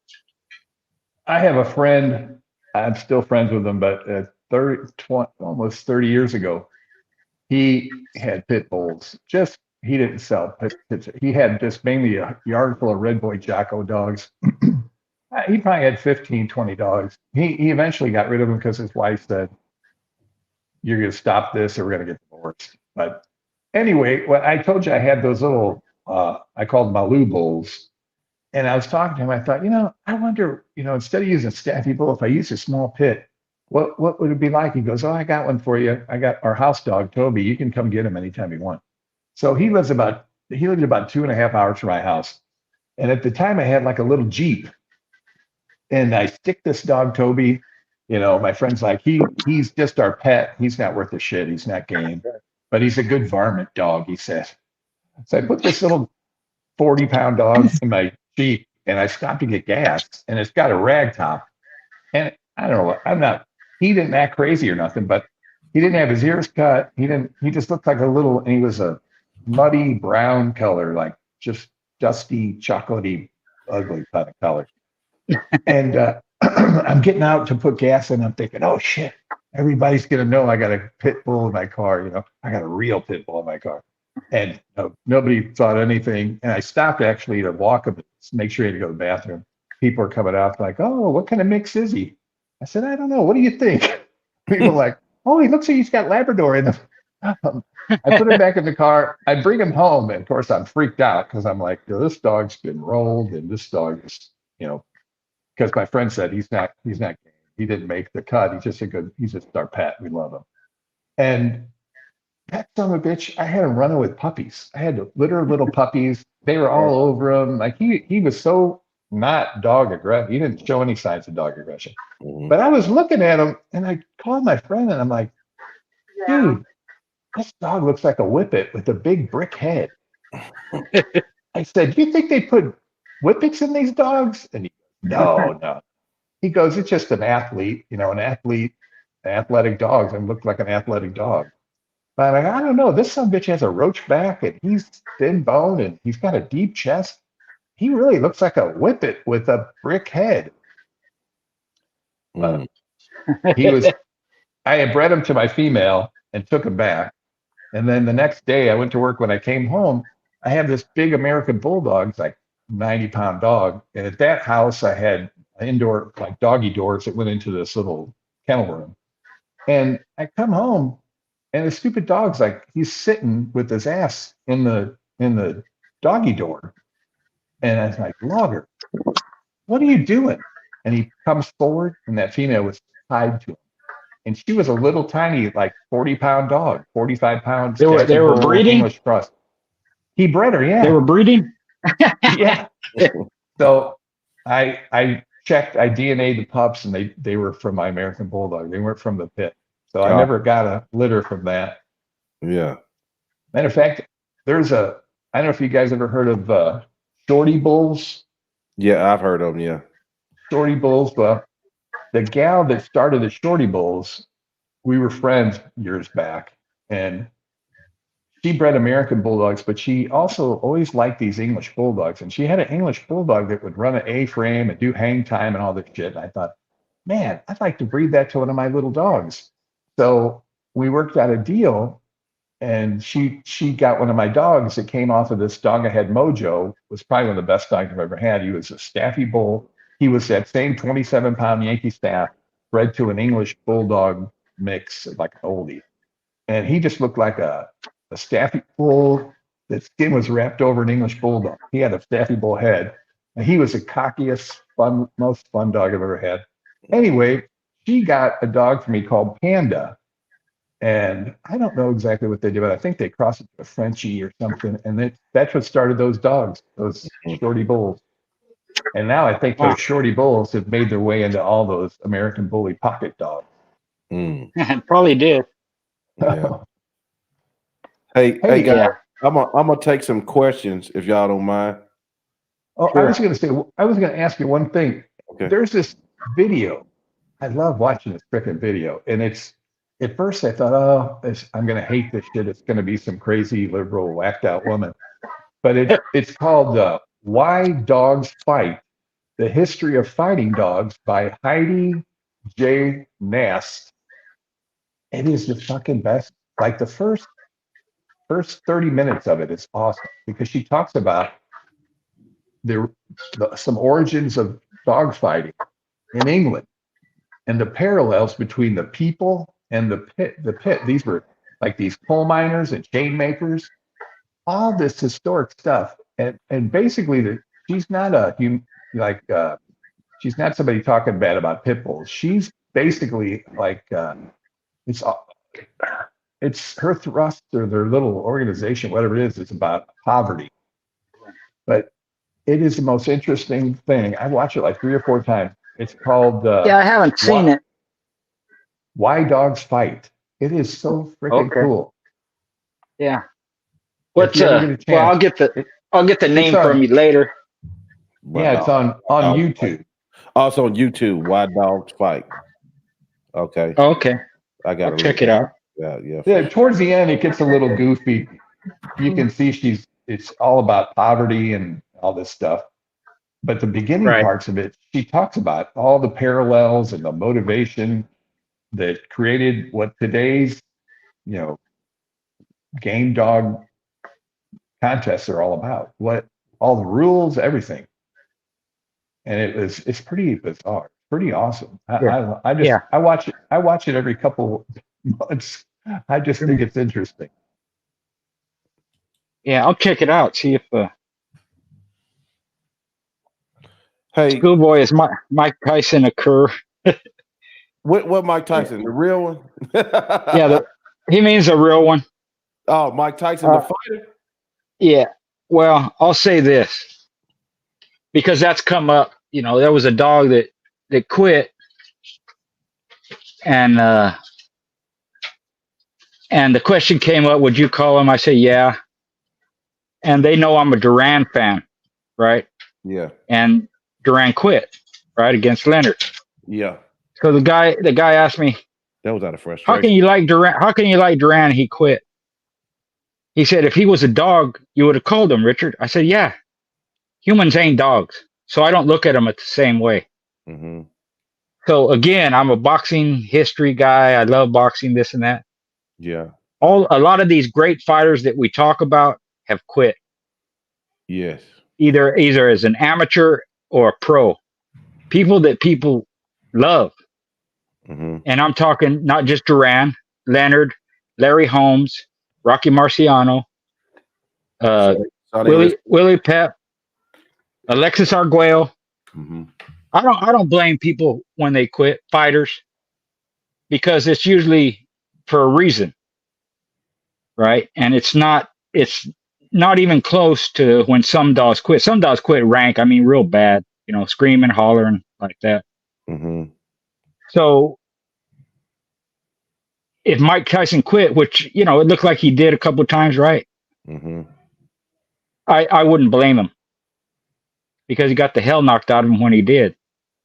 I have a friend. I'm still friends with him, but almost 30 years ago, he had pit bulls. He didn't sell pits. He had just mainly a yard full of Red Boy Jocko dogs. He probably had 15, 20 dogs. He eventually got rid of them because his wife said, "You're going to stop this or we're going to get divorced." But anyway, when I told you I had those little, I called them Alu bulls. And I was talking to him. I thought, I wonder, instead of using Staffy bull, if I use a small pit, what would it be like? He goes, "Oh, I got one for you. I got our house dog, Toby. You can come get him anytime you want." So he lived about 2.5 hours from my house. And at the time I had like a little Jeep. And I stick this dog, Toby. My friend's like, he's just our pet. He's not worth a shit. He's not game, but he's a good varmint dog, he said. So I put this little 40-pound dog in my Jeep, and I stopped to get gas, and it's got a rag top. And I don't know, he didn't act crazy or nothing, but he didn't have his ears cut. He just looked like and he was a muddy brown color, like just dusty, chocolatey, ugly kind of color. And I'm getting out to put gas in. I'm thinking, oh shit, everybody's gonna know I got a pit bull in my car. I got a real pit bull in my car. And nobody thought anything. And I stopped actually to walk up, make sure he had to go to the bathroom. People are coming out like, "Oh, what kind of mix is he?" I said, "I don't know. What do you think?" People are like, "Oh, he looks like he's got Labrador in him." I put him back in the car. I bring him home, and of course I'm freaked out because I'm like, this dog's been rolled, and this dog is, because my friend said he's not game. He didn't make the cut. He's just our pet. We love him. And that son of a bitch, I had him running with puppies. I had to litter little puppies. They were all over him. Like he was so not dog aggressive. He didn't show any signs of dog aggression. But I was looking at him and I called my friend and I'm like, dude, this dog looks like a whippet with a big brick head. I said, you think they put whippets in these dogs? And he goes, no. He goes, it's just an athlete, an athletic dog, and looked like an athletic dog. But I'm like, I don't know. This son of a bitch has a roach back and he's thin boned and he's got a deep chest. He really looks like a whippet with a brick head. I had bred him to my female and took him back. And then the next day I went to work. When I came home, I have this big American Bulldog, it's like 90-pound dog. And at that house, I had indoor, like doggy doors that went into this little kennel room. And I come home and the stupid dog's like, he's sitting with his ass in the doggy door. And I was like, Logger, what are you doing? And he comes forward and that female was tied to him. And she was a little tiny, like 40-pound dog, 45 pounds. They were breeding? English cross. He bred her, yeah. They were breeding? Yeah. So I checked, I DNA'd the pups and they were from my American Bulldog. They weren't from the pit. So I never got a litter from that. Yeah. Matter of fact, I don't know if you guys ever heard of Shorty Bulls. Yeah, I've heard of them, yeah. Shorty Bulls. Well, the gal that started the Shorty Bulls, we were friends years back, and she bred American Bulldogs, but she also always liked these English Bulldogs. And she had an English Bulldog that would run an A-frame and do hang time and all this shit. And I thought, man, I'd like to breed that to one of my little dogs. So we worked out a deal, and she got one of my dogs that came off of this dog I had, Mojo. Was probably one of the best dogs I've ever had. He was a Staffy Bull. He was that same 27-pound Yankee Staff bred to an English Bulldog mix, like an oldie. And he just looked like a Staffy Bull. That skin was wrapped over an English Bulldog. He had a Staffy Bull head. And he was the cockiest, most fun dog I've ever had. Anyway, she got a dog for me called Panda. And I don't know exactly what they did, but I think they crossed it to a Frenchie or something. And that's what started those dogs, those Shorty Bulls. And now I think those Shorty Bulls have made their way into all those American Bully pocket dogs. Probably did. Yeah. Hey guys, I'm gonna take some questions if y'all don't mind. Oh, sure. I was gonna ask you one thing. Okay. There's this video. I love watching this freaking video, and it's at first I thought, I'm gonna hate this shit. It's gonna be some crazy liberal whacked out woman, but it's called Why Dogs Fight: The History of Fighting Dogs by Heidi J. Nast. It is the fucking best. Like the first 30 minutes of it is awesome because she talks about some origins of dog fighting in England and the parallels between the people and the pit. These were like these coal miners and chain makers, all this historic stuff. And basically she's not she's not somebody talking bad about pit bulls. She's basically like, it's her thrust or their little organization, whatever it is, it's about poverty. But it is the most interesting thing. I watch it like 3 or 4 times. It's called I haven't seen it. Why Dogs Fight. It is so freaking cool. Yeah. What's well, I'll get the name from you later. Yeah, it's on YouTube. Also on YouTube, Why Dogs Fight. Okay. Okay. I'll check it out. Yeah. Towards the end, it gets a little goofy. You can see it's all about poverty and all this stuff. But the beginning parts of it, she talks about all the parallels and the motivation that created what today's, game dog contests are all about. What all the rules, everything. And it's pretty bizarre, pretty awesome. I watch it every couple months. I just think it's interesting. Yeah, I'll check it out. See if hey, Schoolboy is Mike Tyson a cur. What Mike Tyson? The real one? Yeah, he means a real one. Oh, Mike Tyson, the fighter? Yeah. Well, I'll say this because that's come up. You know, there was a dog that quit, and the question came up, would you call him? I say, yeah. And they know I'm a Duran fan, right? Yeah. And Duran quit, right, against Leonard. Yeah. So the guy asked me, that was out of frustration. How can you like Duran? He quit. He said, if he was a dog, you would have called him, Richard. I said, yeah. Humans ain't dogs. So I don't look at them the same way. Mm-hmm. So again, I'm a boxing history guy. I love boxing, this and that. Yeah. A lot of these great fighters that we talk about have quit. Yes. Either as an amateur or a pro. People that people love. Mm-hmm. And I'm talking not just Duran, Leonard, Larry Holmes, Rocky Marciano, Willie Pep, Alexis Arguello. Mm-hmm. I don't blame people when they quit, fighters, because it's usually for a reason, right? And it's not even close to when some dogs quit. Some dogs quit rank, I mean, real bad, you know, screaming, hollering like that. Mm-hmm. So if Mike Tyson quit, which, you know, it looked like he did a couple of times, right? Mm-hmm. I wouldn't blame him because he got the hell knocked out of him when he did.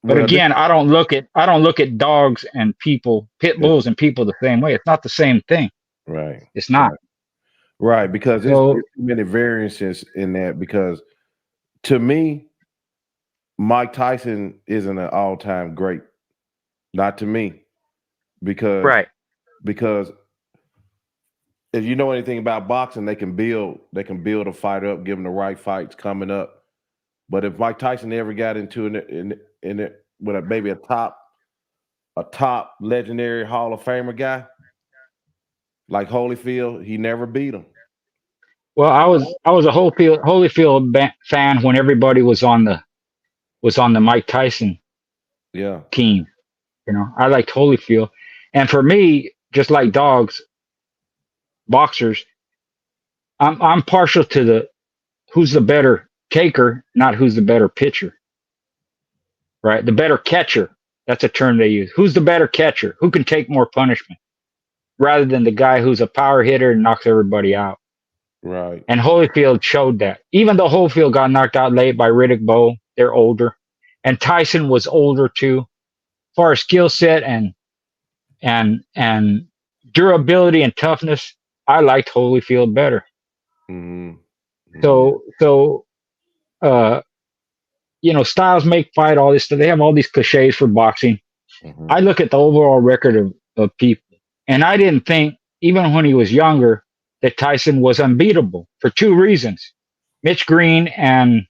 But again, I don't look at dogs and people, pit bulls and people the same way. It's not the same thing. Right. It's not. Right, because there's too many variances in that. Because to me, Mike Tyson isn't an all-time great. Not to me. Because if you know anything about boxing, they can build a fight up, give them the right fights coming up. But if Mike Tyson ever got into it with maybe a top legendary Hall of Famer guy like Holyfield, he never beat him. Well, I was a Holyfield fan when everybody was on the Mike Tyson team. You know, I liked Holyfield, and for me, just like dogs, boxers, I'm partial to who's the better taker, not who's the better pitcher. Right? The better catcher. That's a term they use. Who's the better catcher? Who can take more punishment? Rather than the guy who's a power hitter and knocks everybody out. Right. And Holyfield showed that. Even though Holyfield got knocked out late by Riddick Bowe, they're older. And Tyson was older too. As far as skill set and durability and toughness, I liked Holyfield better. Mm-hmm. So you know, styles make fight, all this stuff. They have all these cliches for boxing. Mm-hmm. I look at the overall record of people. And I didn't think, even when he was younger, that Tyson was unbeatable for two reasons. Mitch Green and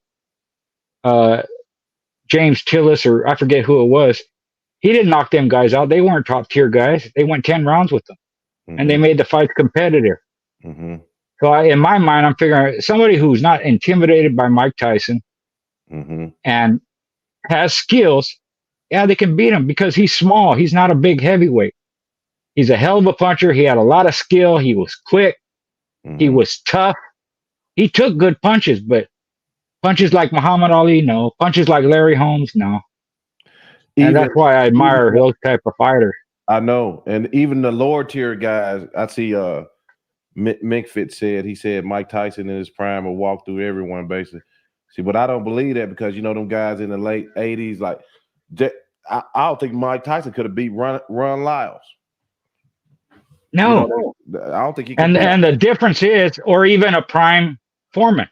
James Tillis, or I forget who it was, he didn't knock them guys out. They weren't top tier guys. They went 10 rounds with them. Mm-hmm. And they made the fights competitive. Mm-hmm. So in my mind, I'm figuring somebody who's not intimidated by Mike Tyson mm-hmm. and has skills, yeah, they can beat him because he's small. He's not a big heavyweight. He's a hell of a puncher. He had a lot of skill. He was quick. Mm-hmm. He was tough. He took good punches, but punches like Muhammad Ali, no. Punches like Larry Holmes, no. And that's why I admire those type of fighters. I know. And even the lower tier guys, I see Minkfit said Mike Tyson in his prime will walk through everyone, basically. See, but I don't believe that because, you know, them guys in the late 80s, like, I don't think Mike Tyson could have beat Ron Lyles. No. You know, I don't think he could. And the difference is, or even a prime Foreman.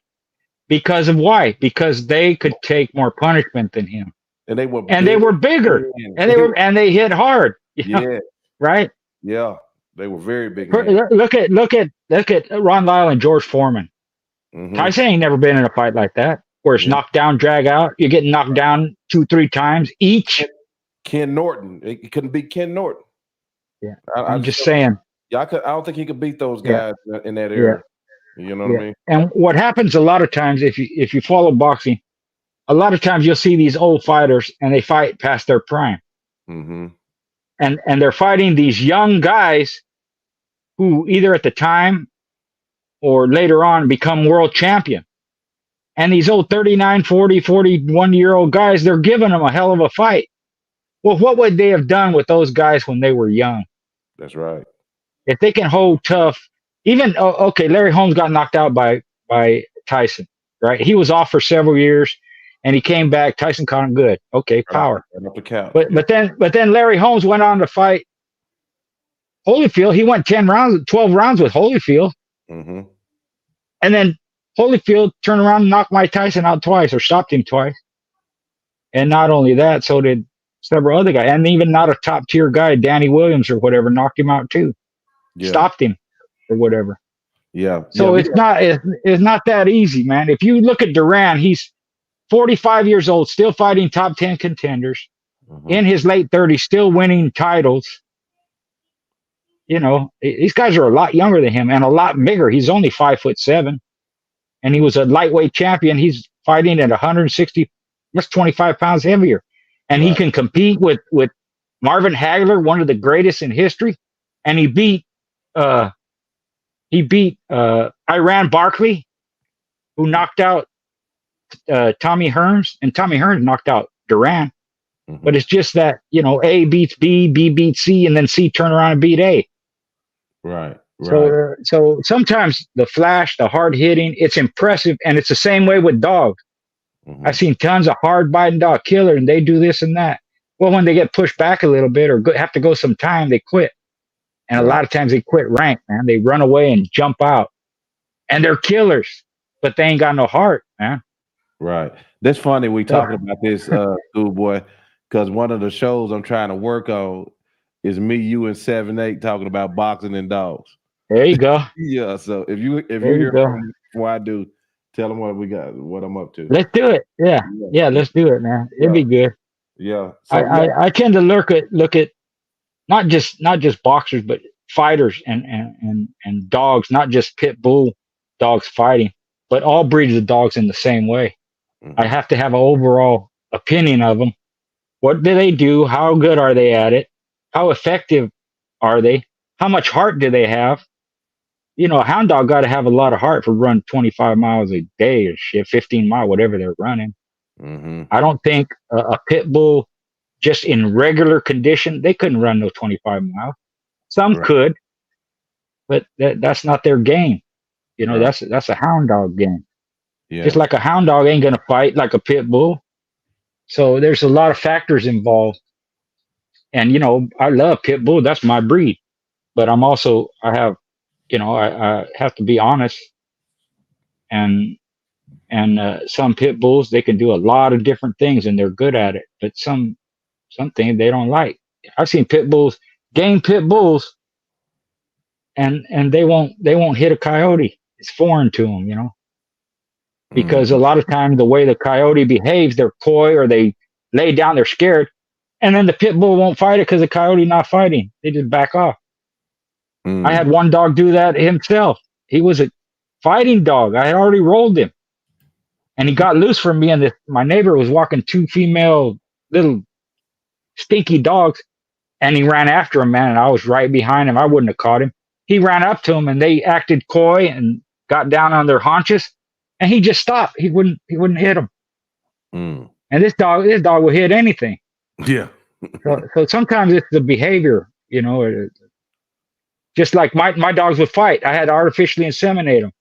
Because of why? Because they could take more punishment than him. And they were bigger. And they hit hard. Yeah. Right? Yeah. They were very big. Look at Ron Lyle and George Foreman. Mm-hmm. Tyson ain't never been in a fight like that, where it's knocked down, drag out. You're getting knocked down 2-3 times each. Ken Norton. He couldn't beat Ken Norton. Yeah. I'm just saying. Yeah, I don't think he could beat those guys in that era. You know what I mean? And what happens a lot of times, if you follow boxing, a lot of times you'll see these old fighters and they fight past their prime. Mm-hmm. And they're fighting these young guys who either at the time or later on become world champion. And these old 39, 40, 41-year-old guys, they're giving them a hell of a fight. Well, what would they have done with those guys when they were young? That's right. If they can hold tough, even okay, Larry Holmes got knocked out by Tyson, right? He was off for several years, and he came back. Tyson caught him good. Okay, power. Right up the couch. But then Larry Holmes went on to fight Holyfield. He went 12 rounds with Holyfield, Mm-hmm. and then Holyfield turned around and knocked Mike Tyson out twice, or stopped him twice. And not only that, so did several other guys, and even not a top tier guy, Danny Williams or whatever, knocked him out too. Yeah. Stopped him or whatever. Yeah. So it's not that easy, man. If you look at Duran, he's 45 years old, still fighting top 10 contenders, in his late 30s, still winning titles. You know, these guys are a lot younger than him and a lot bigger. He's only 5'7", and he was a lightweight champion. He's fighting at 160, that's 25 pounds heavier, and he can compete with Marvin Hagler, one of the greatest in history, and he beat Iran Barkley, who knocked out Tommy Hearns, and Tommy Hearns knocked out Duran. But it's just that, you know, A beats B, B beats C, and then C turn around and beat A. Right. So sometimes the flash, the hard hitting, it's impressive, and it's the same way with dogs. I've seen tons of hard biting dog killer, and they do this and that. Well, when they get pushed back a little bit or have to go some time, they quit. And a lot of times they quit rank, man. They run away and jump out, and they're killers, but they ain't got no heart, man. Right. That's funny. We talking about this, Schoolboy, because one of the shows I'm trying to work on is me, you, and 7-8 talking about boxing and dogs. There you go. Yeah. So if you hear from before I do, tell them what we got, what I'm up to. Let's do it. Yeah. Let's do it, man. It'd be good. Yeah. So, I tend to look at not just boxers, but fighters and dogs, not just pit bull dogs fighting, but all breeds of dogs in the same way. I have to have an overall opinion of them. What do they do? How good are they at it? How effective are they? How much heart do they have? You know, a hound dog got to have a lot of heart for run 25 miles a day or shit, 15 miles, whatever they're running. I don't think a pit bull, just in regular condition, they couldn't run no 25 miles. Some could, but that's not their game. You know, that's a hound dog game. Yeah. Just like a hound dog ain't going to fight like a pit bull. So there's a lot of factors involved. And, you know, I love pit bull. That's my breed. But I have to be honest. And some pit bulls, they can do a lot of different things and they're good at it. But something they don't like. I've seen pit bulls, game pit bulls, and they won't hit a coyote. It's foreign to them, you know. Because a lot of times the way the coyote behaves, they're coy or they lay down, they're scared. And then the pit bull won't fight it because the coyote not fighting. They just back off. I had one dog do that himself. He was a fighting dog. I had already rolled him. And he got loose from me, and my neighbor was walking two female little stinky dogs, and he ran after him, man, and I was right behind him. I wouldn't have caught him. He ran up to him, and they acted coy and got down on their haunches, and he just stopped. He wouldn't hit him. And this dog will hit anything. Yeah. so sometimes it's the behavior, you know. Just like my dogs would fight. I had to artificially inseminate them.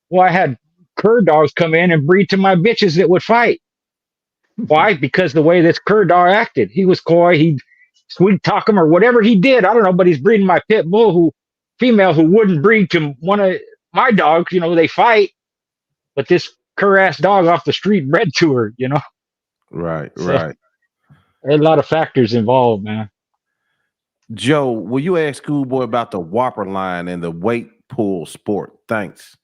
Well, I had cur dogs come in and breed to my bitches that would fight. Why? Because the way this cur dog acted. He was coy. He'd sweet talk him or whatever he did. I don't know, but he's breeding my pit bull female who wouldn't breed to one of my dogs. You know, they fight. But this cur-ass dog off the street bred to her, you know? Right. There's a lot of factors involved, man. Joe, will you ask Schoolboy about the Whopper line and the weight pool sport? Thanks.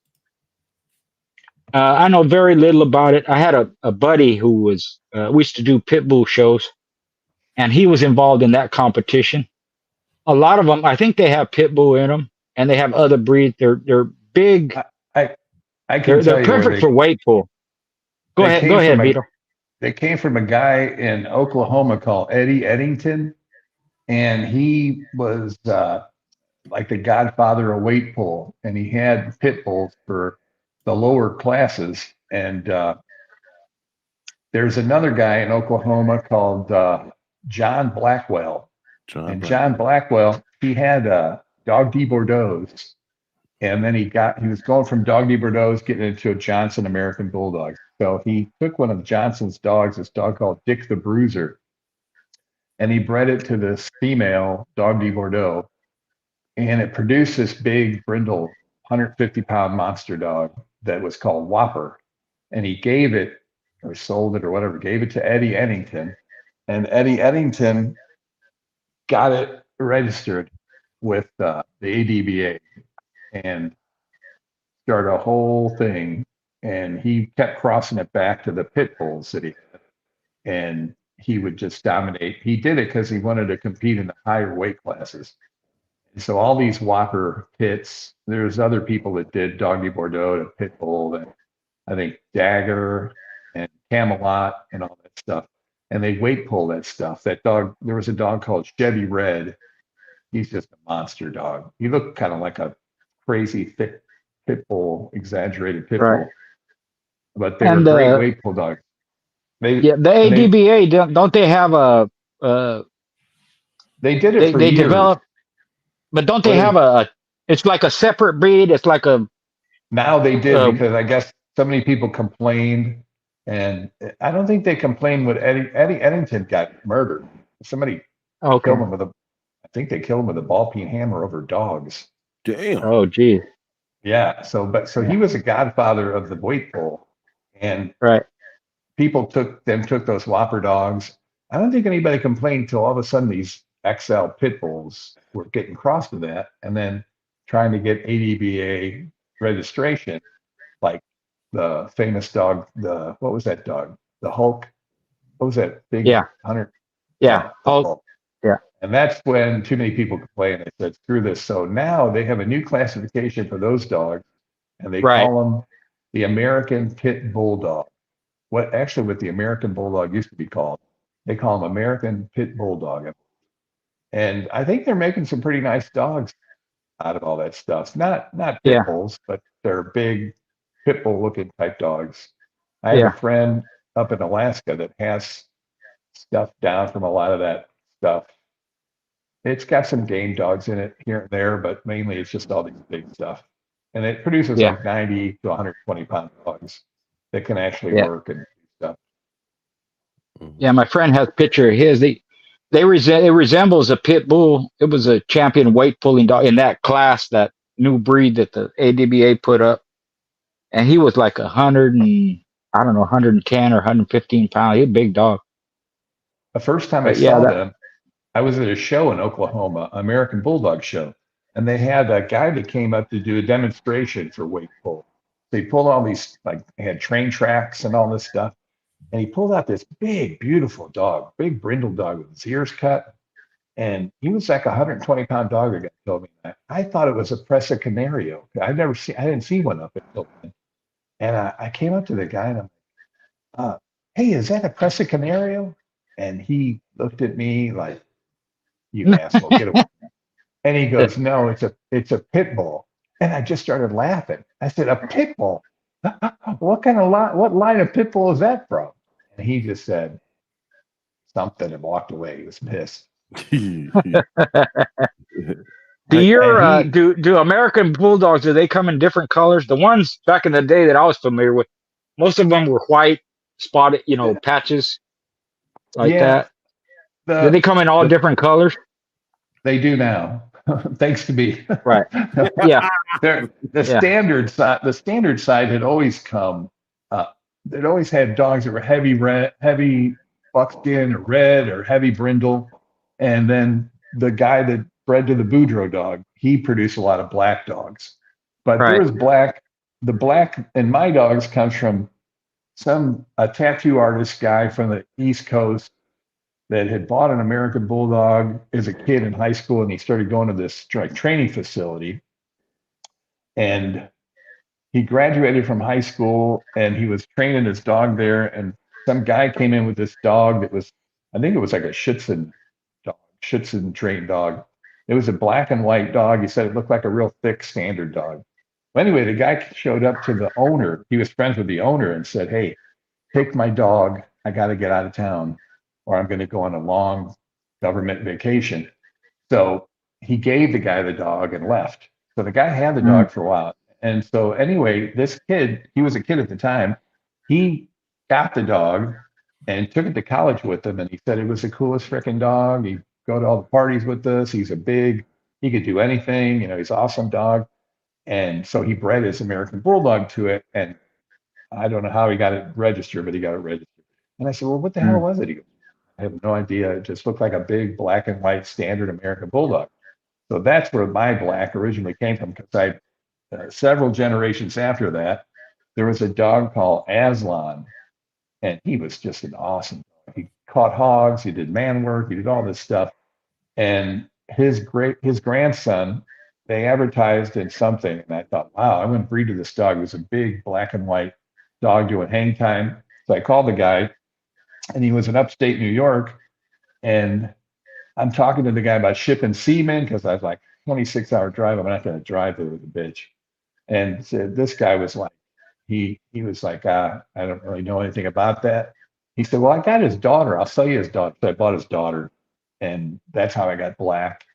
I know very little about it. I had a buddy who was, we used to do pit bull shows, and he was involved in that competition. A lot of them, I think they have pit bull in them, and they have other breeds. They're big. I can they're perfect for weight pool. Go ahead, Vito. They came from a guy in Oklahoma called Eddie Eddington, and he was like the godfather of weight pull, and he had pit bulls for the lower classes. And there's another guy in Oklahoma called John Blackwell. John Blackwell, he had Dog D Bordeaux's, and then he was going from Dog D Bordeaux's getting into a Johnson American Bulldog. So he took one of Johnson's dogs, this dog called Dick the Bruiser, and he bred it to this female Dog D Bordeaux, and it produced this big brindle 150-pound monster dog that was called Whopper. And he gave it, or sold it or whatever, gave it to Eddie Eddington, and Eddie Eddington got it registered with the ADBA and started a whole thing. And he kept crossing it back to the pit bulls that he had, and he would just dominate. He did it because he wanted to compete in the higher weight classes. And so all these Whopper pits, there's other people that did Doggy Bordeaux to pit bull, and I think Dagger and Camelot and all that stuff. And they weight pull that stuff. That dog, there was a dog called Chevy Red. He's just a monster dog. He looked kind of like a crazy thick pit bull, exaggerated pit bull. But they were great weight pull dogs. The ADBA, don't they have a? They did it for they years. Developed, but don't they have a? It's like a separate breed. It's like a. Now they did because I guess so many people complained, and I don't think they complained when Eddie Eddington got murdered. Somebody killed him with I think they killed him with a ball peen hammer over dogs. Damn. Oh, geez. Yeah. So he was a godfather of the weight pull, and people took those Whopper dogs. I don't think anybody complained until all of a sudden these XL pit bulls were getting crossed with that, and then trying to get ADBA registration, like the famous dog, what was that dog? The Hulk. What was that big 100? Yeah, Hulk. Yeah. And that's when too many people complained. They said, screw this. So now they have a new classification for those dogs, and they call them the American Pit Bulldog. What the American Bulldog used to be called. They call them American Pit Bulldog. And I think they're making some pretty nice dogs out of all that stuff. Not pit bulls, but they're big pit bull looking type dogs. I have a friend up in Alaska that has stuff down from a lot of that stuff. It's got some game dogs in it here and there, but mainly it's just all these big stuff. And it produces like 90 to 120 pound dogs that can actually work and stuff. Yeah, my friend has a picture of his. It resembles a pit bull. It was a champion weight pulling dog in that class, that new breed that the ADBA put up. And he was like 110 or 115 pounds. He's a big dog. The first time I saw them, I was at a show in Oklahoma, American Bulldog show, and they had a guy that came up to do a demonstration for weight pull. They pulled all these, like, they had train tracks and all this stuff. And he pulled out this big, beautiful dog, big brindle dog with his ears cut. And he was like a 120 pound dog. The guy told me that. I thought it was a Presa Canario. I didn't see one up until then. And I came up to the guy and I'm like, hey, is that a Presa Canario? And he looked at me like, you asshole, get away. And he goes, no, it's a pit bull. And I just started laughing. I said, a pit bull? What line of pit bull is that from? And he just said something and walked away. He was pissed. Do American Bulldogs, do they come in different colors? The ones back in the day that I was familiar with, most of them were white, spotted, patches like that. Do they come in all different colors? They do now, thanks to me. Right. Yeah. The standard side had always come. It always had dogs that were heavy buckskin or red or heavy brindle. And then the guy that bred to the Boudreaux dog, he produced a lot of black dogs. But there was black. The black in my dogs comes from a tattoo artist guy from the East Coast that had bought an American Bulldog as a kid in high school, and he started going to this training facility. And he graduated from high school, and he was training his dog there. And some guy came in with this dog that was, I think it was like a Schutzen trained dog. It was a black and white dog. He said it looked like a real thick standard dog. But anyway, the guy showed up to the owner. He was friends with the owner and said, "Hey, take my dog. I got to get out of town or I'm going to go on a long government vacation." So he gave the guy the dog and left. So the guy had the dog for a while. And so anyway, this kid, he was a kid at the time, he got the dog and took it to college with him. And he said it was the coolest freaking dog. He'd go to all the parties with us. He could do anything. He's an awesome dog. And so he bred his American Bulldog to it. And I don't know how he got it registered, but he got it registered. And I said, "Well, what the hell was it?" He goes, "I have no idea. It just looked like a big black and white standard American Bulldog." So that's where my black originally came from, because several generations after that, there was a dog called Aslan, and he was just an awesome dog. He caught hogs, he did man work, he did all this stuff. And his grandson, they advertised in something, and I thought, wow, I want to breed to this dog. It was a big black and white dog doing hang time. So I called the guy, and he was in upstate New York, and I'm talking to the guy about shipping semen, because I was like, 26-hour drive, I'm not going to drive there with a bitch. And so this guy was like, he was like, I don't really know anything about that. He said, "Well, I got his daughter. I'll sell you his daughter." So I bought his daughter, and that's how I got black.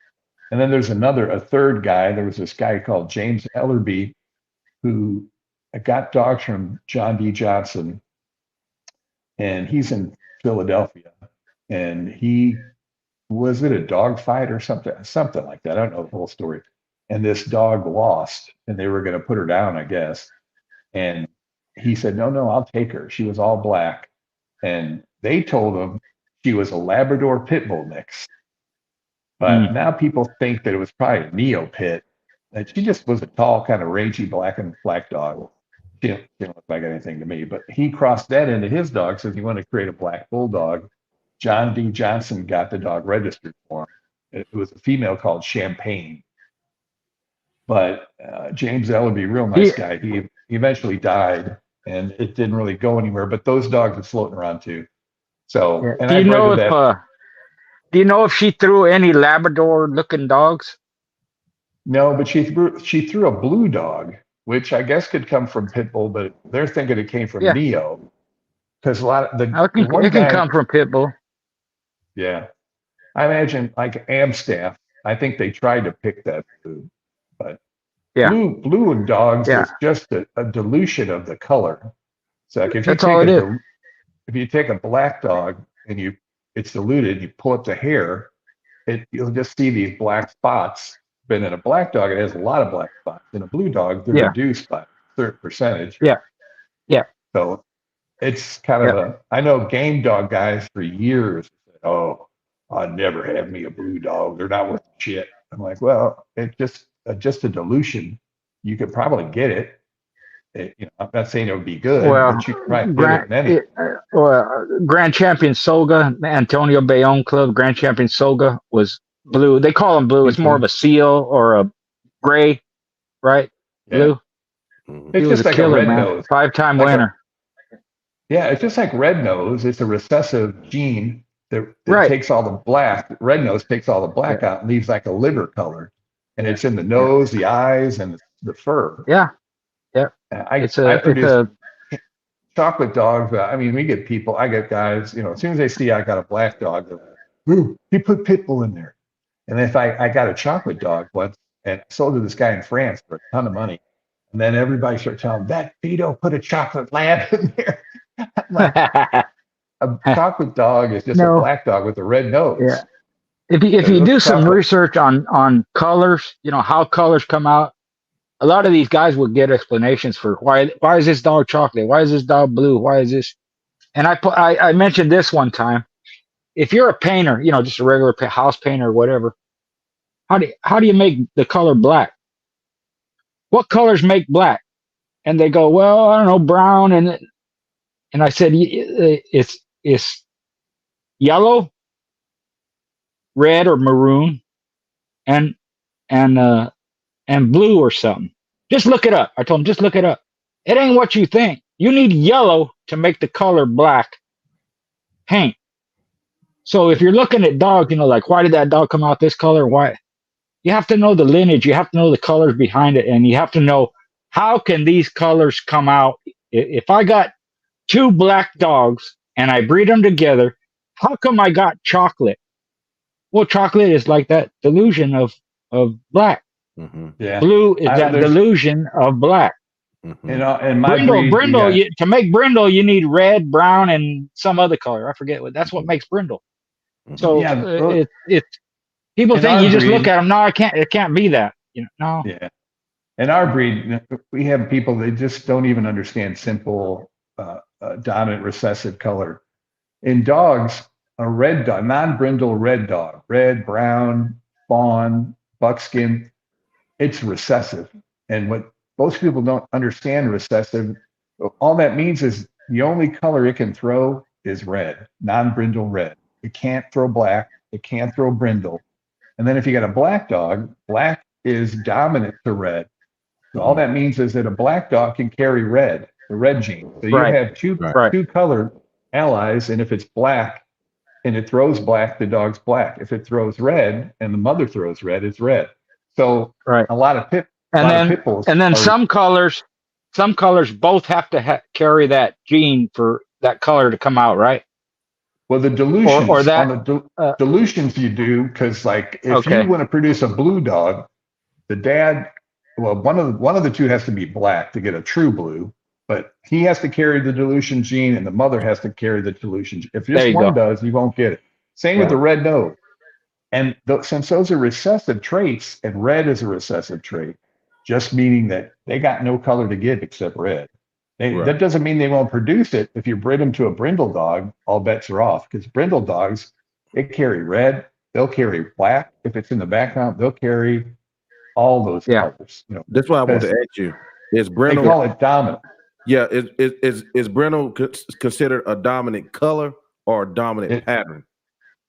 And then there's a third guy. There was this guy called James Ellerby, who got dogs from John D. Johnson, and he's in Philadelphia. And he was at a dog fight or something like that. I don't know the whole story. And this dog lost, and they were going to put her down, I guess. And he said, no, I'll take her. She was all black. And they told him she was a Labrador Pit Bull mix. But now people think that it was probably a Neo-Pit. That she just was a tall, kind of rangy black dog. She didn't look like anything to me. But he crossed that into his dog, says he wanted to create a black bulldog. John D. Johnson got the dog registered for him. It was a female called Champagne. But James Ellerby, real nice guy. He eventually died, and it didn't really go anywhere. But those dogs are floating around too. So, and do you know if she threw any Labrador-looking dogs? No, but she threw a blue dog, which I guess could come from Pit Bull, but they're thinking it came from Neo, because it can come from Pit Bull. Yeah, I imagine like Amstaff. I think they tried to pick that food, but blue in dogs is just a dilution of the color. So like if you take a black dog and it's diluted, you pull up the hair, you'll just see these black spots. But in a black dog, it has a lot of black spots. In a blue dog, they're reduced by a certain percentage. Yeah. So it's kind of I know game dog guys for years said, "Oh, I'd never have me a blue dog. They're not worth shit." I'm like, well, it's just a dilution. You could probably get it. I'm not saying it would be good, but you could probably get it. Grand Champion Soga, Antonio Bayonne Club, Grand Champion Soga was blue. They call them blue. It's more of a seal or a gray, right? Blue. It's just like a red nose. 5-time winner. It's just like red nose. It's a recessive gene that takes all the black. Red nose takes all the black out and leaves like a liver color. And it's in the nose, the eyes, and the fur. Yeah. I produce chocolate dogs. I mean, I get guys, as soon as they see I got a black dog, they're like, "Ooh, he put Pit Bull in there." And if I got a chocolate dog once and sold to this guy in France for a ton of money, and then everybody started telling him that Vito put a chocolate lab in there. I'm like, a chocolate dog is just a black dog with a red nose. Yeah. If you do some research on colors, how colors come out, a lot of these guys will get explanations for why is this dog chocolate? Why is this dog blue? Why is this? And I mentioned this one time. If you're a painter, just a regular house painter or whatever, how do you make the color black? What colors make black? And they go, well, I don't know, brown. And I said, it's yellow, red or maroon, and blue or something. Just look it up. I told him, just look it up. It ain't what you think. You need yellow to make the color black paint. So if you're looking at dogs, like, why did that dog come out this color? Why? you have to know the lineage. You have to know the colors behind it, and you have to know how can these colors come out. If I got 2 black dogs and I breed them together, how come I got chocolate? Well, chocolate is like that delusion of black. Mm-hmm. Yeah. Blue is that delusion of black. Mm-hmm. And my Brindle. To make brindle, you need red, brown, and some other color. I forget what. That's what makes brindle. Mm-hmm. So Yeah, it's people in think our you just look breed- at them. No, it can't be that. No. Yeah. In our breed, we have people, they just don't even understand simple dominant recessive color. In dogs, a red dog, non-brindle red dog, red, brown, fawn, buckskin, it's recessive. And what most people don't understand recessive, all that means is the only color it can throw is red, non-brindle red. It can't throw black, it can't throw brindle. And then if you got a black dog, black is dominant to red. So all that means is that a black dog can carry red, the red gene. So you have two color allies, and if it's black and it throws black, the dog's black. If it throws red and the mother throws red, it's red. So a lot of pit bulls. And then some colors both have to carry that gene for that color to come out, right? Well, the dilutions, or that, on the dilutions you do, because like if you want to produce a blue dog, the dad, well, one of the two has to be black to get a true blue, but he has to carry the dilution gene and the mother has to carry the dilution gene. If just one does, you won't get it. Same with the red nose. And since those are recessive traits, and red is a recessive trait, just meaning that they got no color to give except red. That doesn't mean they won't produce it. If you breed them to a brindle dog, all bets are off, because brindle dogs, they carry red, they'll carry black. If it's in the background, they'll carry all those colors. That's why I want to ask you: is brindle? They call it dominant. Yeah, is brindle considered a dominant color or a dominant pattern?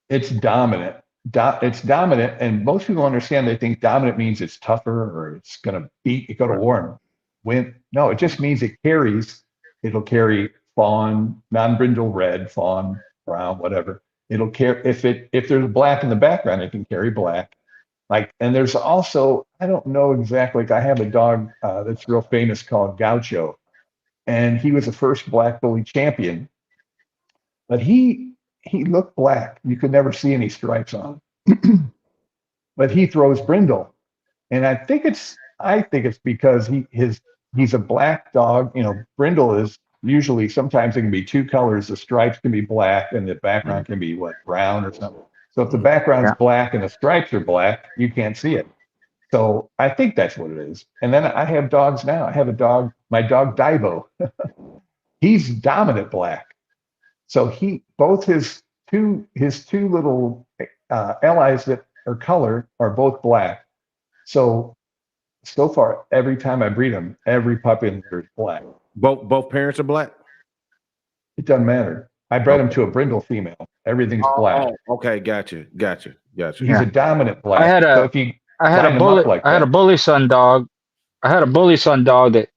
It's dominant. It's dominant, and most people understand. They think dominant means it's tougher or it's going to go to war and win. No, it just means it carries. It'll carry fawn, non-brindle red, fawn, brown, whatever. It'll carry if there's black in the background, it can carry black. And there's also, I don't know exactly. I have a dog that's real famous called Gaucho, and he was the first black bully champion, but he looked black. You could never see any stripes on him. But he throws brindle. And I think it's because he's a black dog. Brindle is usually, sometimes it can be 2 colors. The stripes can be black and the background can be brown or something. So if the background's black and the stripes are black, you can't see it. So I think that's what it is. And then I have dogs now. I have a dog, my dog Divo. He's dominant black. So both his two little allies that are color are both black. So far, every time I breed them, every puppy in there is black. Both parents are black? It doesn't matter. I bred him to a brindle female. Everything's black. Oh, okay, gotcha. He's a dominant black. I had a bully son dog. I had a bully son dog that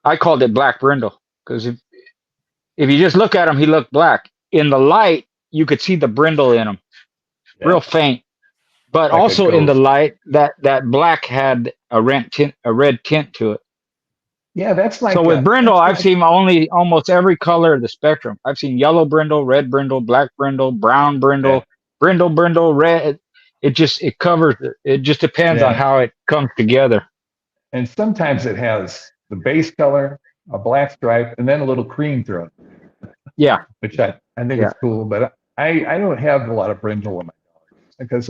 I called it Black Brindle, because if you just look at him, he looked black. In the light, you could see the brindle in him, real faint. But like also in the light, that black had a red tint to it. Yeah, that's like. So with brindle, I've seen almost every color of the spectrum. I've seen yellow brindle, red brindle, black brindle, brown brindle, brindle, red. It covers. It just depends on how it comes together. And sometimes it has the base color, a black stripe, and then a little cream thrown. Yeah, which I think is cool. But I don't have a lot of brindle in my dogs because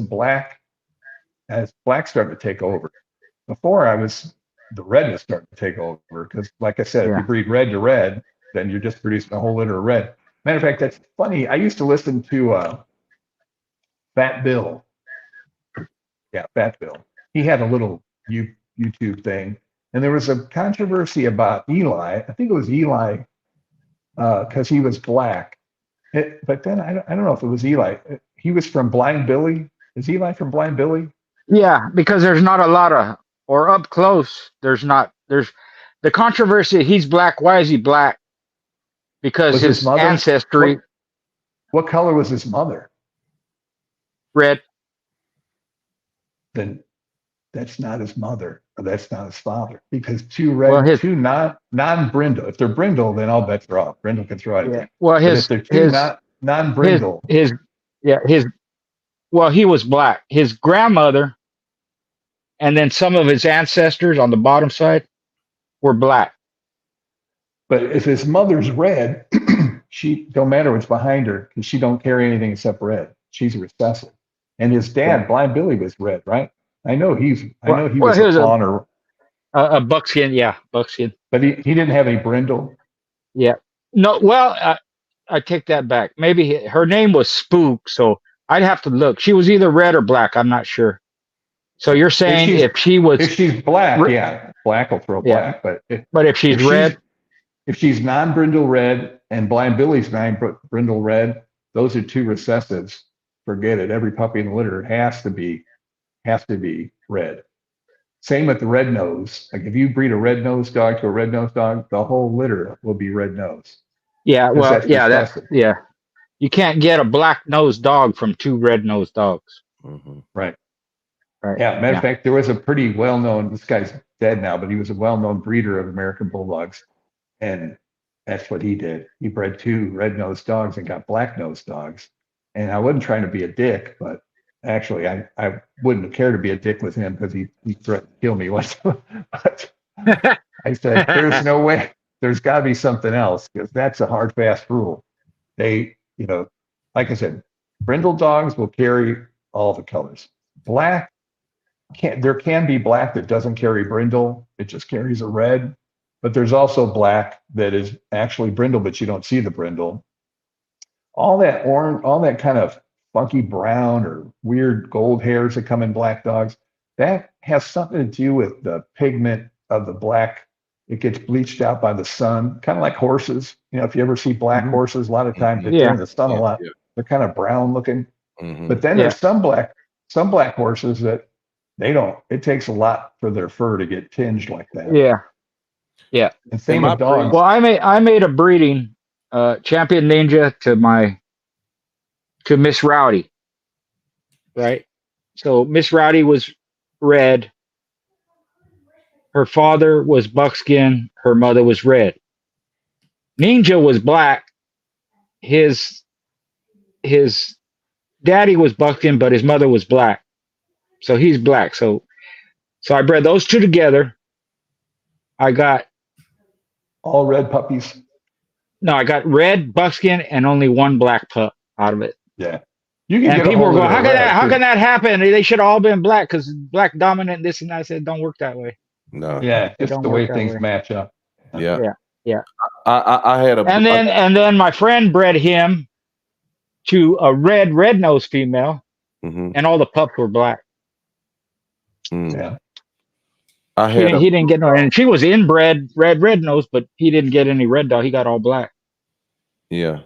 as black started to take over. Before the red was starting to take over, because like I said, if you breed red to red, then you're just producing a whole litter of red. Matter of fact, that's funny. I used to listen to Fat Bill. Yeah, Fat Bill. He had a little YouTube thing, and there was a controversy about Eli. I think it was Eli, because he was black. But then I don't know if it was Eli. He was from Blind Billy. Is Eli from Blind Billy? Yeah, because there's not a lot of, or up close, there's the controversy. He's black. Why is he black? Because his ancestry. What color was his mother? Red. Then that's not his mother or that's not his father, because two non-brindle. If they're brindle, then all bets are off. Brindle can throw anything. Well, but if they're two non-brindle, well, he was black. His grandmother and then some of his ancestors on the bottom side were black. But if his mother's red, she don't matter what's behind her because she don't carry anything except red. She's a recessive. And his dad, Blind Billy, was red, right? I know he was a fawn or a buckskin, buckskin. But he didn't have any brindle. Yeah. No, well, I take that back. Maybe her name was Spook, so I'd have to look. She was either red or black. I'm not sure. So you're saying if she's black, black will throw black. But if she's red, if she's non-brindle red and Blind Billy's non-brindle red, those are two recessives. Forget it. Every puppy in the litter has to be red. Same with the red nose. Like if you breed a red nose dog to a red nose dog, the whole litter will be red nose. Yeah, well, you can't get a black nosed dog from two red nosed dogs. Mm-hmm. Right. Yeah. Matter of fact, there was a pretty well-known. This guy's dead now, but he was a well-known breeder of American Bulldogs, and that's what he did. He bred two red nosed dogs and got black nosed dogs. And I wasn't trying to be a dick, but actually, I wouldn't care to be a dick with him because he threatened to kill me once. But I said, there's no way. There's got to be something else because that's a hard, fast rule. They, like I said, brindle dogs will carry all the colors. Black, there can be black that doesn't carry brindle. It just carries a red. But there's also black that is actually brindle, but you don't see the brindle. All that orange, all that kind of funky brown or weird gold hairs that come in black dogs, that has something to do with the pigment of the black. It gets bleached out by the sun, kind of like horses. If you ever see black horses, a lot of times they're in the sun a lot. They're kind of brown looking. Mm-hmm. But then there's some black horses that they don't. It takes a lot for their fur to get tinged like that. Yeah. Yeah. And same with dogs. Well, I made a breeding champion ninja to Miss Rowdy, right? So Miss Rowdy was red. Her father was buckskin. Her mother was red. Ninja was black. His daddy was buckskin, but his mother was black. So he's black. So I bred those two together. I got all red puppies. No, I got red buckskin and only one black pup out of it. Yeah. And people were going, how can that happen? They should have all been black because black dominant, this and that. I said, don't work that way. No. Yeah, just the way things match up. Yeah. I had and then my friend bred him to a red nose female, and all the pups were black. Yeah. He didn't get no, and she was inbred red nose, but he didn't get any red dog. He got all black. Yeah.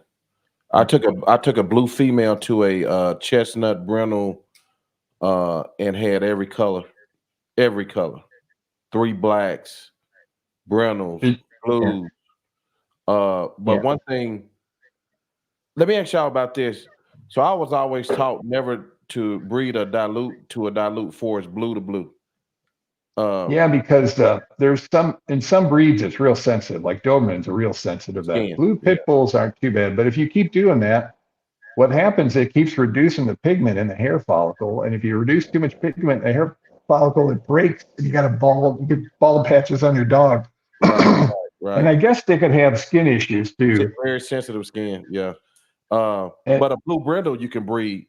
I took a blue female to a chestnut brindle and had every color. 3 blacks, brindles, blues. One thing, let me ask y'all about this. So I was always taught never to breed a dilute forest blue to blue. Because there's in some breeds it's real sensitive, like Dobermans are real sensitive to that. Blue pit bulls aren't too bad, but if you keep doing that, what happens, it keeps reducing the pigment in the hair follicle, and if you reduce too much pigment in the hair follicle, it breaks, and you get bald patches on your dog. Right. And I guess they could have skin issues too. It's very sensitive skin, yeah. But a blue brindle you can breed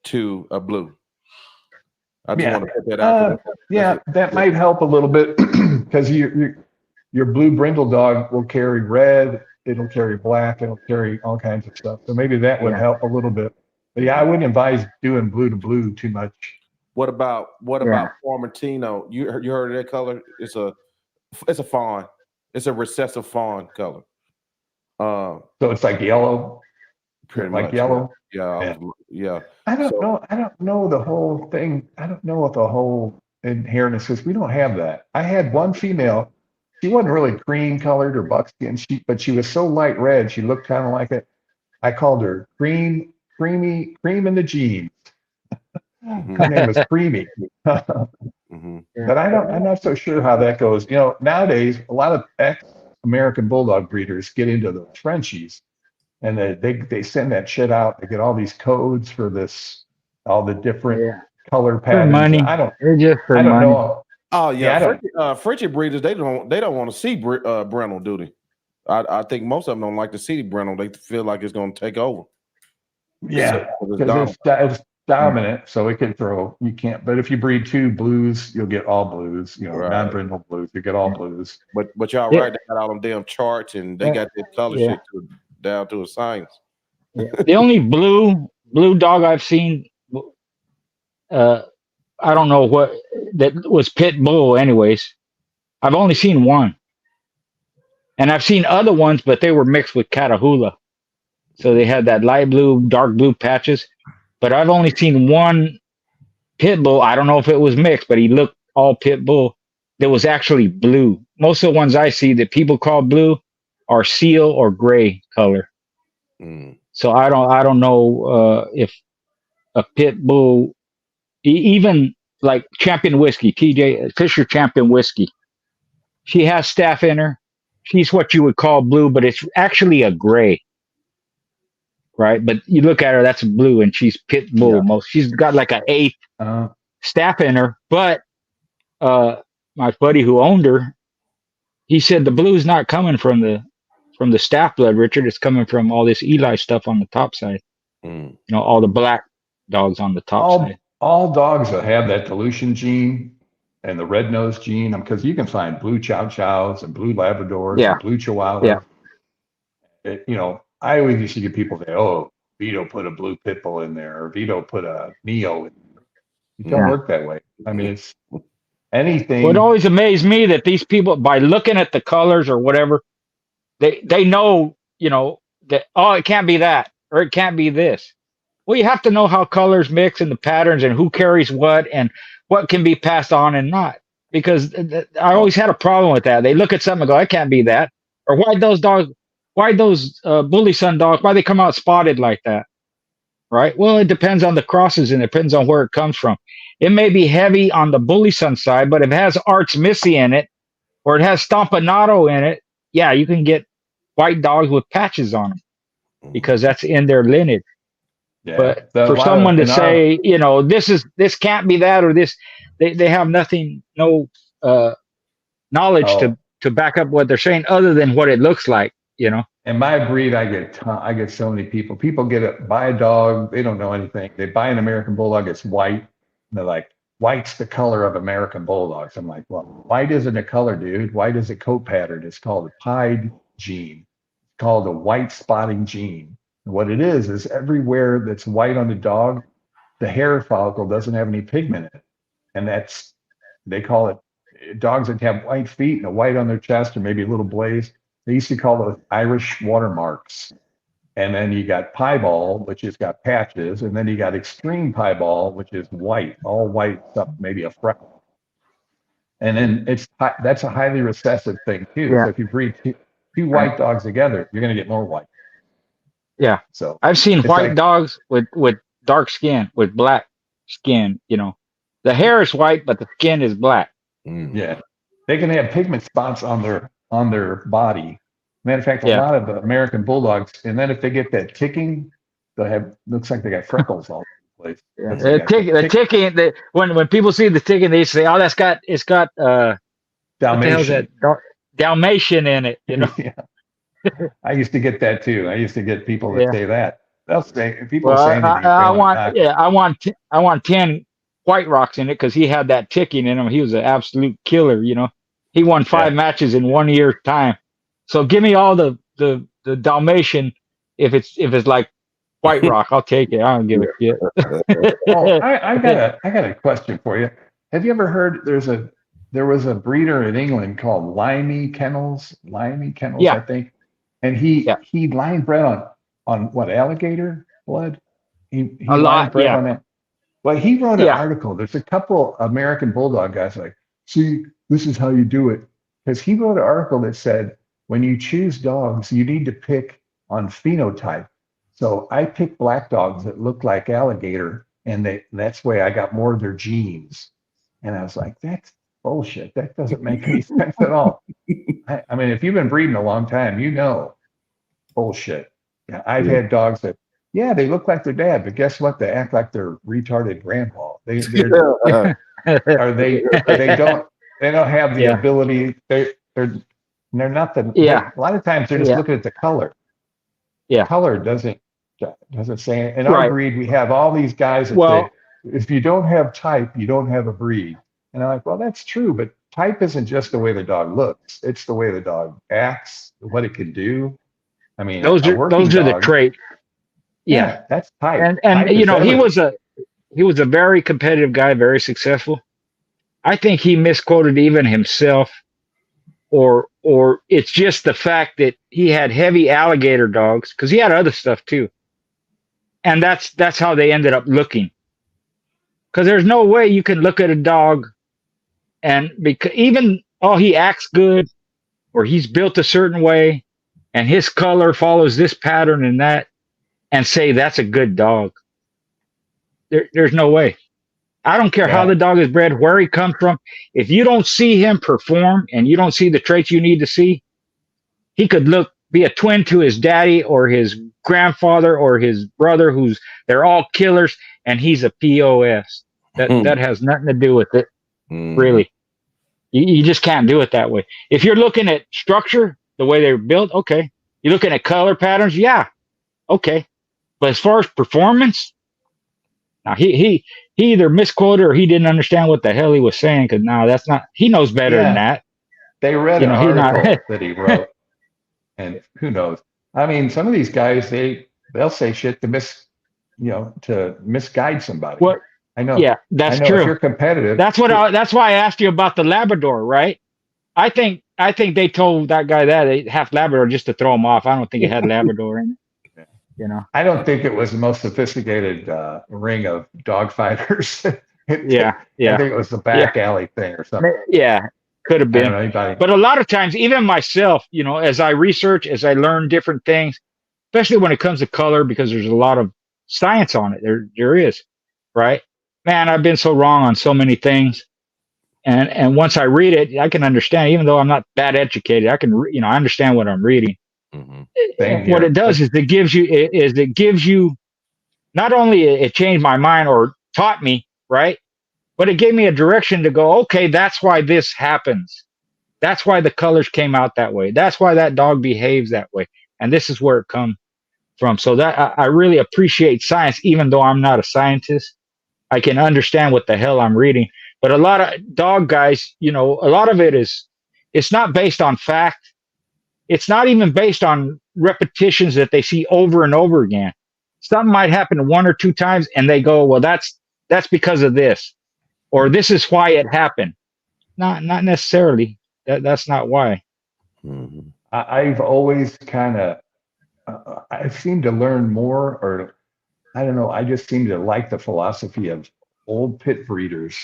to a blue. I just want to put that out there. That might help a little bit because your blue brindle dog will carry red, it'll carry black, it'll carry all kinds of stuff. So maybe that would help a little bit. But I wouldn't advise doing blue to blue too much. What about Formentino? You heard of that color? It's a fawn. It's a recessive fawn color. So it's like yellow. Pretty like much, yellow. Yeah. I don't know the whole thing. I don't know what the whole inheritance is. We don't have that. I had one female. She wasn't really cream colored or buckskin, but she was so light red. She looked kind of like it. I called her cream in the jeans. Her name was Creamy. But I'm not so sure how that goes. You know, nowadays a lot of ex-American Bulldog breeders get into the Frenchies, and they send that shit out. They get all these codes for this, all the different color patterns. For money. They're just for I don't money. know. Oh yeah, Frenchie breeders they don't want to see Brindle, do they? I think most of them don't like to see Brindle. They feel like it's going to take over. Yeah, because it's dominant, so it can throw. You can't. But if you breed 2 blues, you'll get all blues. You know, non-brindle blues, you get all blues. But y'all right, they got all them damn charts and they got that color shit down to a science. The only blue dog I've seen, I don't know what that was pit bull. Anyways, I've only seen one, and I've seen other ones, but they were mixed with Catahoula, so they had that light blue, dark blue patches. But I've only seen one pit bull. I don't know if it was mixed, but he looked all pit bull. That was actually blue. Most of the ones I see that people call blue are seal or gray color. So I don't know if a pit bull. Even like Champion Whiskey, TJ Fisher Champion Whiskey, she has staff in her. She's what you would call blue, but it's actually a gray, right? But you look at her, that's blue, and she's pit bull. She's got like an 8 staff in her. But my buddy who owned her, he said the blue's not coming from the staff blood, Richard. It's coming from all this Eli stuff on the top side. You know, all the black dogs on the top side. All dogs that have that dilution gene and the red nose gene, because you can find blue chow chows and blue Labradors and blue Chihuahuas. You know, I always used to get people say, "Oh, Vito put a blue pit bull in there, or Vito put a Neo in there." It don't work that way. I mean, it's anything. Well, it always amazed me that these people, by looking at the colors or whatever, they know, you know, that it can't be that or it can't be this. Well, you have to know how colors mix and the patterns and who carries what and what can be passed on and not. Because I always had a problem with that. They look at something and go, "I can't be that." Or why those Bully Son dogs, why they come out spotted like that? Right? Well, it depends on the crosses and it depends on where it comes from. It may be heavy on the Bully Son side, but if it has Arts Missy in it or it has Stompanato in it, yeah, you can get white dogs with patches on them because that's in their lineage. Yeah, but for someone to say, you know, this can't be that, or this, they have nothing, no knowledge to back up what they're saying other than what it looks like, you know. In my breed, I get so many people. People buy a dog, they don't know anything. They buy an American Bulldog, it's white. And they're like, "White's the color of American Bulldogs." I'm like, "Well, white isn't a color, dude. White is a coat pattern. It's called a pied gene. It's called a white spotting gene. What it is everywhere that's white on the dog, the hair follicle doesn't have any pigment in it. And they call it, dogs that have white feet and a white on their chest or maybe a little blaze, they used to call those Irish watermarks. And then you got piebald, which has got patches. And then you got extreme piebald, which is white, all white stuff, maybe a freckle. And then that's a highly recessive thing too. Yeah. So if you breed two white dogs together, you're going to get more white. Yeah. So I've seen white dogs with dark skin, with black skin, you know. The hair is white, but the skin is black. Yeah. They can have pigment spots on their body. Matter of fact, a lot of the American Bulldogs, and then if they get that ticking, they'll have, looks like they got freckles all over the place. Yeah. The ticking, when people see the ticking, they say, "Oh, it's got Dalmatian. Dalmatian in it," you know. Yeah. I used to get that too. I used to get people that say that. They'll say, people saying to me, I want 10 White Rocks in it because he had that ticking in him. He was an absolute killer, you know. He won 5 matches in 1 year's time. So give me all the Dalmatian if it's like White Rock, I'll take it. I don't give a shit. I got a question for you. Have you ever heard there was a breeder in England called Limey Kennels, I think. And he line bred on what, alligator blood? He line bred on that. Well, he wrote an article. There's a couple American Bulldog guys like, "See, this is how you do it." Because he wrote an article that said, when you choose dogs, you need to pick on phenotype. So I picked black dogs that look like alligator, and that's why I got more of their genes. And I was like, that's bullshit. That doesn't make any sense at all. I mean, if you've been breeding a long time, you know, bullshit. Yeah, I've had dogs that, yeah, they look like their dad, but guess what? They act like their retarded grandpa. They don't have the ability. They're not the. A lot of times they're just looking at the color. Yeah, color doesn't say. In our breed, we have all these guys that say, if you don't have type, you don't have a breed. And I'm like, well, that's true, but type isn't just the way the dog looks; it's the way the dog acts, what it can do. I mean, those are the traits. Yeah, that's type. And type you know, he was a very competitive guy, very successful. I think he misquoted even himself, or it's just the fact that he had heavy alligator dogs, because he had other stuff too, and that's how they ended up looking. Because there's no way you can look at a dog and because even he acts good, or he's built a certain way, and his color follows this pattern and that, and say that's a good dog. There's no way. I don't care how the dog is bred, where he comes from. If you don't see him perform and you don't see the traits you need to see, he could be a twin to his daddy or his grandfather or his brother, they're all killers, and he's a POS. That has nothing to do with it, really. You just can't do it that way. If you're looking at structure, the way they're built, okay. You're looking at color patterns, yeah, okay. But as far as performance, now he either misquoted or he didn't understand what the hell he was saying, because that's not, he knows better than that. They read an article that he wrote, and who knows? I mean, some of these guys, they'll say shit to misguide somebody. What? I know. Yeah, that's true. If you're competitive. That's why I asked you about the Labrador, right? I think they told that guy that they half Labrador just to throw him off. I don't think it had Labrador in it. You know, I don't think it was the most sophisticated ring of dog fighters. I think it was the back alley thing or something. Yeah, could have been. But a lot of times, even myself, you know, as I research, as I learn different things, especially when it comes to color, because there's a lot of science on it. There is, right? Man, I've been so wrong on so many things. And once I read it, I can understand, even though I'm not that educated, I understand what I'm reading. Mm-hmm. What it does is it gives you not only it changed my mind or taught me, right, but it gave me a direction to go, okay, that's why this happens. That's why the colors came out that way. That's why that dog behaves that way. And this is where it comes from. So that I really appreciate science, even though I'm not a scientist. I can understand what the hell I'm reading. But a lot of dog guys, you know, a lot of it's not based on fact. It's not even based on repetitions that they see over and over again. Something might happen one or two times and they go, well, that's because of this, or this is why it happened. Not necessarily. That's not why. Mm-hmm. I've always I seem to learn more, or I don't know. I just seem to like the philosophy of old pit breeders.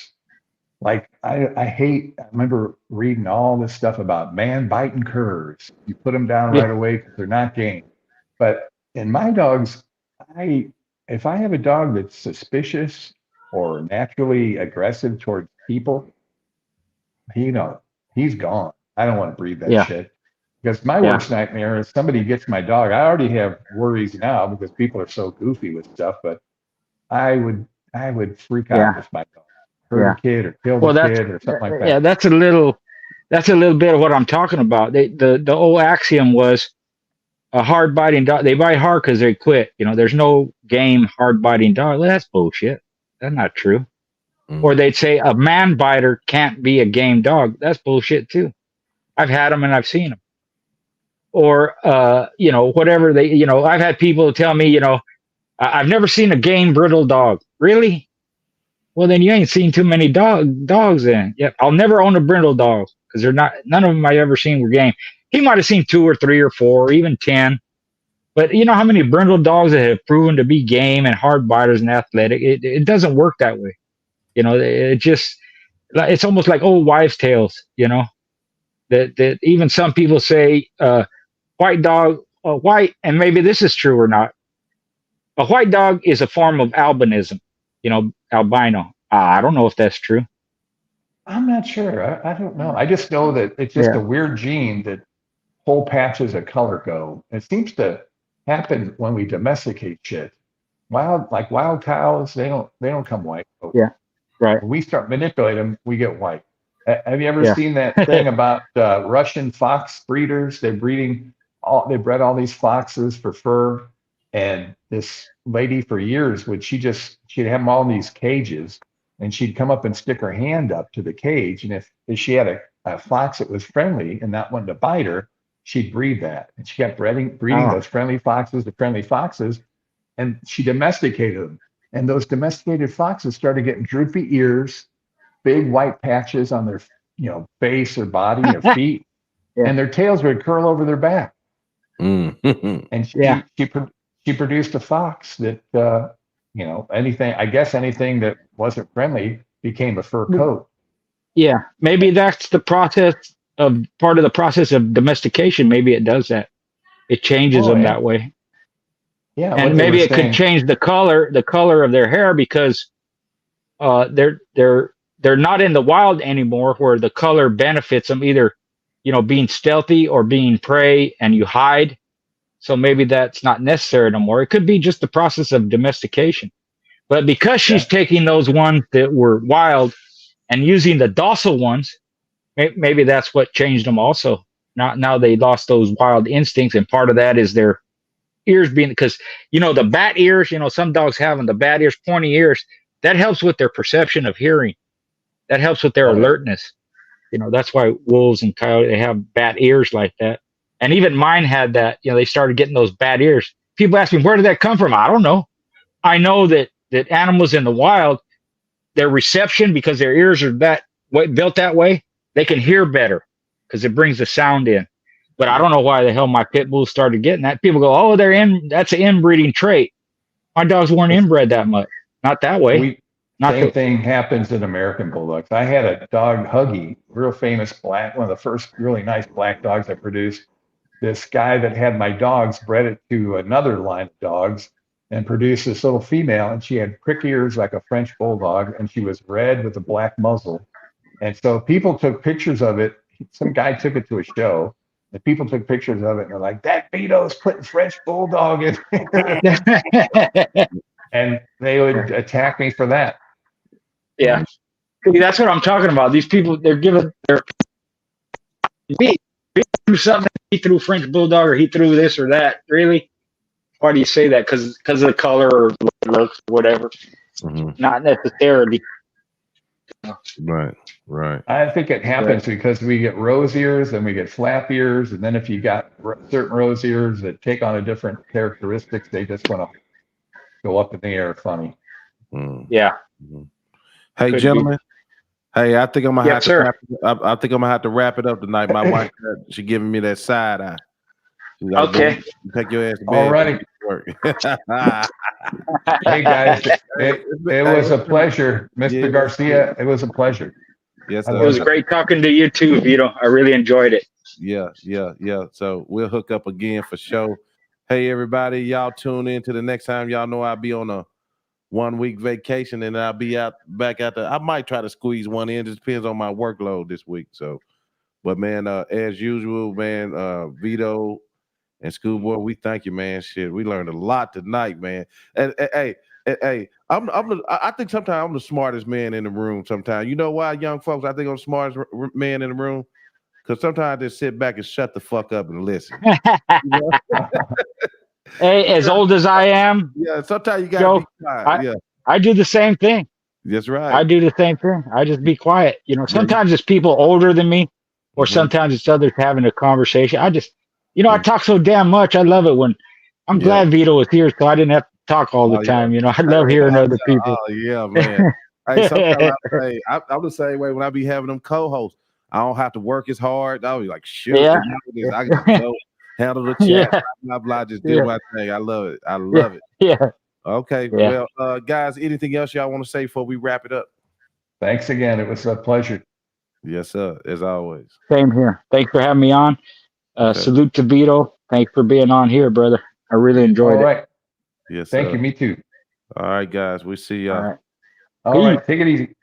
Like I remember reading all this stuff about man biting curs. You put them down right away because they're not game. But in my dogs, if I have a dog that's suspicious or naturally aggressive towards people, he's gone. I don't want to breed that shit. Because my worst nightmare is somebody gets my dog. I already have worries now because people are so goofy with stuff, but I would freak out if my dog hurt a kid or kill a kid or something like that. Yeah, that's a little bit of what I'm talking about. The old axiom was a hard biting dog. They bite hard because they quit. You know, there's no game hard biting dog. Well, that's bullshit. That's not true. Mm-hmm. Or they'd say a man biter can't be a game dog. That's bullshit too. I've had them and I've seen them. Or whatever I've had people tell me, I've never seen a game brittle dog. Really? Well, then you ain't seen too many dogs then. Yeah, I'll never own a brindle dog because none of them I've ever seen were game. He might have seen 2 or 3 or 4 or even 10. But you know how many brindle dogs that have proven to be game and hard biters and athletic? It doesn't work that way. It's almost like old wives' tales, that even some people say white dog, and maybe this is true or not. A white dog is a form of albinism, albino. I don't know if that's true. I'm not sure. I don't know. I just know that it's just a weird gene that whole patches of color go. It seems to happen when we domesticate shit. Wild cows, they don't come white. Yeah. Right. When we start manipulating them, we get white. Have you ever Yeah. seen that thing about Russian fox breeders? They bred all these foxes for fur, and this lady for years she'd have them all in these cages, and she'd come up and stick her hand up to the cage, and if she had a fox that was friendly and not wanting to bite her, she'd breed that, and she kept breeding those friendly foxes to friendly foxes, and she domesticated them. And those domesticated foxes started getting droopy ears, big white patches on their, face or body or feet, and their tails would curl over their back. And she produced a fox that, anything that wasn't friendly became a fur coat. Yeah, maybe that's part of the process of domestication. Maybe it does that. It changes them that way. Yeah, and maybe it could change the color of their hair because they're not in the wild anymore, where the color benefits them either, being stealthy or being prey, and you hide. So maybe that's not necessary no more. It could be just the process of domestication. But because she's taking those ones that were wild and using the docile ones, maybe that's what changed them also. Now they lost those wild instincts, and part of that is their ears being, because the bat ears, some dogs having the bat ears, pointy ears, that helps with their perception of hearing. That helps with their alertness. That's why wolves and coyotes, they have bat ears like that. And even mine had that. They started getting those bat ears. People ask me, where did that come from? I don't know. I know that animals in the wild, their reception, because their ears are built that way, they can hear better because it brings the sound in. But I don't know why the hell my pit bulls started getting that. People go, oh, that's an inbreeding trait. My dogs weren't inbred that much. Not that way. Same thing happens in American Bulldogs. I had a dog, Huggy, real famous black, one of the first really nice black dogs I produced. This guy that had my dogs bred it to another line of dogs and produced this little female, and she had prick ears like a French Bulldog, and she was red with a black muzzle. And so people took pictures of it. Some guy took it to a show. The people took pictures of it, and they're like, that Vito's putting French Bulldog in. And they would attack me for that. Yeah. That's what I'm talking about. These people, they're giving he threw something, he threw French Bulldog, or he threw this or that. Really? Why do you say that? Because of the color or looks or whatever. Mm-hmm. Not necessarily. Right. I think it happens because we get rose ears and we get flap ears, and then if you got certain rose ears that take on a different characteristics, they just want to go up in the air funny. Yeah. Mm-hmm. Hey, gentlemen. Hey, I think I'm gonna have to. I think I'm gonna have to wrap it up tonight. My wife, she giving me that side eye. Okay. Take your ass to bed. All righty. Hey guys, it was a pleasure, Mr. Garcia. It was a pleasure. Yes, it was great talking to you too, Vito. I really enjoyed it. Yeah. So we'll hook up again for sure. Hey, everybody, y'all tune in to the next time. Y'all know I'll be on a 1-week vacation, and I'll be back out there. I might try to squeeze one in. It just depends on my workload this week. So, but man, as usual, man, Vito and Schoolboy, we thank you, man. Shit, we learned a lot tonight, man. And hey, I think sometimes I'm the smartest man in the room. Sometimes, you know why, young folks? I think I'm the smartest man in the room because sometimes I just sit back and shut the fuck up and listen. Hey, as old as I am, sometimes you gotta be quiet. I do the same thing. That's right. I do the same thing. I just be quiet. Sometimes it's people older than me, or sometimes it's others having a conversation. I just, I talk so damn much. I love it when I'm glad Vito was here, so I didn't have to talk all the time. I love hearing other people. Oh yeah, man. Hey, sometimes I'm the same way when I be having them co-hosts. I don't have to work as hard. I'll be like, shit, I can just go handle the chat, blah, blah, just do my thing. I love it. Yeah. Okay. Yeah. Well, guys, anything else y'all want to say before we wrap it up? Thanks again. It was a pleasure. Yes, sir. As always. Same here. Thanks for having me on. Salute to Vito. Thanks for being on here, brother. I really enjoyed it. All right. Yes, Thank you. Me too. All right, guys. We see y'all. All right. Take it easy.